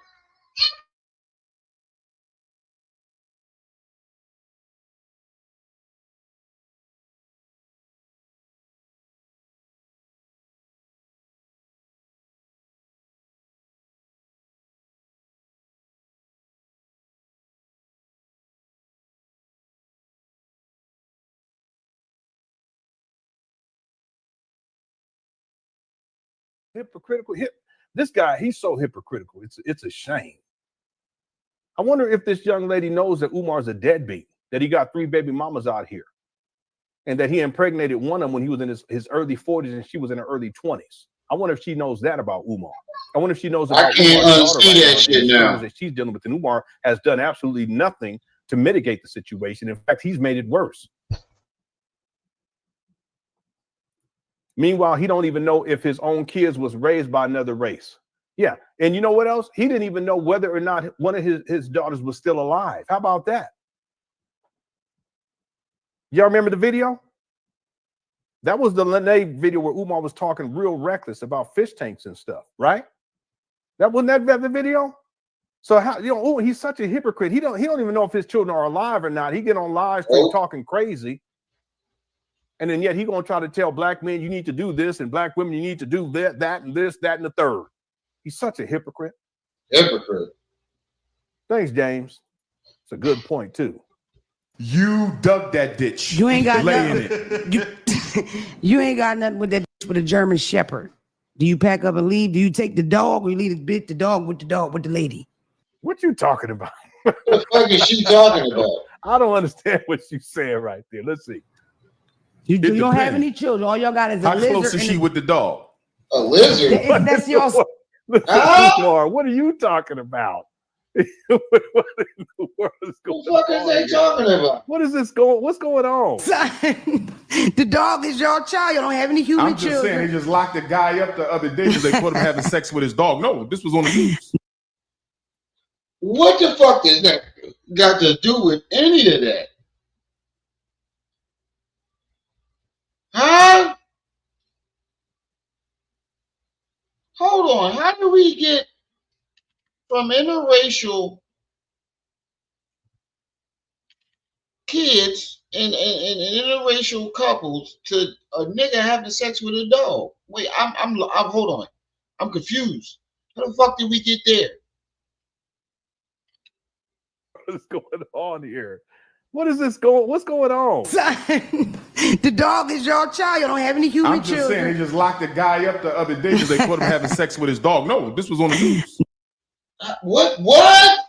hypocritical. This guy, he's so hypocritical. It's a shame. I wonder if this young lady knows that Umar's a deadbeat, that he got 3 baby mamas out here, and that he impregnated one of them when he was in his early 40s and she was in her early 20s. I wonder if she knows that about Umar. I wonder if she knows about I can't unsee that shit now. That she's dealing with, and Umar has done absolutely nothing to mitigate the situation. In fact, he's made it worse. Meanwhile, he don't even know if his own kids was raised by another race. Yeah. And you know what else? He didn't even know whether or not one of his daughters was still alive. How about that? Y'all remember the video? That was the Lene video where Umar was talking real reckless about fish tanks and stuff, right? That wasn't that the video? So how, you know, he's such a hypocrite. He don't even know if his children are alive or not. He get on live stream talking crazy. And then yet he gonna try to tell black men you need to do this, and black women you need to do that, and this, that, and the third. He's such a hypocrite. Hypocrite. Thanks, James. It's a good point too. You dug that ditch. You ain't got Lay in nothing. You ain't got nothing with that with a German Shepherd. Do you pack up and leave? Do you take the dog or you leave the dog with the lady? What you talking about? What the fuck is she talking about? I don't understand what you saying right there. Let's see. You don't have any children. All y'all got is a How lizard. close is she with the dog? A lizard? That's your. Umar, what are you talking about? What in the world is going on? What the fuck is they talking about? What is this going? What's going on? The dog is your child. You don't have any human I'm just children. saying, they just locked the guy up the other day because they caught him having sex with his dog. No, this was on the news. What the fuck does that got to do with any of that? Huh? Hold on. How do we get from interracial kids and interracial couples to a nigga having sex with a dog? Wait, I'm hold on. I'm confused. How the fuck did we get there? What is going on here? What is this going? What's going on? The dog is your child. You don't have any human children. I'm just saying, they just locked the guy up the other day because they caught him having sex with his dog. No, this was on the news. What? What?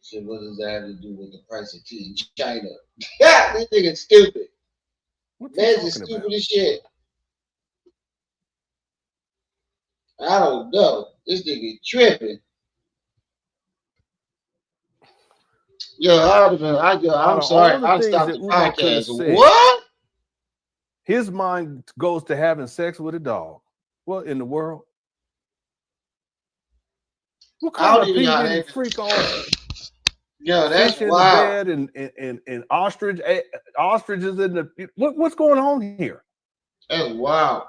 So what does that have to do with the price of tea in China? Yeah, this nigga's stupid. Man's is stupid as shit. I don't know. This nigga tripping. Yo, I'm sorry. I'll stop the podcast. What? His mind goes to having sex with a dog. What in the world? What kind of people freak off? Yo, that's wild. In the bed and ostriches in the what's going on here? That's wild.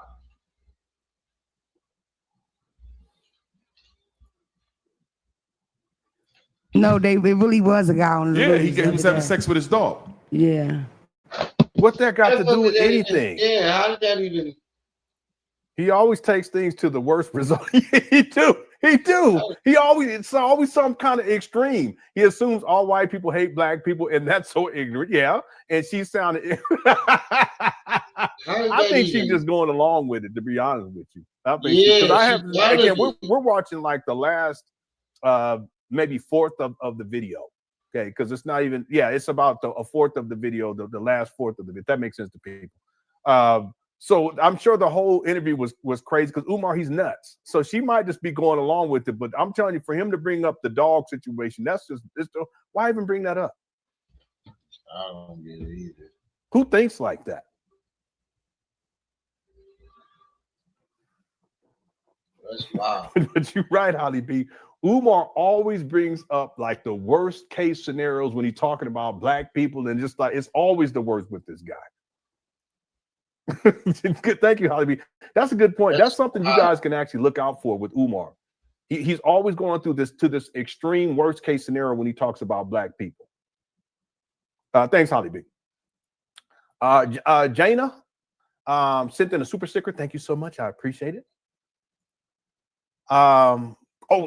No, it really was a guy on the Yeah, he was having sex with his dog. Yeah. What that got to do with anything? Yeah, how did that even? He always takes things to the worst result. He do. It's always some kind of extreme. He assumes all white people hate black people, and that's so ignorant. Yeah, and she sounded. I think she's just going along with it. To be honest with you, I think because I have again. We're watching like the last maybe fourth of the video. Okay, because it's not even. Yeah, it's about a fourth of the video. The last fourth of the video. That makes sense to people. So I'm sure the whole interview was crazy because Umar, he's nuts. So she might just be going along with it. But I'm telling you, for him to bring up the dog situation, why even bring that up? I don't get it either. Who thinks like that? That's wild. But you're right, Holly B. Umar always brings up like the worst case scenarios when he's talking about black people, and just like it's always the worst with this guy. Thank you, Holly B. That's a good point. That's something you guys can actually look out for with Umar. He's always going through this extreme worst case scenario when he talks about black people. Thanks, Holly B. Jana sent in a super sticker. Thank you so much. I appreciate it.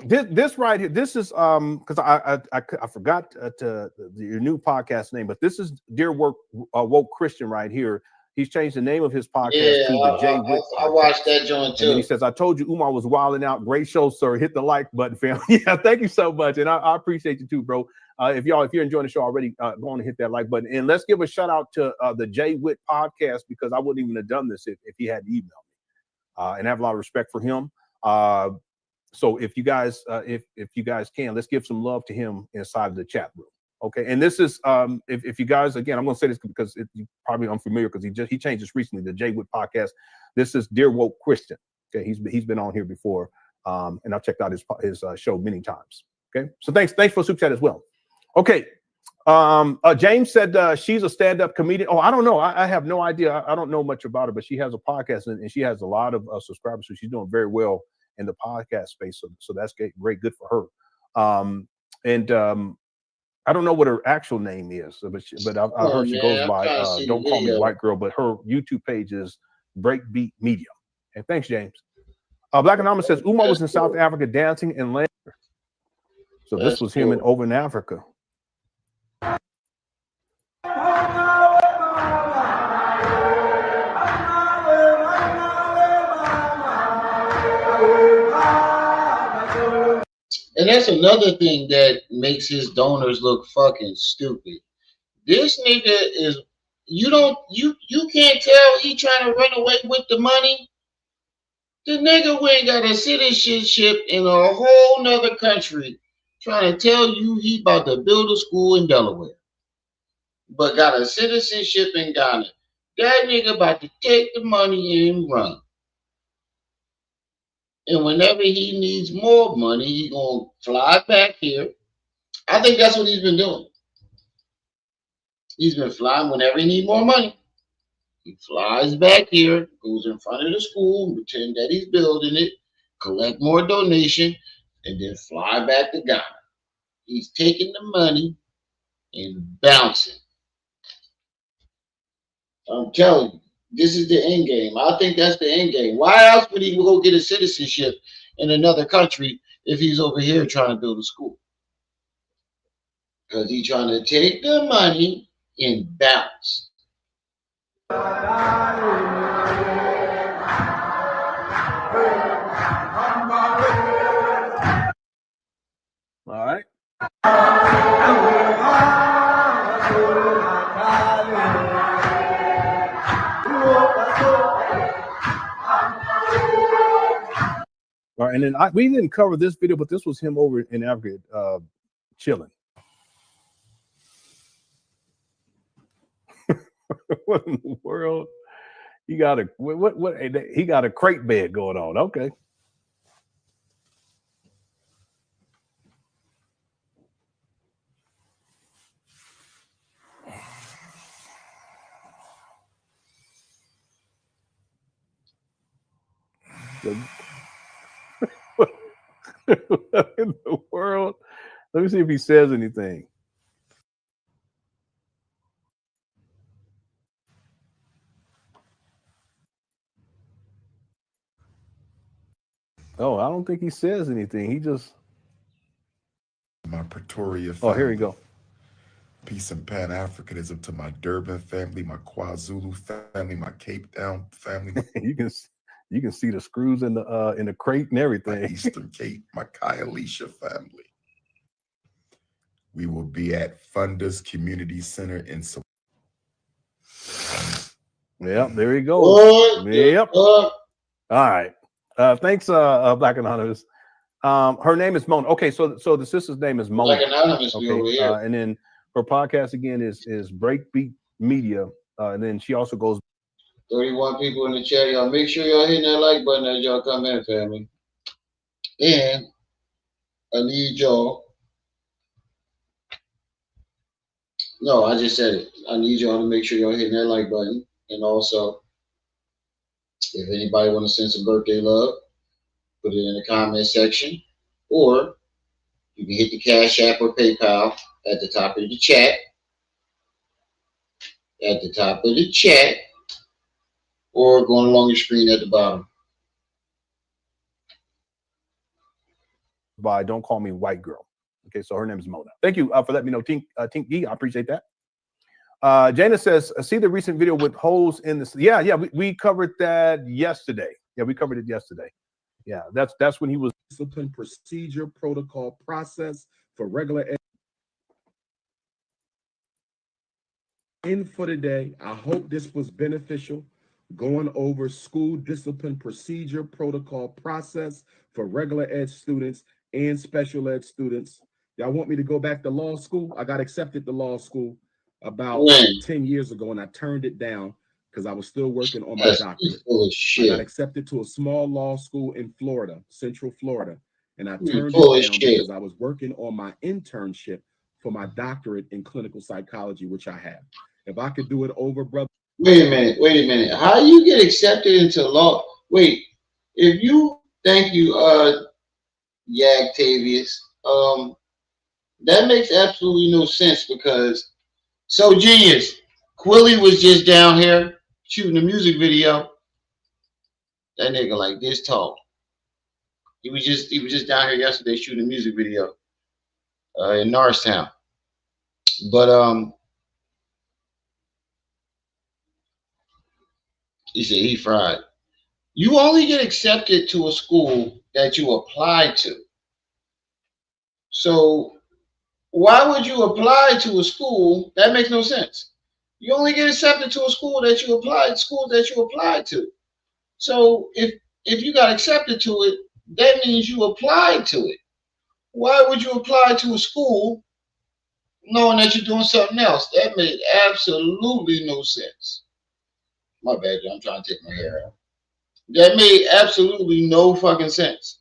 This right here. This is because I forgot your new podcast name, but this is Dear Woke Christian right here. He's changed the name of his podcast to the Jay Witt. I watched that joint too. And he says, I told you Umar was wilding out. Great show, sir. Hit the like button, fam. Yeah, thank you so much. And I appreciate you too, bro. If you're enjoying the show already, go on and hit that like button. And let's give a shout out to the Jay Witt podcast, because I wouldn't even have done this if he hadn't emailed me. And I have a lot of respect for him. So if you guys can, let's give some love to him inside of the chat room. Okay, and this is if you guys, again, I'm going to say this because you're probably unfamiliar because he changed this recently, the Jay Witt podcast. This is Dear Woke Christian. Okay, he's been on here before, and I've checked out his show many times. Okay, so thanks for super chat as well. Okay, James said she's a stand-up comedian. Oh, I don't know. I have no idea. I don't know much about her, but she has a podcast and she has a lot of subscribers, so she's doing very well in the podcast space. So that's great, good for her. I don't know what her actual name is, but I heard she goes by Don't Call Me White Girl, but her YouTube page is Breakbeat Media. And thanks, James. Black Anonymous says Umar was in South Africa dancing in land. So this was him over in Africa. And that's another thing that makes his donors look fucking stupid. This nigga is you can't tell he trying to run away with the money. The nigga went got a citizenship in a whole nother country trying to tell you he about to build a school in Delaware. But got a citizenship in Ghana. That nigga about to take the money and run. And whenever he needs more money, he gonna fly back here. I think that's what he's been doing. He's been flying whenever he needs more money. He flies back here, goes in front of the school, pretend that he's building it, collect more donation, and then fly back to Ghana. He's taking the money and bouncing. I'm telling you, this is the end game. I think that's the end game. Why else would he go get a citizenship in another country if he's over here trying to build a school? Because he's trying to take the money and bounce. All right. All right, and then we didn't cover this video, but this was him over in Africa, chilling. What in the world? He got a what? He got a crate bed going on. Okay. What in the world? Let me see if he says anything. Oh, I don't think he says anything. He just my Pretoria family. Oh, here we go. Peace and Pan-Africanism to my Durban family, my KwaZulu family, my Cape Town family. You can see the screws in the crate and everything. My Eastern Cape, my Kyalisha family. We will be at Funders Community Center in. Yep, there you go. Yep. All right. Thanks, Black Anonymous. Her name is Mona. Okay, so the sister's name is Mona. Black Anonymous, okay, over here. And then her podcast again is Breakbeat Media, and then she also goes. 31 people in the chat, y'all. Make sure y'all hitting that like button as y'all come in, family. And I need y'all. No, I just said it. I need y'all to make sure y'all hitting that like button. And also, if anybody want to send some birthday love, put it in the comment section. Or you can hit the Cash App or PayPal at the top of the chat. At the top of the chat. Or going along your screen at the bottom. By Don't Call Me White Girl. Okay, so her name is Mona. Thank you for letting me know, Tink Gee. I appreciate that. Jana says, see the recent video with holes in the. Yeah, we covered that yesterday. Yeah, we covered it yesterday. Yeah, that's when he was. Discipline, procedure, protocol, process for regular ed. In for today. I hope this was beneficial. Going over school discipline, procedure, protocol, process for regular ed students and special ed students. Y'all want me to go back to law school? I got accepted to law school about 10 years ago, and I turned it down because I was still working on my doctorate. I got accepted to a small law school in Florida, Central Florida, and I turned it down because I was working on my internship for my doctorate in clinical psychology, which I have. If I could do it over, brother. Wait a minute. How you get accepted into law? Wait, if you thank you, Yagtavius, that makes absolutely no sense because so genius. Quilly was just down here shooting a music video. That nigga like this tall. He was just down here yesterday shooting a music video in Norristown. But he said he fried. You only get accepted to a school that you apply to. So why would you apply to a school? That makes no sense. You only get accepted to a school that you applied to. So if you got accepted to it, that means you applied to it. Why would you apply to a school knowing that you're doing something else? That made absolutely no sense. My bad, I'm trying to take my hair out. That made absolutely no fucking sense.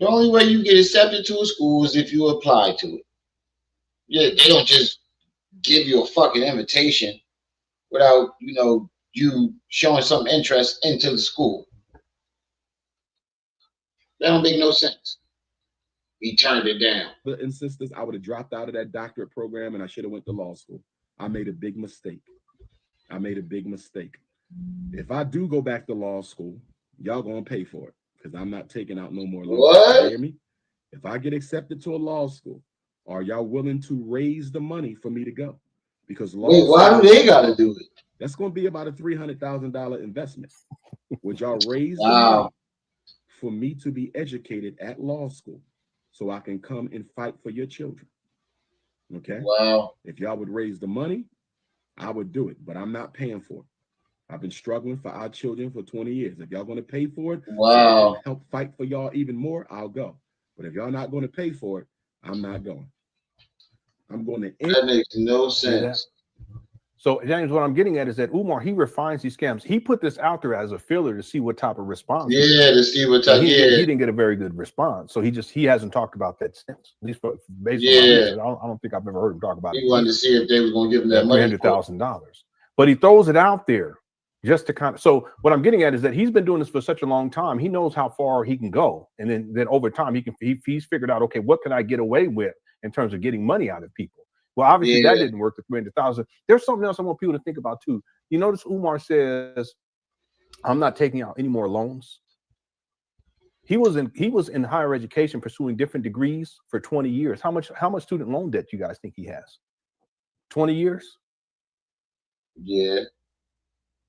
The only way you get accepted to a school is if you apply to it. Yeah, they don't just give you a fucking invitation without, you showing some interest into the school. That don't make no sense. He turned it down. The instances, I would have dropped out of that doctorate program and I should have went to law school. I made a big mistake. If I do go back to law school, y'all gonna pay for it because I'm not taking out no more loans. What? You hear me? If I get accepted to a law school, are y'all willing to raise the money for me to go? Because law Wait, why do they gotta do it? That's going to be about a $300,000 investment. Would y'all raise the Wow. money for me to be educated at law school so I can come and fight for your children? Okay. Wow. If y'all would raise the money, I would do it, but I'm not paying for it. I've been struggling for our children for 20 years. If y'all going to pay for it, wow, so I can help fight for y'all even more, I'll go. But if y'all not going to pay for it, I'm not going. I'm going to end. That makes no sense. So, James, what I'm getting at is that Umar, he refines these scams. He put this out there as a filler to see what type of response. Yeah, to see what type. He Yeah, didn't get a very good response. So he hasn't talked about that since. At least based on my I don't think I've ever heard him talk about it. He wanted to see if they was going to give him that money. $300,000. But he throws it out there just to kind of. So what I'm getting at is that he's been doing this for such a long time. He knows how far he can go, and then over time he's figured out, okay, what can I get away with in terms of getting money out of people? Well, obviously that didn't work. The 300,000. There's something else I want people to think about too. You notice Umar says, "I'm not taking out any more loans." He was in higher education, pursuing different degrees for 20 years. How much student loan debt do you guys think he has? 20 years? Yeah,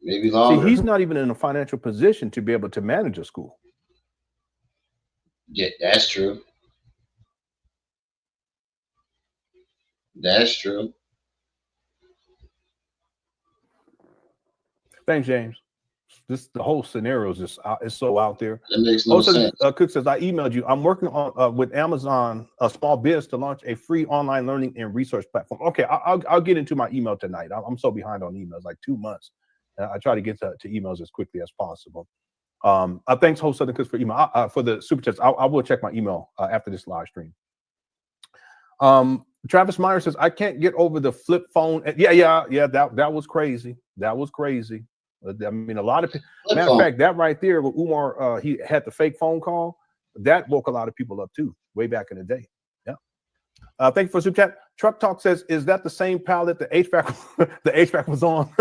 maybe longer. See, he's not even in a financial position to be able to manage a school. Yeah, that's true. That's true. Thanks, James. The whole scenario is just it's so out there. That makes no sense. Cook says, I emailed you. I'm working on with Amazon, a small biz, to launch a free online learning and research platform. Okay, I'll get into my email tonight. I'm so behind on emails, like 2 months. I try to get to emails as quickly as possible. Thanks, Whole Southern Cooks, for email. For the super chats, I will check my email after this live stream. Travis Meyer says, I can't get over the flip phone. Yeah. That was crazy. That was crazy. I mean, a lot of people. Matter of fact, that right there, with Umar, he had the fake phone call. That woke a lot of people up too, way back in the day. Yeah. Thank you for super chat. Truck Talk says, is that the same pallet the HVAC the HVAC was on?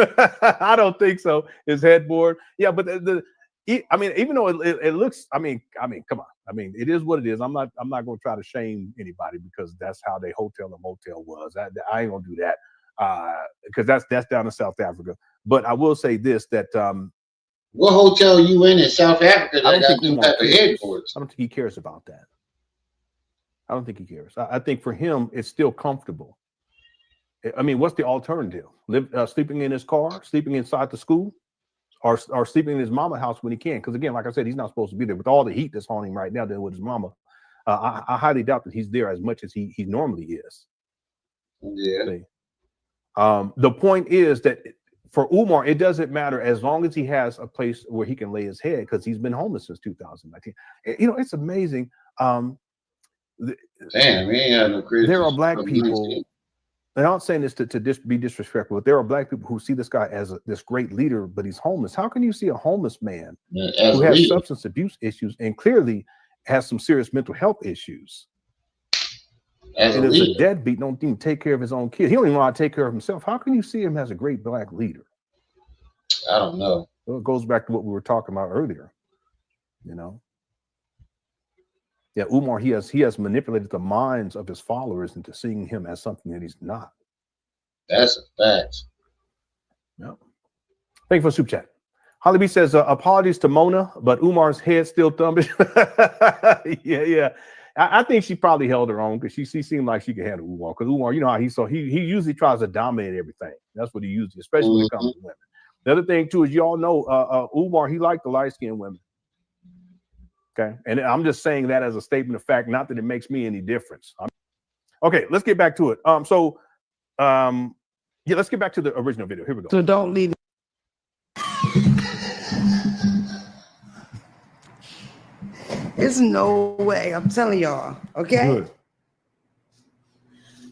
I don't think so. His headboard. Yeah, but I mean, even though it looks, I mean, come on. I mean, it is what it is. I'm not going to try to shame anybody because that's how they hotel or motel was. I ain't gonna do that because that's down in South Africa. But I will say this: that what hotel you in South Africa that got them type of headboards? I don't think he cares about that. I don't think he cares. I think for him, it's still comfortable. I mean, what's the alternative? Sleeping in his car, sleeping inside the school? Or sleeping in his mama's house when he can. Because again, like I said, he's not supposed to be there. With all the heat that's on him right now, with his mama, I highly doubt that he's there as much as he normally is. Yeah. The point is that for Umar, it doesn't matter as long as he has a place where he can lay his head, because he's been homeless since 2019. You know, it's amazing. Damn, he ain't had no crazy. There are black people. And I'm not saying this to be disrespectful, but there are black people who see this guy as this great leader, but he's homeless. How can you see a homeless man who has substance abuse issues and clearly has some serious mental health issues and is a deadbeat, don't even take care of his own kids? He don't even know how to take care of himself. How can you see him as a great black leader? I don't know. Well, it goes back to what we were talking about earlier, you know. Yeah, Umar, he has manipulated the minds of his followers into seeing him as something that he's not. That's a fact. Yeah. Thank you for the super chat. Holly B says, apologies to Mona, but Umar's head still thumping. Yeah. I think she probably held her own because she seemed like she could handle Umar. Because Umar, you know how he usually tries to dominate everything. That's what he usually, especially when it comes to women. The other thing too is y'all know Umar, he liked the light-skinned women. Okay, and I'm just saying that as a statement of fact, not that it makes me any difference. Okay, let's get back to it. Yeah, let's get back to the original video. Here we go. So don't leave. There's no way. I'm telling y'all. Okay. Good.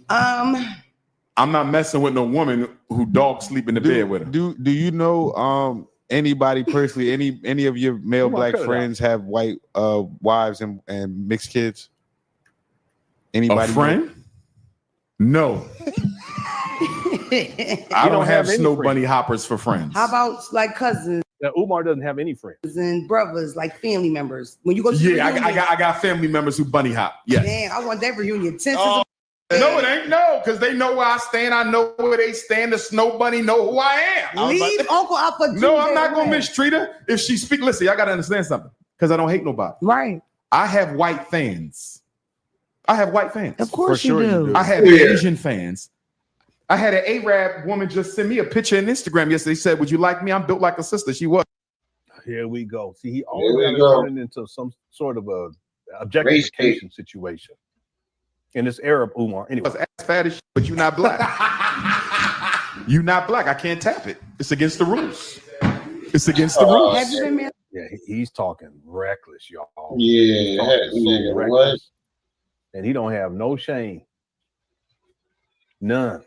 I'm not messing with no woman who dog sleep in the bed with her. Do you know anybody personally? Any of your male black friends have white wives and mixed kids? Anybody? A friend? No. I don't have snow bunny hoppers for friends. How about like cousins? Umar doesn't have any friends. And brothers, like family members. When you go to the reunion, I got family members who bunny hop. Yes. Man, I want that reunion. No, it ain't because they know where I stand. I know where they stand. The snow bunny know who I am. Leave Uncle out for No, I'm not gonna mistreat her. If she speak, listen, y'all gotta understand something. Because I don't hate nobody. Right. I have white fans. Of course you do. I have Asian fans. I had an Arab woman just send me a picture on Instagram yesterday. Said, "Would you like me? I'm built like a sister." She was. Here we go. See, he always got to turn it into some sort of a objectification situation. And it's Arab Umar. Anyway, I was ass fat as shit, but you're not black. You're not black. I can't tap it. It's against the rules. It's against the rules. Have you been married? Yeah, he's talking reckless, y'all. Yeah, so reckless, and he don't have no shame. None.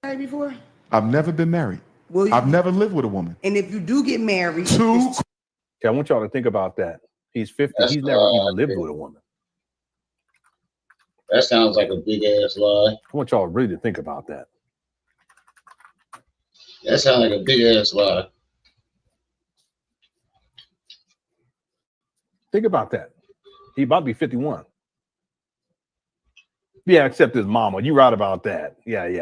Married before? I've never been married. I've never lived with a woman. And if you do get married, Okay, I want y'all to think about that. He's 50. He's never even lived with a woman. That sounds like a big ass lie. I want y'all really to think about that. That sounds like a big ass lie. Think about that. He about to be 51. Yeah, except his mama. You're right about that. Yeah, it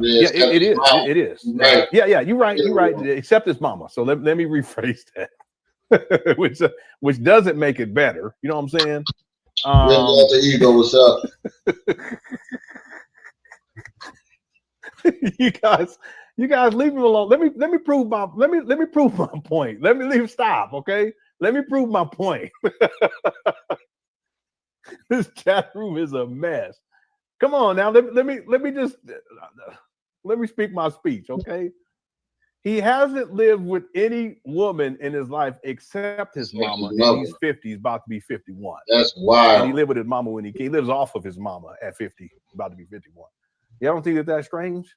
is. It is. Right. Yeah, you're right. You're right. Except his mama. So let me rephrase that. which doesn't make it better. You know what I'm saying? The ego, what's up? you guys leave him alone. Let me prove my point. Let me leave. Stop, okay? Let me prove my point. This chat room is a mess. Come on now. Let me speak my speech, okay? He hasn't lived with any woman in his life except his mama, and he's 50. He's about to be 51. That's wild. And he lived with his mama when he lives off of his mama at 50, about to be 51. Y'all don't think that's strange?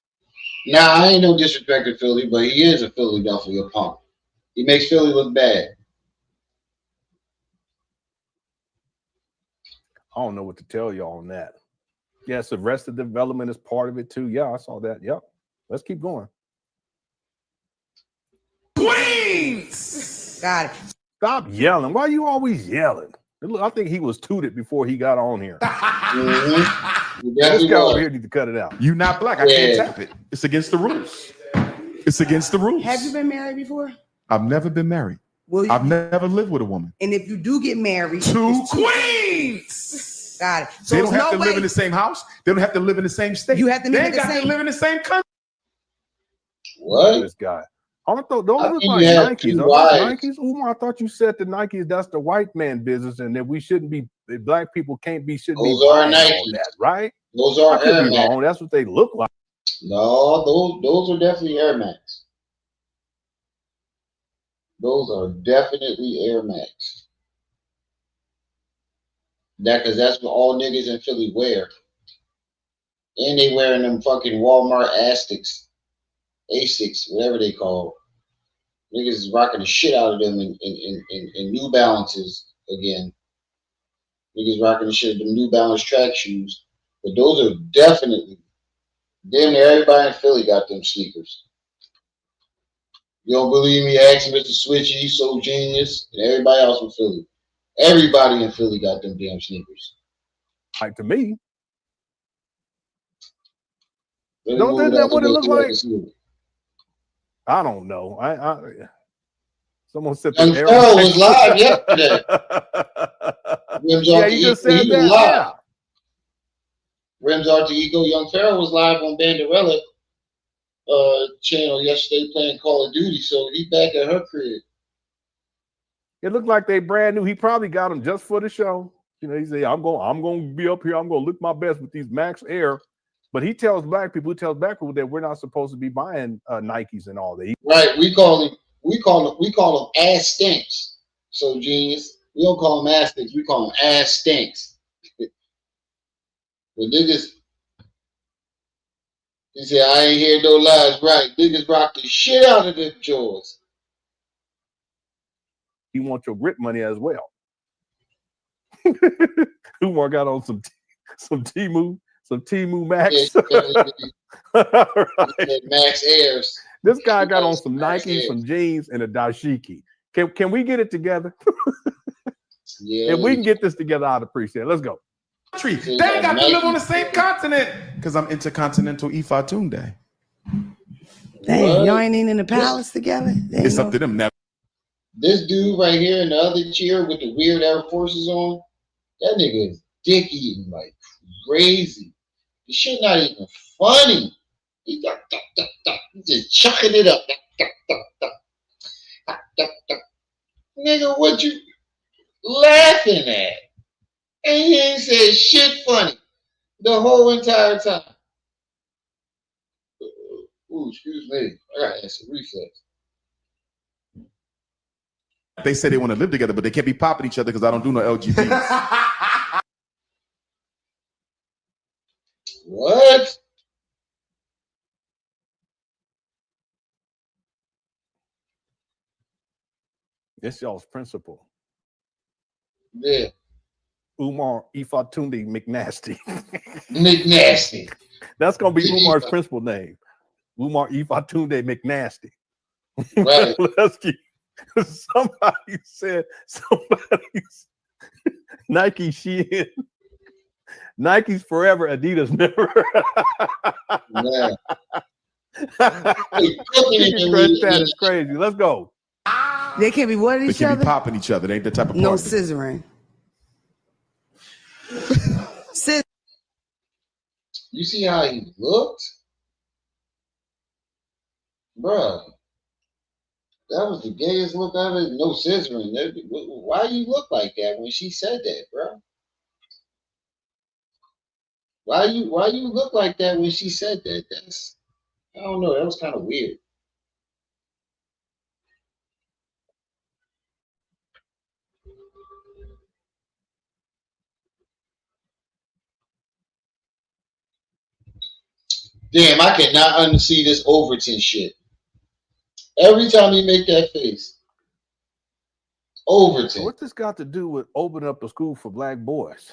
Nah, I ain't no disrespect to Philly, but he is a Philadelphia punk. He makes Philly look bad. I don't know what to tell y'all on that. Yes, arrested development is part of it too. Yeah, I saw that. Yep. Let's keep going. Queens! Got it. Stop yelling. Why are you always yelling? I think he was tooted before he got on here. This guy over here needs to cut it out. You're not black. I can't tap it. It's against the rules. It's against the rules. Have you been married before? I've never been married. I've never lived with a woman. And if you do get married, two queens. Got it. So they don't have to live in the same house. They don't have to live in the same state. You have to live in the same country. What? This guy. I thought those look like Nikes. Nikes. Umar, I thought you said the Nikes. That's the white man business, and that we shouldn't be. Black people can't be. Shouldn't those be. Those are Nikes. That, right? Those are Air Max. Wrong. That's what they look like. No, those are definitely Air Max. Those are definitely Air Max. Because that's what all niggas in Philly wear. And they wearing them fucking Walmart Asics, whatever they call. Niggas is rocking the shit out of them in New Balances again. Niggas rocking the shit of them New Balance track shoes. But those are definitely, damn near everybody in Philly got them sneakers. You don't believe me? Ask Mr. Switchy, So Genius, and everybody else in Philly. Everybody in Philly got them damn sneakers. Like to me. Don't that what it look like? I don't know. Someone said Young the Pharaoh was live yesterday. Yeah, you just said that. Yeah. Rims Alter Ego. Young Pharaoh was live on Banderella channel yesterday playing Call of Duty, so he back at her crib. It looked like they brand new. He probably got them just for the show. You know, he said, I'm going to be up here. I'm going to look my best with these Max Air. But he tells black people that we're not supposed to be buying Nikes and all that. Right. We call them ass stinks. So genius. We don't call them ass stinks. We call them ass stinks. But niggas, he said, I ain't hear no lies. Right. Niggas rock the shit out of them jaws. You want your grip money as well. Umar got on some Temu Max. Right. Max Airs. This guy got on some Nikes, some jeans, and a dashiki. Can we get it together? Yeah. If we can get this together, I'd appreciate it. Let's go. They ain't got to live on the same continent because I'm intercontinental Ifatunde. Dang, y'all ain't in the palace together? It's up to them now. This dude right here in the other chair with the weird Air Forces on, that nigga is dick eating like crazy. The shit not even funny. He's just chucking it up. Nigga, what you laughing at? And he ain't said shit funny the whole entire time. Ooh, excuse me. I got acid reflex. They say they want to live together, but they can't be popping each other because I don't do no LGBTs. What? This y'all's principal. Yeah. Umar Ifatunde McNasty. McNasty. That's gonna be Umar's principal name. Umar Ifatunde McNasty. Right. Let's keep. Somebody said Nike Shein. Nike's forever, Adidas never. Man. That is crazy. Let's go. They can't be what They each can't other? be popping each other. They ain't the type of No partner. scissoring. You see how he looked? Bruh. That was the gayest look I've ever. No scissoring. Why you look like that when she said that, bro? Why you look like that when she said that? That's, I don't know. That was kind of weird. Damn, I cannot unsee this Overton shit. Every time he make that face. Overton. So what's this got to do with opening up a school for black boys?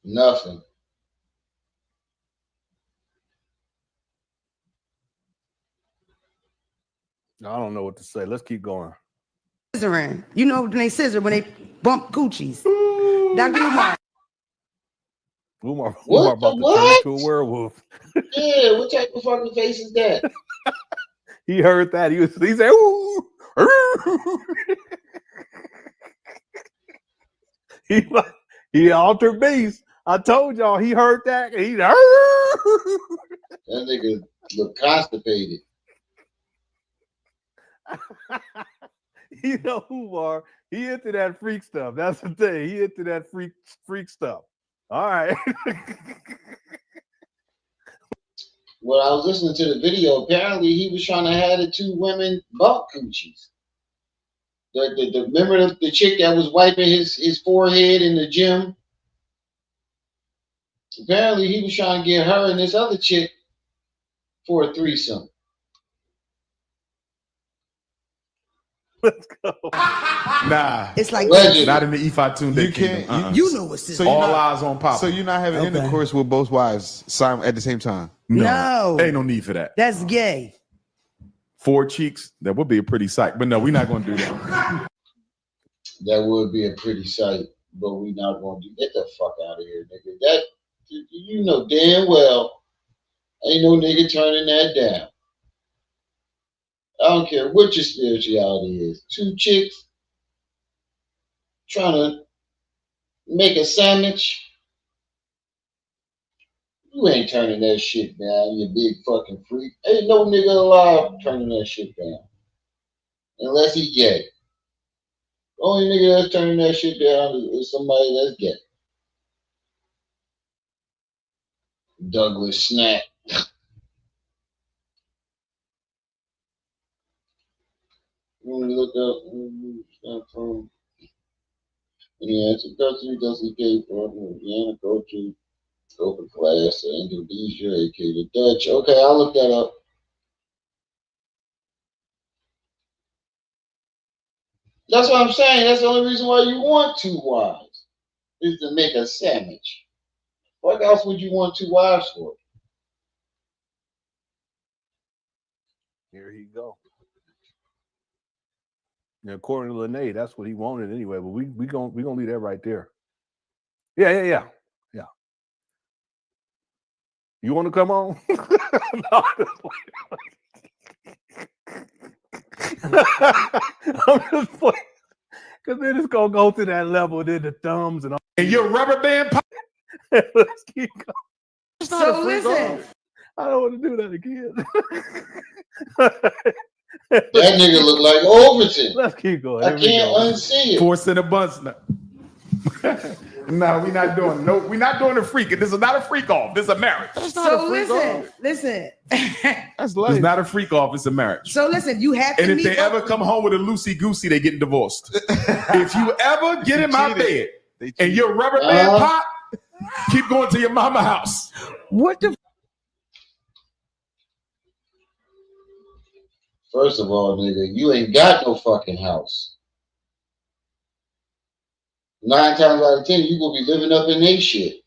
Nothing. I don't know what to say. Let's keep going. Scissoring. You know when they scissor, when they bump coochies. Dr. Umar. Umar What? about to turn What? into a werewolf. Yeah, what type of fucking face is that? He heard that. He said, ooh. He altered beast. I told y'all he heard that. That nigga look constipated. You know who are he into that freak stuff. That's the thing. He into that freak stuff. All right. Well, I was listening to the video. Apparently, he was trying to have the two women bump coochies. Remember the chick that was wiping his forehead in the gym? Apparently, he was trying to get her and this other chick for a threesome. Let's go. Nah, it's like not in the Ifatunde. You can't. You know what's this. So all eyes on Papa. So you're not having intercourse with both wives at the same time? No. Ain't no need for that. That's gay. 4 cheeks, that would be a pretty sight. But no, we're not going to do that. That would be a pretty sight, but we not going to do. Get the fuck out of here, nigga. That you know damn well ain't no nigga turning that down. I don't care what your spirituality is. Two chicks trying to make a sandwich. You ain't turning that shit down, you big fucking freak. Ain't no nigga alive turning that shit down. Unless he gay. The only nigga that's turning that shit down is somebody that's gay. Douglas Snack. When we look up, yeah, it's a custody case for Indiana coaches, open class, Indonesia, aka the Dutch. Okay, I'll look that up. That's what I'm saying. That's the only reason why you want two wives, is to make a sandwich. What else would you want two wives for? Here he go. And according to Lene, that's what he wanted anyway. But we gonna leave that right there. Yeah. You want to come on? I'm just playing. Because then it's gonna go to that level, then the thumbs and all. And your rubber band pop. Let's keep going. So listen. I don't want to do that again. That nigga look like Overton. Let's keep going. I can't unsee it. 4 cent a bunch now. No, we're not doing a freak. This is not a freak off. This is a marriage. So listen. That's It's not a freak off. It's a marriage. So listen, you have to. And if they ever come home with a loosey goosey, they getting divorced. If you ever get in my bed and your rubber band pop, keep going to your mama house. What the? First of all, nigga, you ain't got no fucking house. 9 times out of 10, you gonna be living up in they shit.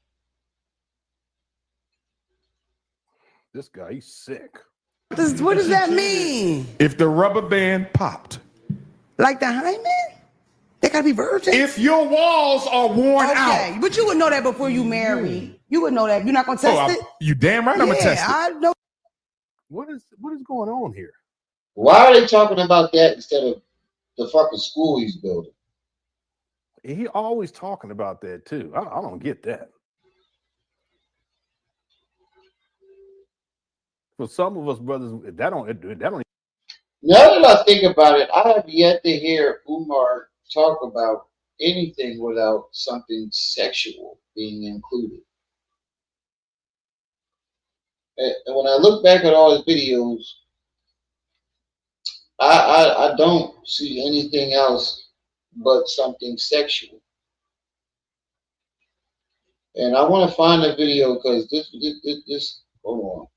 This guy, he's sick. What does that mean? If the rubber band popped. Like the hymen? They gotta be virgins? If your walls are worn out. But you would know that before you marry. You would know that. You're not gonna test it? You damn right I'm gonna test it. I know. What is going on here? Why are they talking about that instead of the fucking school he's building? He always talking about that too. I don't get that. For some of us brothers, that don't. Now that I think about it, I have yet to hear Umar talk about anything without something sexual being included. And when I look back at all his videos, I don't see anything else but something sexual. And I want to find a video because this hold on.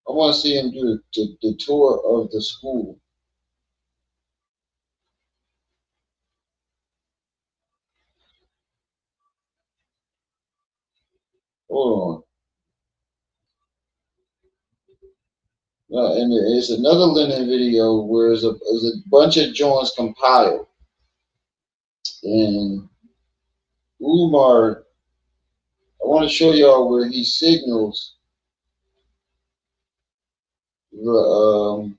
I want to see him do the tour of the school. Hold on. And it's another Lennon video where there's a bunch of joints compiled. And Umar, I want to show y'all where he signals the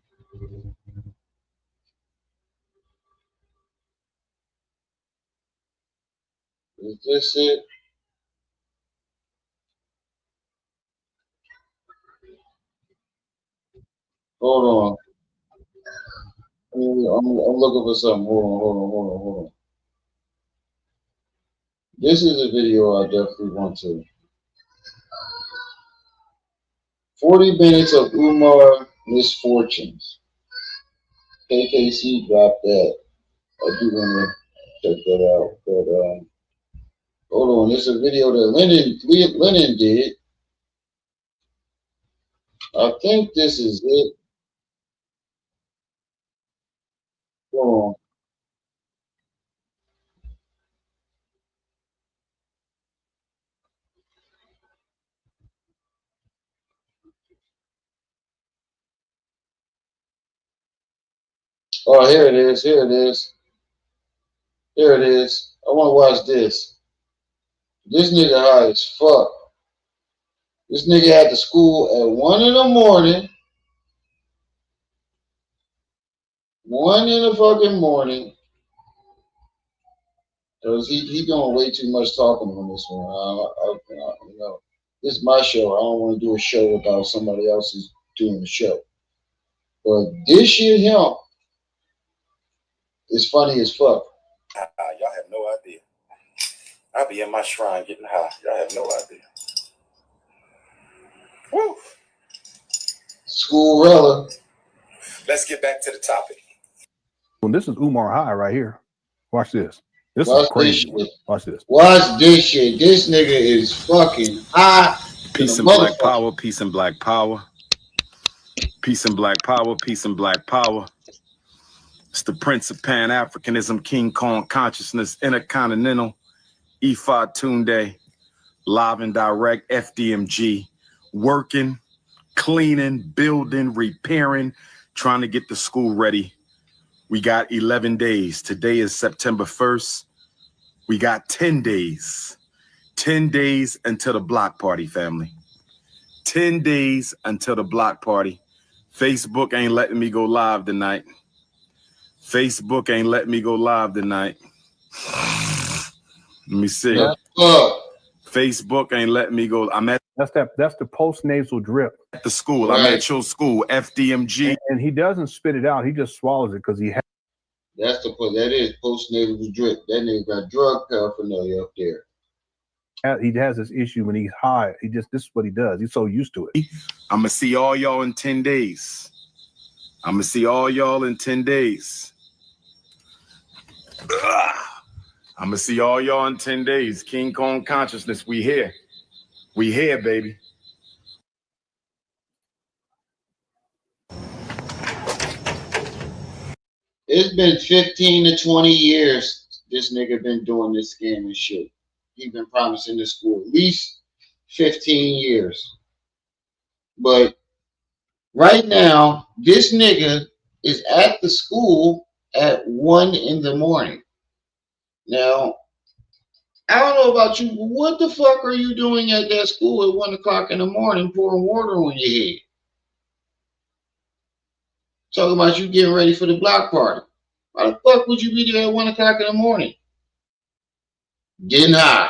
is this it? Hold on. I'm looking for something. Hold on. This is a video I definitely want to. 40 minutes of Umar misfortunes. KKC dropped that. I do want to check that out. But hold on, this is a video that Lennon did. I think this is it. Hold on. Oh, here it is. I want to watch this. This nigga high as fuck. This nigga at the school at 1 in the morning 1 in the fucking morning. Because he doing way too much talking on this one. You know, this is my show. I don't want to do a show about somebody else's doing the show. But this shit, him, is funny as fuck. Y'all have no idea. I'll be in my shrine getting high. Y'all have no idea. Woo! Schoolrella. Let's get back to the topic. Well, this is Umar High right here. Watch this. This Watch is crazy. this shit. Watch this. Watch this shit. This nigga is fucking high. Peace and black power. Peace and black power. Peace and black power. Peace and black power. It's the Prince of Pan-Africanism, King Kong Consciousness, Intercontinental, Ifa Tunde, live and direct, FDMG, working, cleaning, building, repairing, trying to get the school ready. We got 11 days. Today is September 1st. We got 10 days. 10 days until the block party, family. 10 days until the block party. Facebook ain't letting me go live tonight. Facebook ain't letting me go live tonight. Let me see. Facebook ain't letting me go. I'm at that's the post-nasal drip. At the school. Right. I'm at your school, FDMG. And he doesn't spit it out. He just swallows it because he has. That is post-nasal drip. That nigga got drug paraphernalia up there. He has this issue when he's high. This is what he does. He's so used to it. I'm gonna see all y'all in 10 days. I'm gonna see all y'all in 10 days. I'm gonna see all y'all in 10 days. King Kong Consciousness, we here. We here, baby. It's been 15 to 20 years this nigga been doing this scam and shit. He been promising this school at least 15 years. But right now, this nigga is at the school at 1 in the morning. Now, I don't know about you, but what the fuck are you doing at that school at 1 o'clock in the morning pouring water on your head? Talking about you getting ready for the block party. Why the fuck would you be there at 1 o'clock in the morning? Getting high.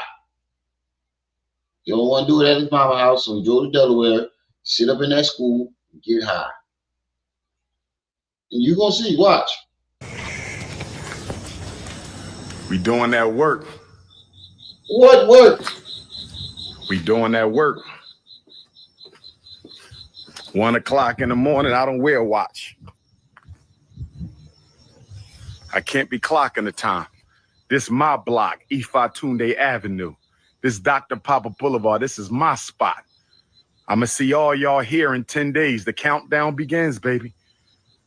You don't want to do it at his mama's house, so you go to Delaware, sit up in that school, and get high. And you're going to see, watch. We doing that work. What work? We doing that work. 1 o'clock in the morning, I don't wear a watch. I can't be clocking the time. This my block, Ifa Tunde Avenue. This Dr. Papa Boulevard. This is my spot. I'm going to see all y'all here in 10 days. The countdown begins, baby.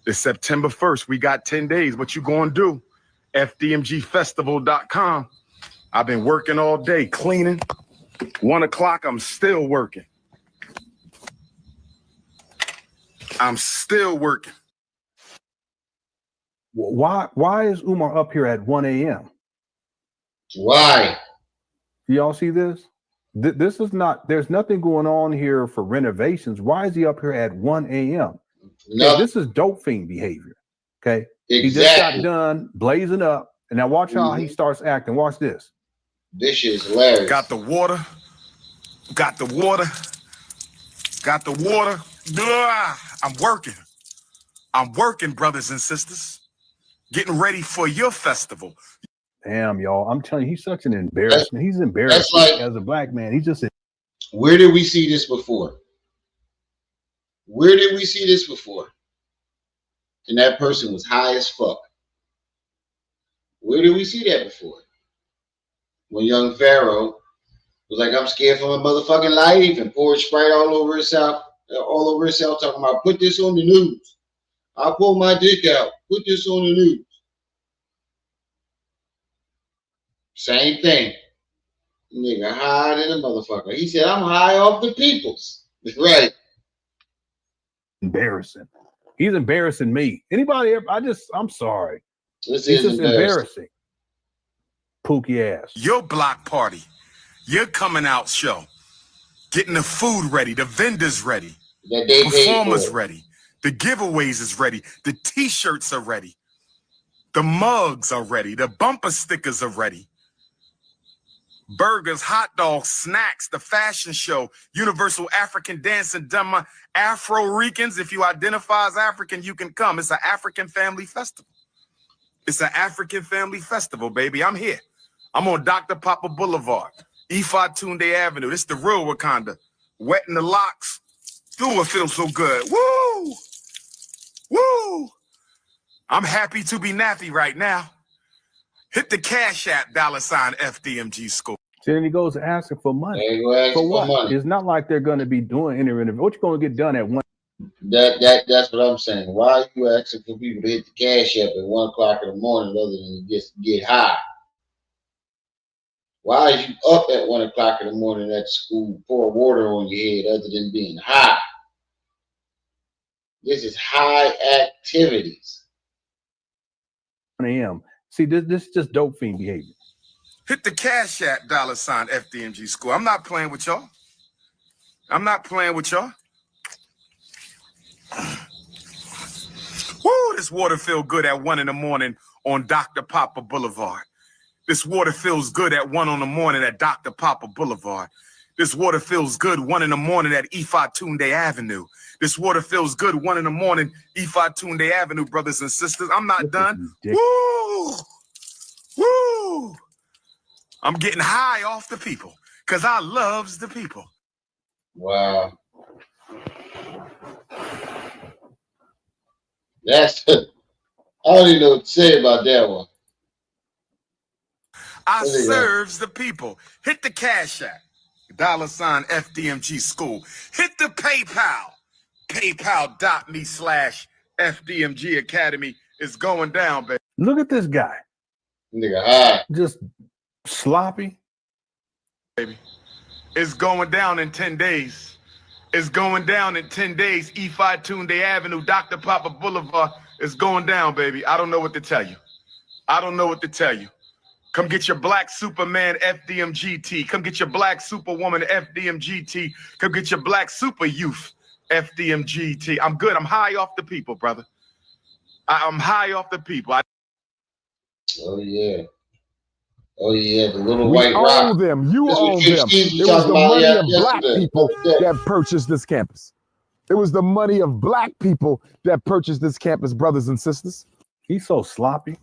It's September 1st. We got 10 days. What you going to do? FDMGfestival.com. I've been working all day, cleaning. 1 o'clock, I'm still working. I'm still working. Why is Umar up here at 1 a.m.? Why? Do y'all see this? This is not, there's nothing going on here for renovations. Why is he up here at 1 a.m.? No. This is dope fiend behavior. Okay. Exactly. He just got done blazing up. And now watch how he starts acting. Watch this. This shit is hilarious. Got the water. Got the water. Got the water. I'm working. I'm working, brothers and sisters. Getting ready for your festival. Damn, y'all. I'm telling you, he's such an embarrassment. He's embarrassed as a black man. He's just. Where did we see this before? Where did we see this before? And that person was high as fuck. Where did we see that before? When young Pharaoh was like, I'm scared for my motherfucking life, and poured Sprite all over himself, talking about, put this on the news. I'll pull my dick out. Put this on the news. Same thing. Nigga high than a motherfucker. He said, I'm high off the peoples. Right. Embarrassing. He's embarrassing me. Anybody ever? I'm sorry. This is just embarrassing. Pookie ass. Your block party. Your coming out show. Getting the food ready. The vendors ready. That they performers ready. The giveaways is ready. The t-shirts are ready. The mugs are ready. The bumper stickers are ready. Burgers, hot dogs, snacks, the fashion show, Universal African Dance and Drama, Afro-Ricans. If you identify as African, you can come. It's an African family festival. It's an African family festival, baby. I'm here. I'm on Dr. Papa Boulevard, Ifa Tunde Avenue. This is the real Wakanda. Wet in the locks. Ooh, it feels so good. Woo! Woo! I'm happy to be nappy right now. Hit the Cash App, $ FDMG School. So then he goes asking for money. There you go, asking for what? for money. It's not like they're going to be doing any renovation. What you going to get done at one? That's what I'm saying. Why are you asking for people to hit the Cash App at 1 o'clock in the morning other than just get high? Why is you up at 1 o'clock in the morning at school, pour water on your head other than being high? This is high activities. 1 a.m. See, this is just dope fiend behavior. Hit the Cash App, $ FDMG School. I'm not playing with y'all. I'm not playing with y'all. Woo, this water feel good at 1 in the morning on Dr. Papa Boulevard. This water feels good at 1 in the morning at Dr. Papa Boulevard. This water feels good 1 in the morning at Ifa Tunde Avenue. This water feels good 1 in the morning, Ifa Tunde Avenue, brothers and sisters. I'm not done. Woo! Woo! I'm getting high off the people because I loves the people. Wow. That's I don't even know what to say about that one. I serves the people. Hit the Cash App, $ FDMG School. Hit the PayPal, paypal.me/FDMG Academy. Is going down, baby. Look at this guy. Nigga high. Just sloppy. Baby. It's going down in 10 days. It's going down in 10 days. Ifa Tunde Avenue, Dr. Papa Boulevard is going down, baby. I don't know what to tell you. I don't know what to tell you. Come get your black Superman FDMGT. Come get your black Superwoman FDMGT. Come get your black Super Youth FDMGT. I'm good. I'm high off the people, brother. I'm high off the people. Oh, yeah. Oh, yeah, the little We white rock. own them. You That's what own King them. Steve was It was talking the about money of black yesterday. people that purchased this campus. It was the money of black people that purchased this campus, brothers and sisters. He's so sloppy.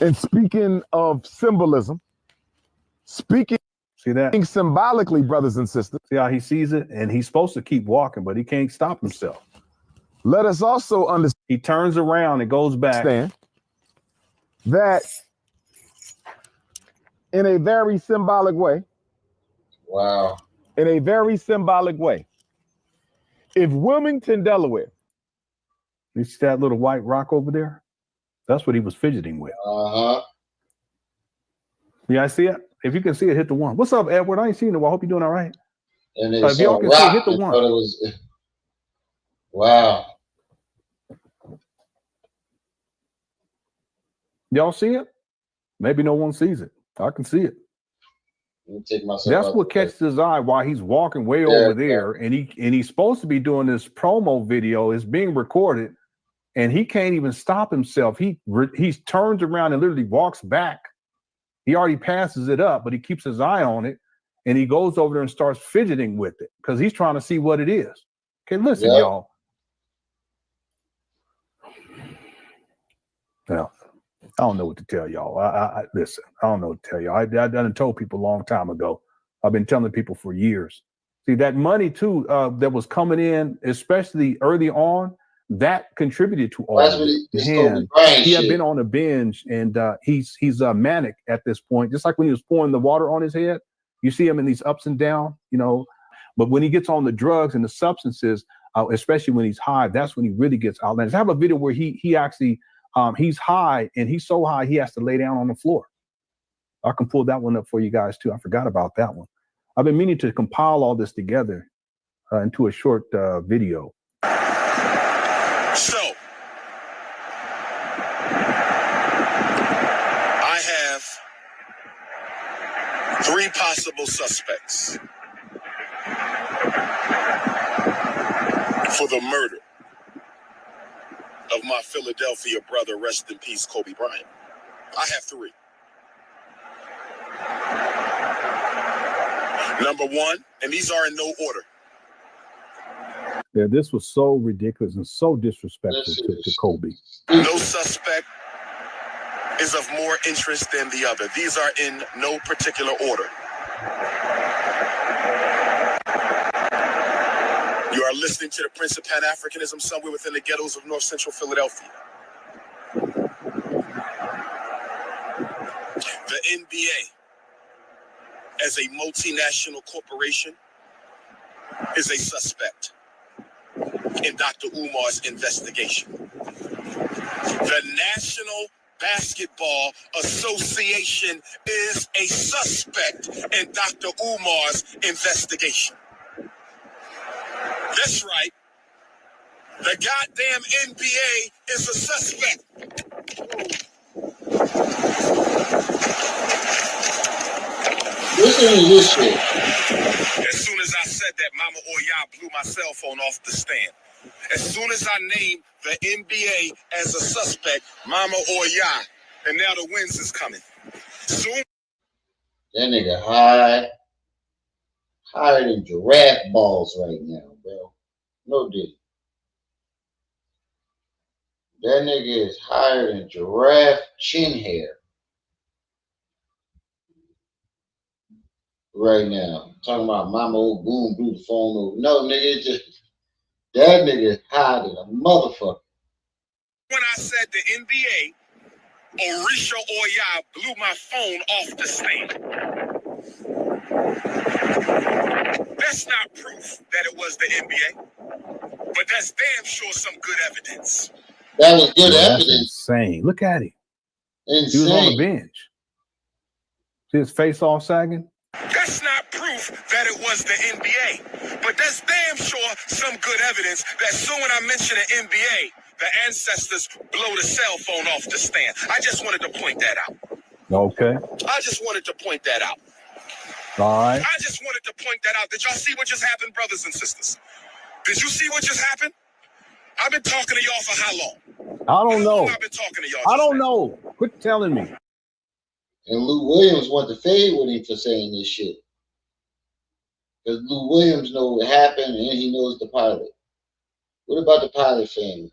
And speaking of symbolism, speaking See that? Symbolically, brothers and sisters. See how he sees it? And he's supposed to keep walking, but he can't stop himself. Let us also understand. He turns around and goes back. That in a very symbolic way. Wow. In a very symbolic way. If Wilmington, Delaware. You see that little white rock over there? That's what he was fidgeting with. Uh-huh. Yeah, I see it. If you can see it, hit the 1. What's up, Edward? I ain't seen it. Well, I hope you're doing all right. And If y'all can see it, hit the 1. It was, wow. Y'all see it? Maybe no one sees it. I can see it. Let me take myself That's out what catches his eye while he's walking way over there, and he's supposed to be doing this promo video. It's being recorded, and he can't even stop himself. He turns around and literally walks back. He already passes it up, but he keeps his eye on it, and he goes over there and starts fidgeting with it because he's trying to see what it is. Okay, listen, y'all. Well, I don't know what to tell y'all. I listen. I don't know what to tell y'all. I done told people a long time ago. I've been telling people for years. See, that money too that was coming in, especially early on, that contributed to all of it. He had been on a binge, and he's manic at this point. Just like when he was pouring the water on his head, you see him in these ups and downs, you know. But when he gets on the drugs and the substances, especially when he's high, that's when he really gets outlandish. I have a video where he actually he's high, and he's so high he has to lay down on the floor. I can pull that one up for you guys too. I forgot about that one. I've been meaning to compile all this together into a short video. So, I have 3 possible suspects for the murder of my Philadelphia brother, rest in peace, Kobe Bryant? I have 3. Number 1, and these are in no order. Yeah, this was so ridiculous and so disrespectful to Kobe. No suspect is of more interest than the other. These are in no particular order. You are listening to the Prince of Pan-Africanism somewhere within the ghettos of North Central Philadelphia. The NBA, as a multinational corporation, is a suspect in Dr. Umar's investigation. The National Basketball Association is a suspect in Dr. Umar's investigation. That's right. The goddamn NBA is a suspect. Listen to this shit. As soon as I said that, Mama Oya blew my cell phone off the stand. As soon as I named the NBA as a suspect, Mama Oya, and now the wins is coming. Soon. That nigga higher than giraffe balls right now, bro. No dick. That nigga is higher than giraffe chin hair right now. Talking about Mama old boom blew the phone over. No, nigga, it's just that nigga higher than a motherfucker. When I said the NBA, Orisha Oya blew my phone off the stand. That's not proof that it was the NBA, but that's damn sure some good evidence. That was good That's evidence. insane. Look at him. Insane. He was on the bench. See his face all sagging? That's not proof that it was the NBA, but that's damn sure some good evidence that soon when I mention the NBA, the ancestors blow the cell phone off the stand. I just wanted to point that out. Okay. I just wanted to point that out. All right. I just wanted to point that out. Did y'all see what just happened, brothers and sisters? Did you see what just happened? I've been talking to y'all for how long? I don't know. I've been talking to y'all. I don't know. Quit telling me. And Lou Williams went to fade with him for saying this shit. Because Lou Williams knows what happened and he knows the pilot. What about the pilot family?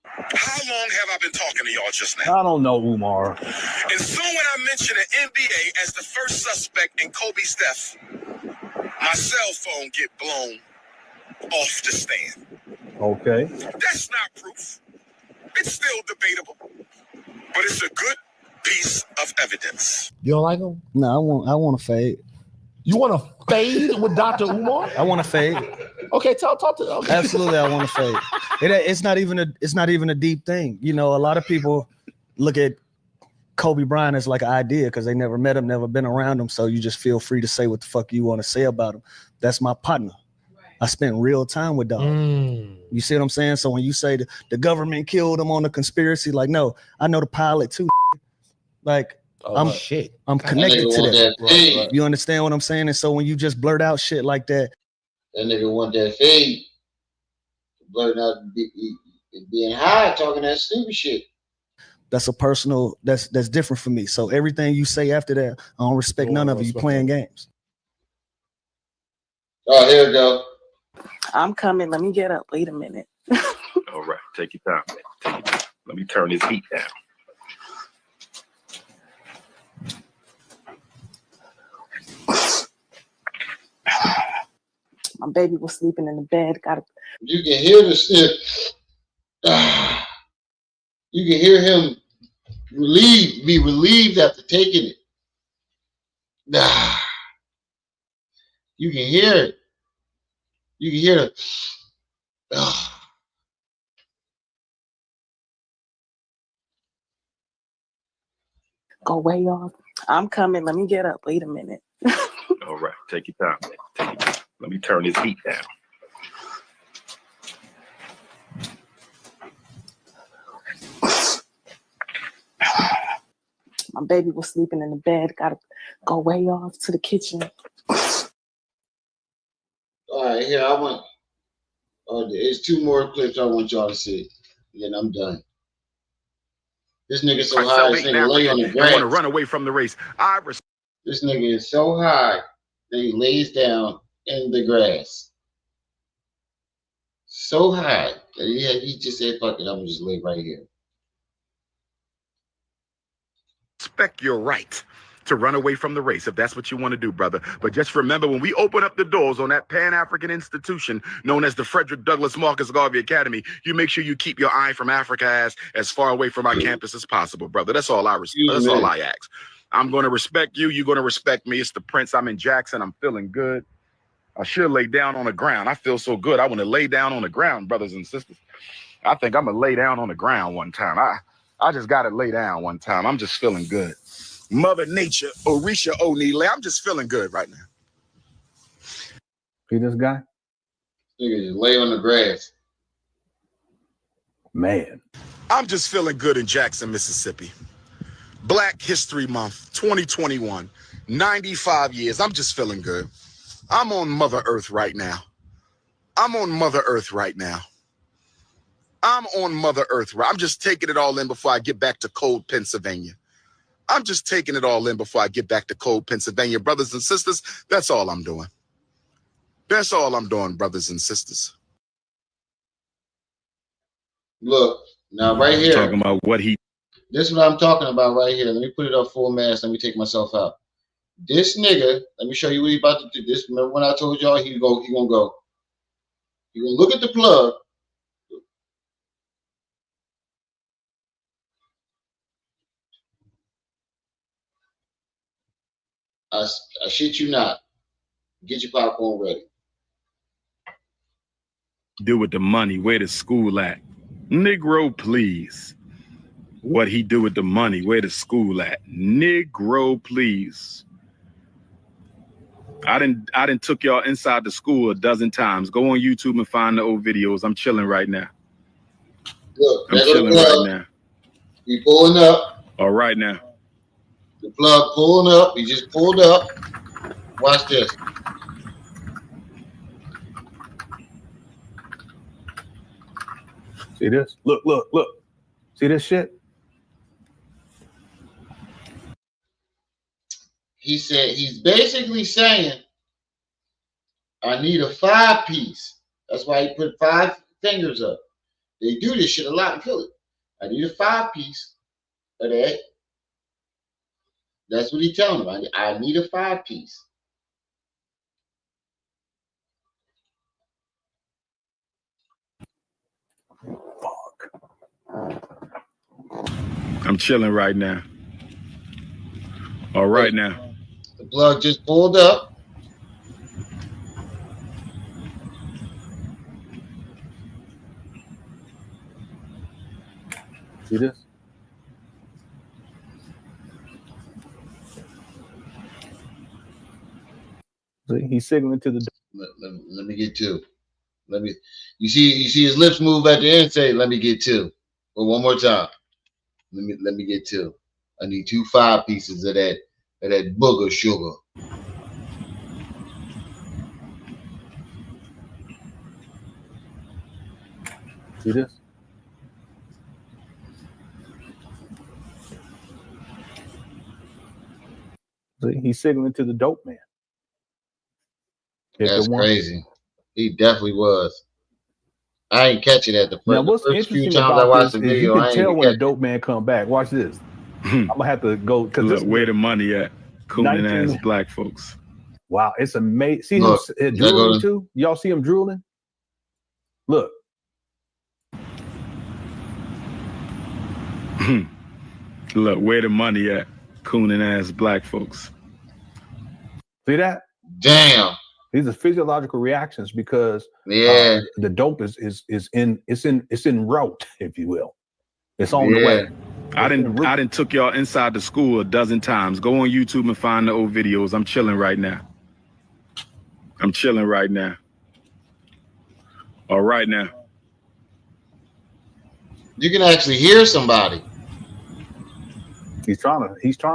How long have I been talking to y'all just now? I don't know, Umar. And soon when I mention the NBA as the first suspect in Kobe's death, my cell phone get blown off the stand. Okay. That's not proof. It's still debatable, but it's a good piece of evidence. You don't like him? No, I want to fade. You want to fade with Dr. Umar? I want to fade. Okay, talk to. Okay. Absolutely, I want to fade. It's not even a deep thing. You know, a lot of people look at Kobe Bryant as like an idea because they never met him, never been around him. So you just feel free to say what the fuck you want to say about him. That's my partner. I spent real time with dog. You see what I'm saying? So when you say the government killed him on the conspiracy, like, no, I know the pilot too. Like, I'm connected to that. Right. You understand what I'm saying? And so when you just blurt out shit like that, that nigga want that fade. Blurting out being high, talking that stupid shit. That's different for me. So everything you say after that, I don't respect none of it. You playing games. Oh, here we go. I'm coming. Let me get up. Wait a minute. All right, take your time, man. Take your time. Let me turn this heat down. My baby was sleeping in the bed. You can hear the snip. You can hear him be relieved after taking it. You can hear it. You can hear it. Go way off. I'm coming. Let me get up. Wait a minute. All right, take your time, man. Take your time. Let me turn this heat down. My baby was sleeping in the bed. Gotta go way off to the kitchen. All right, here I want There's 2 more clips I want y'all to see. Then I'm done. This nigga so high, this nigga lay on the grass. Want to run away from the race. This nigga is so high that he lays down in the grass. So high that he just said, fuck it, I'm gonna just lay right here. Respect your right to run away from the race if that's what you want to do, brother. But just remember, when we open up the doors on that Pan-African institution known as the Frederick Douglass Marcus Garvey Academy, you make sure you keep your eye from Africa as far away from our campus as possible, brother. That's all I ask. I'm going to respect you. You're going to respect me. It's the Prince. I'm in Jackson. I'm feeling good. I should lay down on the ground. I feel so good. I want to lay down on the ground, brothers and sisters. I think I'm going to lay down on the ground one time. I just got to lay down one time. I'm just feeling good. Mother Nature, Orisha O'Neal, I'm just feeling good right now. See this guy? Nigga just lay on the grass. Man. I'm just feeling good in Jackson, Mississippi. Black History Month, 2021, 95 years. I'm just feeling good. I'm on Mother Earth right now. I'm on Mother Earth right now. I'm on Mother Earth. I'm just taking it all in before I get back to cold Pennsylvania. I'm just taking it all in before I get back to cold Pennsylvania. Brothers and sisters, that's all I'm doing. That's all I'm doing, brothers and sisters. Look, now right here. Talking about what he... This is what I'm talking about right here. Let me put it up full mass. Let me take myself out. This nigga, let me show you what he's about to do. This, remember when I told y'all he gonna go. He gonna look at the plug. I shit you not. Get your popcorn ready. Do with the money, where the school at? Negro, please. What he do with the money, where the school at? Negro, please. I didn't took y'all inside the school a dozen times. Go on YouTube and find the old videos. I'm chilling right now. Look, I'm chilling right now. He pulling up. All right now. The plug pulling up. He just pulled up. Watch this. See this? Look. See this shit? He said he's basically saying, I need a 5-piece. That's why he put 5 fingers up. They do this shit a lot in Philly. I need a 5-piece of that. That's what he's telling him. I need a 5-piece. I'm chilling right now. All right now. The plug just pulled up. See this? See, he's signaling to the. Let me get 2. You see his lips move at the end. Say, let me get 2. But one more time. Let me get 2. I need 2 5-pieces of that booger sugar. See this? See, he's signaling to the dope man. That's crazy. He definitely was. I ain't catching that the first few times I watched the video. You can tell when the dope man come back. Watch this. I'm gonna have to go because where the money at? Cooning ass black folks. Wow, it's amazing. See him drooling too? Y'all see him drooling? Look. Look, where the money at? Cooning ass black folks. See that? Damn. These are physiological reactions because the dope is in route, if you will. It's on the way. I didn't took y'all inside the school a dozen times. Go on YouTube and find the old videos. I'm chilling right now. I'm chilling right now. All right now. You can actually hear somebody. He's trying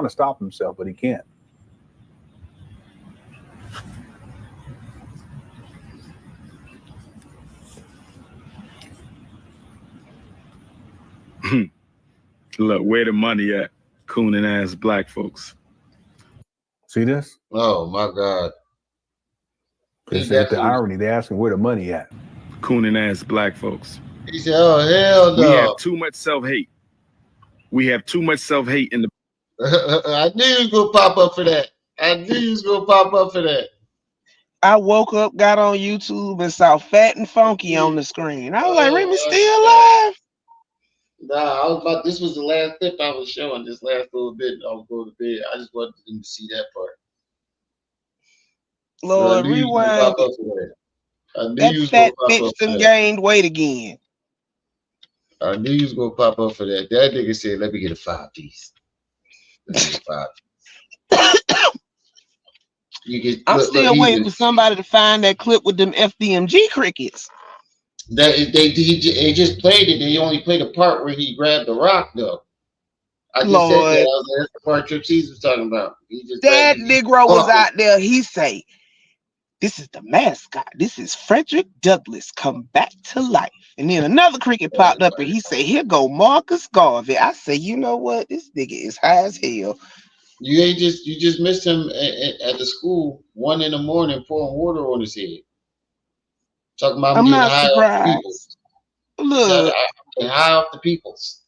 to stop himself, but he can't. Look, where the money at? Cooning ass black folks. See this? Oh my God. It's the irony. They're asking where the money at. Cooning ass black folks. He said, "Oh hell no." We have too much self-hate. We have too much self-hate in the. I knew you was gonna pop up for that. I knew you was gonna pop up for that. I woke up, got on YouTube, and saw Fat and Funky on the screen. I was like, Remy still alive? Nah, I was about. This was the last clip I was showing. This last little bit, I was going to bed. I just wanted them to see that part. Lord, rewind. That fat bitch done gained weight again. I knew you was gonna pop up for that. That nigga said, "Let me get a 5-piece." I'm still waiting for somebody to find that clip with them FDMG crickets. They just played it. They only played the part where he grabbed the rock, though. I just said that. I was like, that's the part Trip Cheese was talking about. That Negro was out there. He say, "This is the mascot. This is Frederick Douglass come back to life." And then another cricket popped up and he say, "Here go Marcus Garvey." I say, you know what? This nigga is high as hell. You just missed him at the school 1 a.m. pouring water on his head. Talking about I'm getting not high surprised. Look, high off the peoples.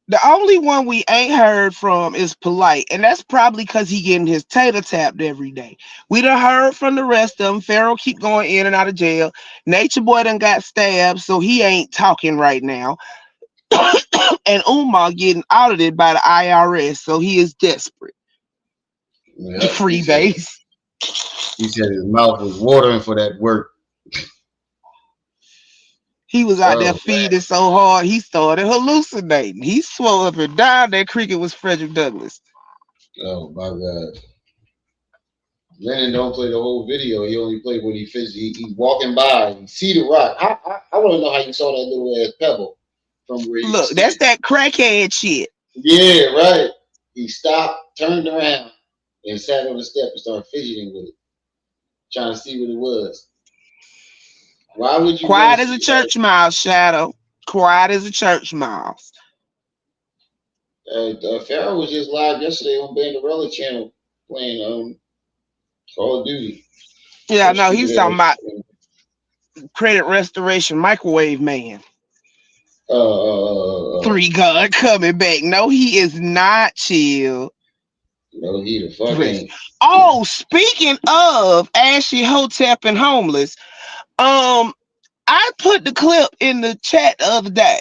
The only one we ain't heard from is Polite, and that's probably because he getting his tater tapped every day. We done heard from the rest of them. Pharaoh keep going in and out of jail. Nature Boy done got stabbed, so he ain't talking right now. And Umar getting audited by the IRS, so he is desperate. Yeah, free base. He said his mouth was watering for that work. He was out there feeding so hard, he started hallucinating. He swore up and down that cricket was Frederick Douglass. Oh, my God. Lennon don't play the whole video. He only played when he finished. He's walking by. You see the rock. I want to know how you saw that little ass pebble from where he Look, that's that crackhead shit. Yeah, right. He stopped, turned around, and sat on the step and started fidgeting with it, trying to see what it was. Why would you? Quiet as a church mouse, Shadow. Quiet as a church mouse. Pharaoh was just live yesterday on Banderella channel playing Call of Duty. Yeah, no, he's talking about Credit Restoration Microwave Man. 3 God coming back. No, he is not. Chill. No, he the fucking. Oh, speaking of Ashy Hotep and homeless, I put the clip in the chat the other day.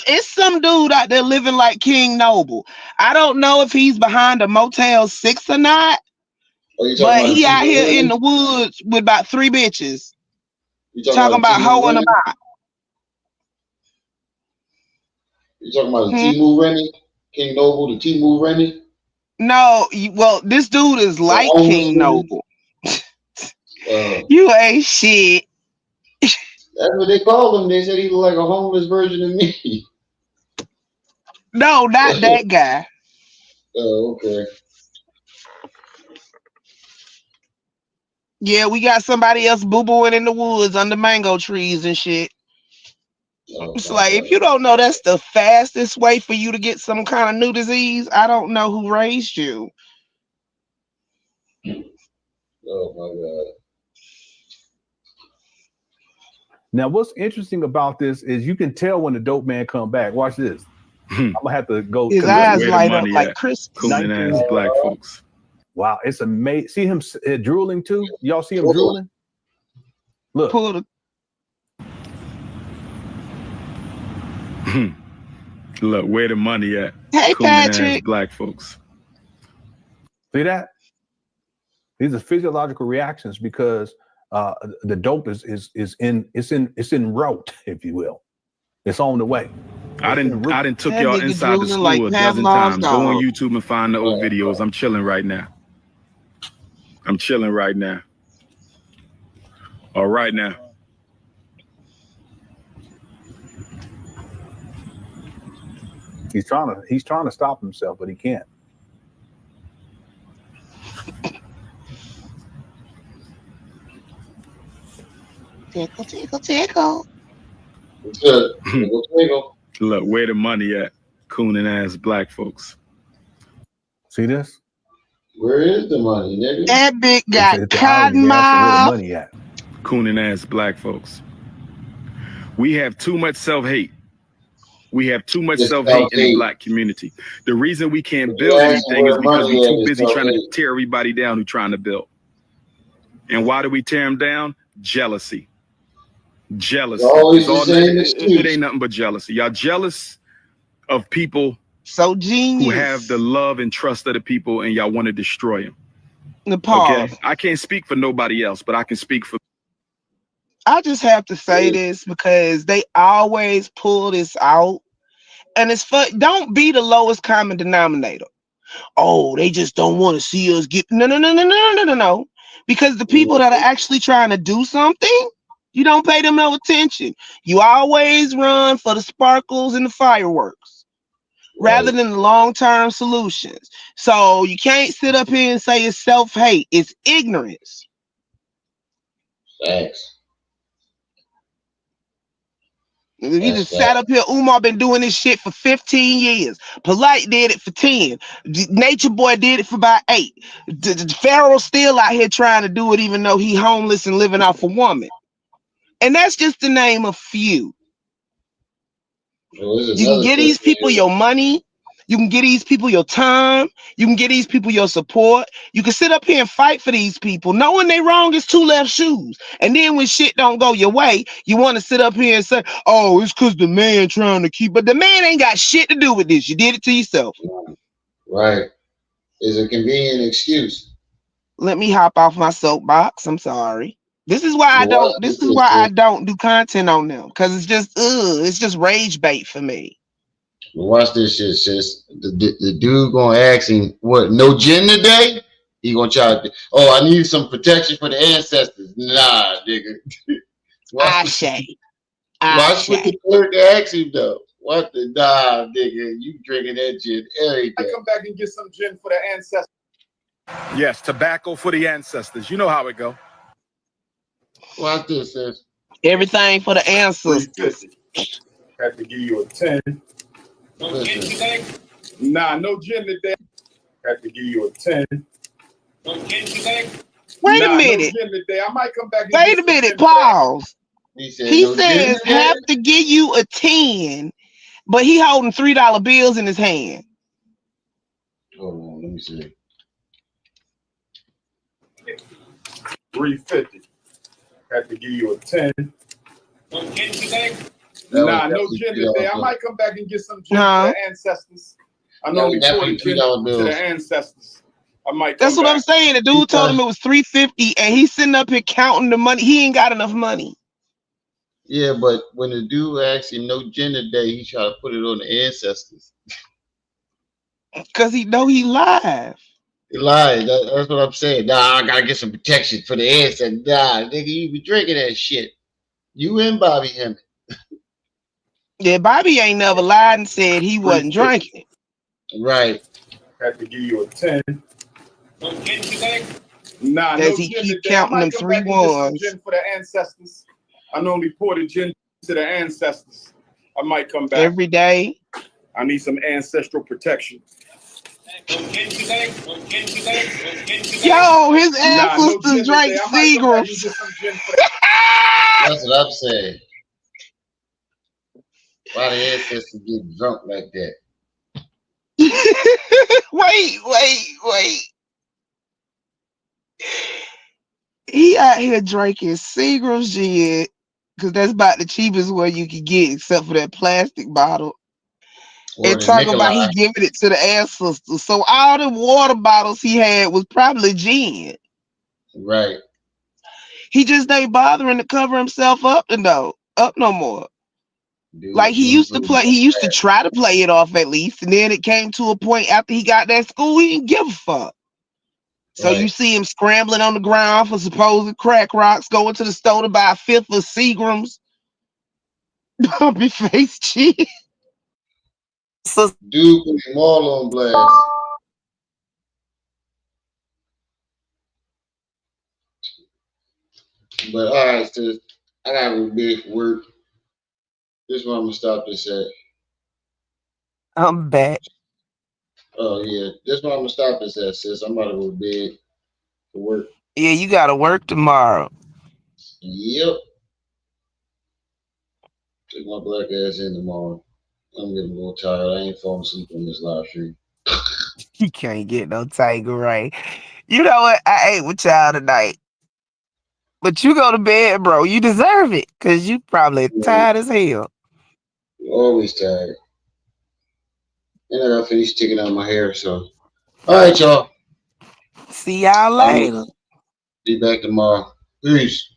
It's some dude out there living like King Noble. I don't know if he's behind a Motel 6 or not, but he out here in the woods with about 3 bitches. You talking about hoeing them out. You talking about the Timu Remy? King Noble, the Timu Remy? No, well, this dude is like King Noble. You ain't shit. That's what they call him. They said he looked like a homeless version of me. No, not that guy. Oh, okay. Yeah, we got somebody else boo-booing in the woods under mango trees and shit. Oh, it's like, if you don't know that's the fastest way for you to get some kind of new disease, I don't know who raised you. Oh, my God. Now, what's interesting about this is you can tell when the dope man come back. Watch this. I'm gonna have to go. His eyes light up like Christmas. Cooling ass black folks. Wow, it's amazing. See him drooling too? Y'all see him drooling? Look. Pull the. Look, where the money at? Hey, Cooling Patrick. ass black folks. See that? These are physiological reactions because the dope is en route, if you will. It's on the way. I didn't took y'all inside the school a dozen times. Go on YouTube and find the old videos. I'm chilling right now. All right now. He's trying to stop himself, but he can't. Tickle, tickle, tickle. Tickle, tickle. Look, where the money at? Cooning ass black folks. See this? Where is the money, nigga? That big got It's the cotton irony. They asked where the mouth. money at. Cooning ass black folks. We have too much self-hate. We have too much self-hate in the black community. The reason we can't build anything is because we're too busy trying to tear everybody down who's trying to build. And why do we tear them down? Jealousy. Jealousy. It ain't nothing but jealousy. Y'all jealous of people so genius who have the love and trust of the people, and y'all want to destroy them. Okay, I can't speak for nobody else, but I can speak for. I just have to say this because they always pull this out, and it's fun. Don't be the lowest common denominator. Oh, they just don't want to see us get no. Because the people that are actually trying to do something, you don't pay them no attention. You always run for the sparkles and the fireworks rather than the long-term solutions. So you can't sit up here and say it's self-hate. It's ignorance. Thanks. You just sat up here. Umar been doing this shit for 15 years. Polite did it for 10. Nature Boy did it for about 8. Pharaoh's still out here trying to do it, even though he homeless and living off a woman. And that's just to name a few. You can get these people your money. You can get these people your time. You can get these people your support. You can sit up here and fight for these people, knowing they wrong is 2 left shoes. And then when shit don't go your way, you want to sit up here and say, oh, it's because the man trying to keep. But the man ain't got shit to do with this. You did it to yourself. Right. It's a convenient excuse. Let me hop off my soapbox. I'm sorry. This is why I don't. This is why I don't do content on them, because it's just rage bait for me. Watch this shit, sis. The dude gonna ask him what? No gender day? He gonna try to. Oh, I need some protection for the ancestors. Nah, nigga. Watch what the clerk ask him though. What the nah, nigga? You drinking that gin every day? I come back and get some gin for the ancestors. Yes, tobacco for the ancestors. You know how it go. Watch this, sis. Everything for the ancestors. Have to give you a 10. No gin today? Nah, no gin today. Have to give you a 10. No gin today? Wait a minute. No gin today. I might come back and wait a minute. Pause. He says have to give you a 10, but he holding $3 bills in his hand. Hold on, let me see. 350. Have to give you a 10. No gin today? Nah, no gin today. I might come back and get some gin for the ancestors. I know we poured gin to the ancestors. I might. That's what I'm saying. The dude told him it was 350, and he's sitting up here counting the money. He ain't got enough money. Yeah, but when the dude asks him no gender day, he try to put it on the ancestors. Because he know he live. He lied. That's what I'm saying. Nah, I gotta get some protection for the ancestors. Nah, nigga, you be drinking that shit. You and Bobby Hemming. Yeah, Bobby ain't never lied and said he wasn't drinking. Right. Have to give you a 10. No gin today? Nah, Does no he gin keep today. counting them I might come 3 back and get some ones? gin for the ancestors. I normally pour the gin to the ancestors. I might come back every day. I need some ancestral protection. Yo, his ancestors drank Seagrams. That's what I'm saying. Why the ancestors get drunk like that? Wait. He out here drinking Seagram's gin because that's about the cheapest one you can get, except for that plastic bottle. Or and talking about he giving it to the ancestors. So all the water bottles he had was probably gin. Right. He just ain't bothering to cover himself up no more. Dude, like he used to try to play it off at least, and then it came to a point after he got that school, he didn't give a fuck. So you see him scrambling on the ground for supposed crack rocks, going to the store to buy a 5th of Seagrams. Bumpy face cheese. Dude put him all on blast. But all right, sis, I gotta go big for work. This is where I'm gonna stop this at. I'm back. Oh yeah, that's why I'm gonna stop this at, sis. I'm about to go to bed for work. Yeah, you gotta work tomorrow. Yep. Take my black ass in tomorrow. I'm getting a little tired. I ain't falling asleep on this live stream. You can't get no Tiger right. You know what? I ate with y'all tonight. But you go to bed, bro. You deserve it. Cause you probably tired as hell. Always tired. And I gotta finish taking out my hair, so. Alright, y'all. See y'all later. Be back tomorrow. Peace.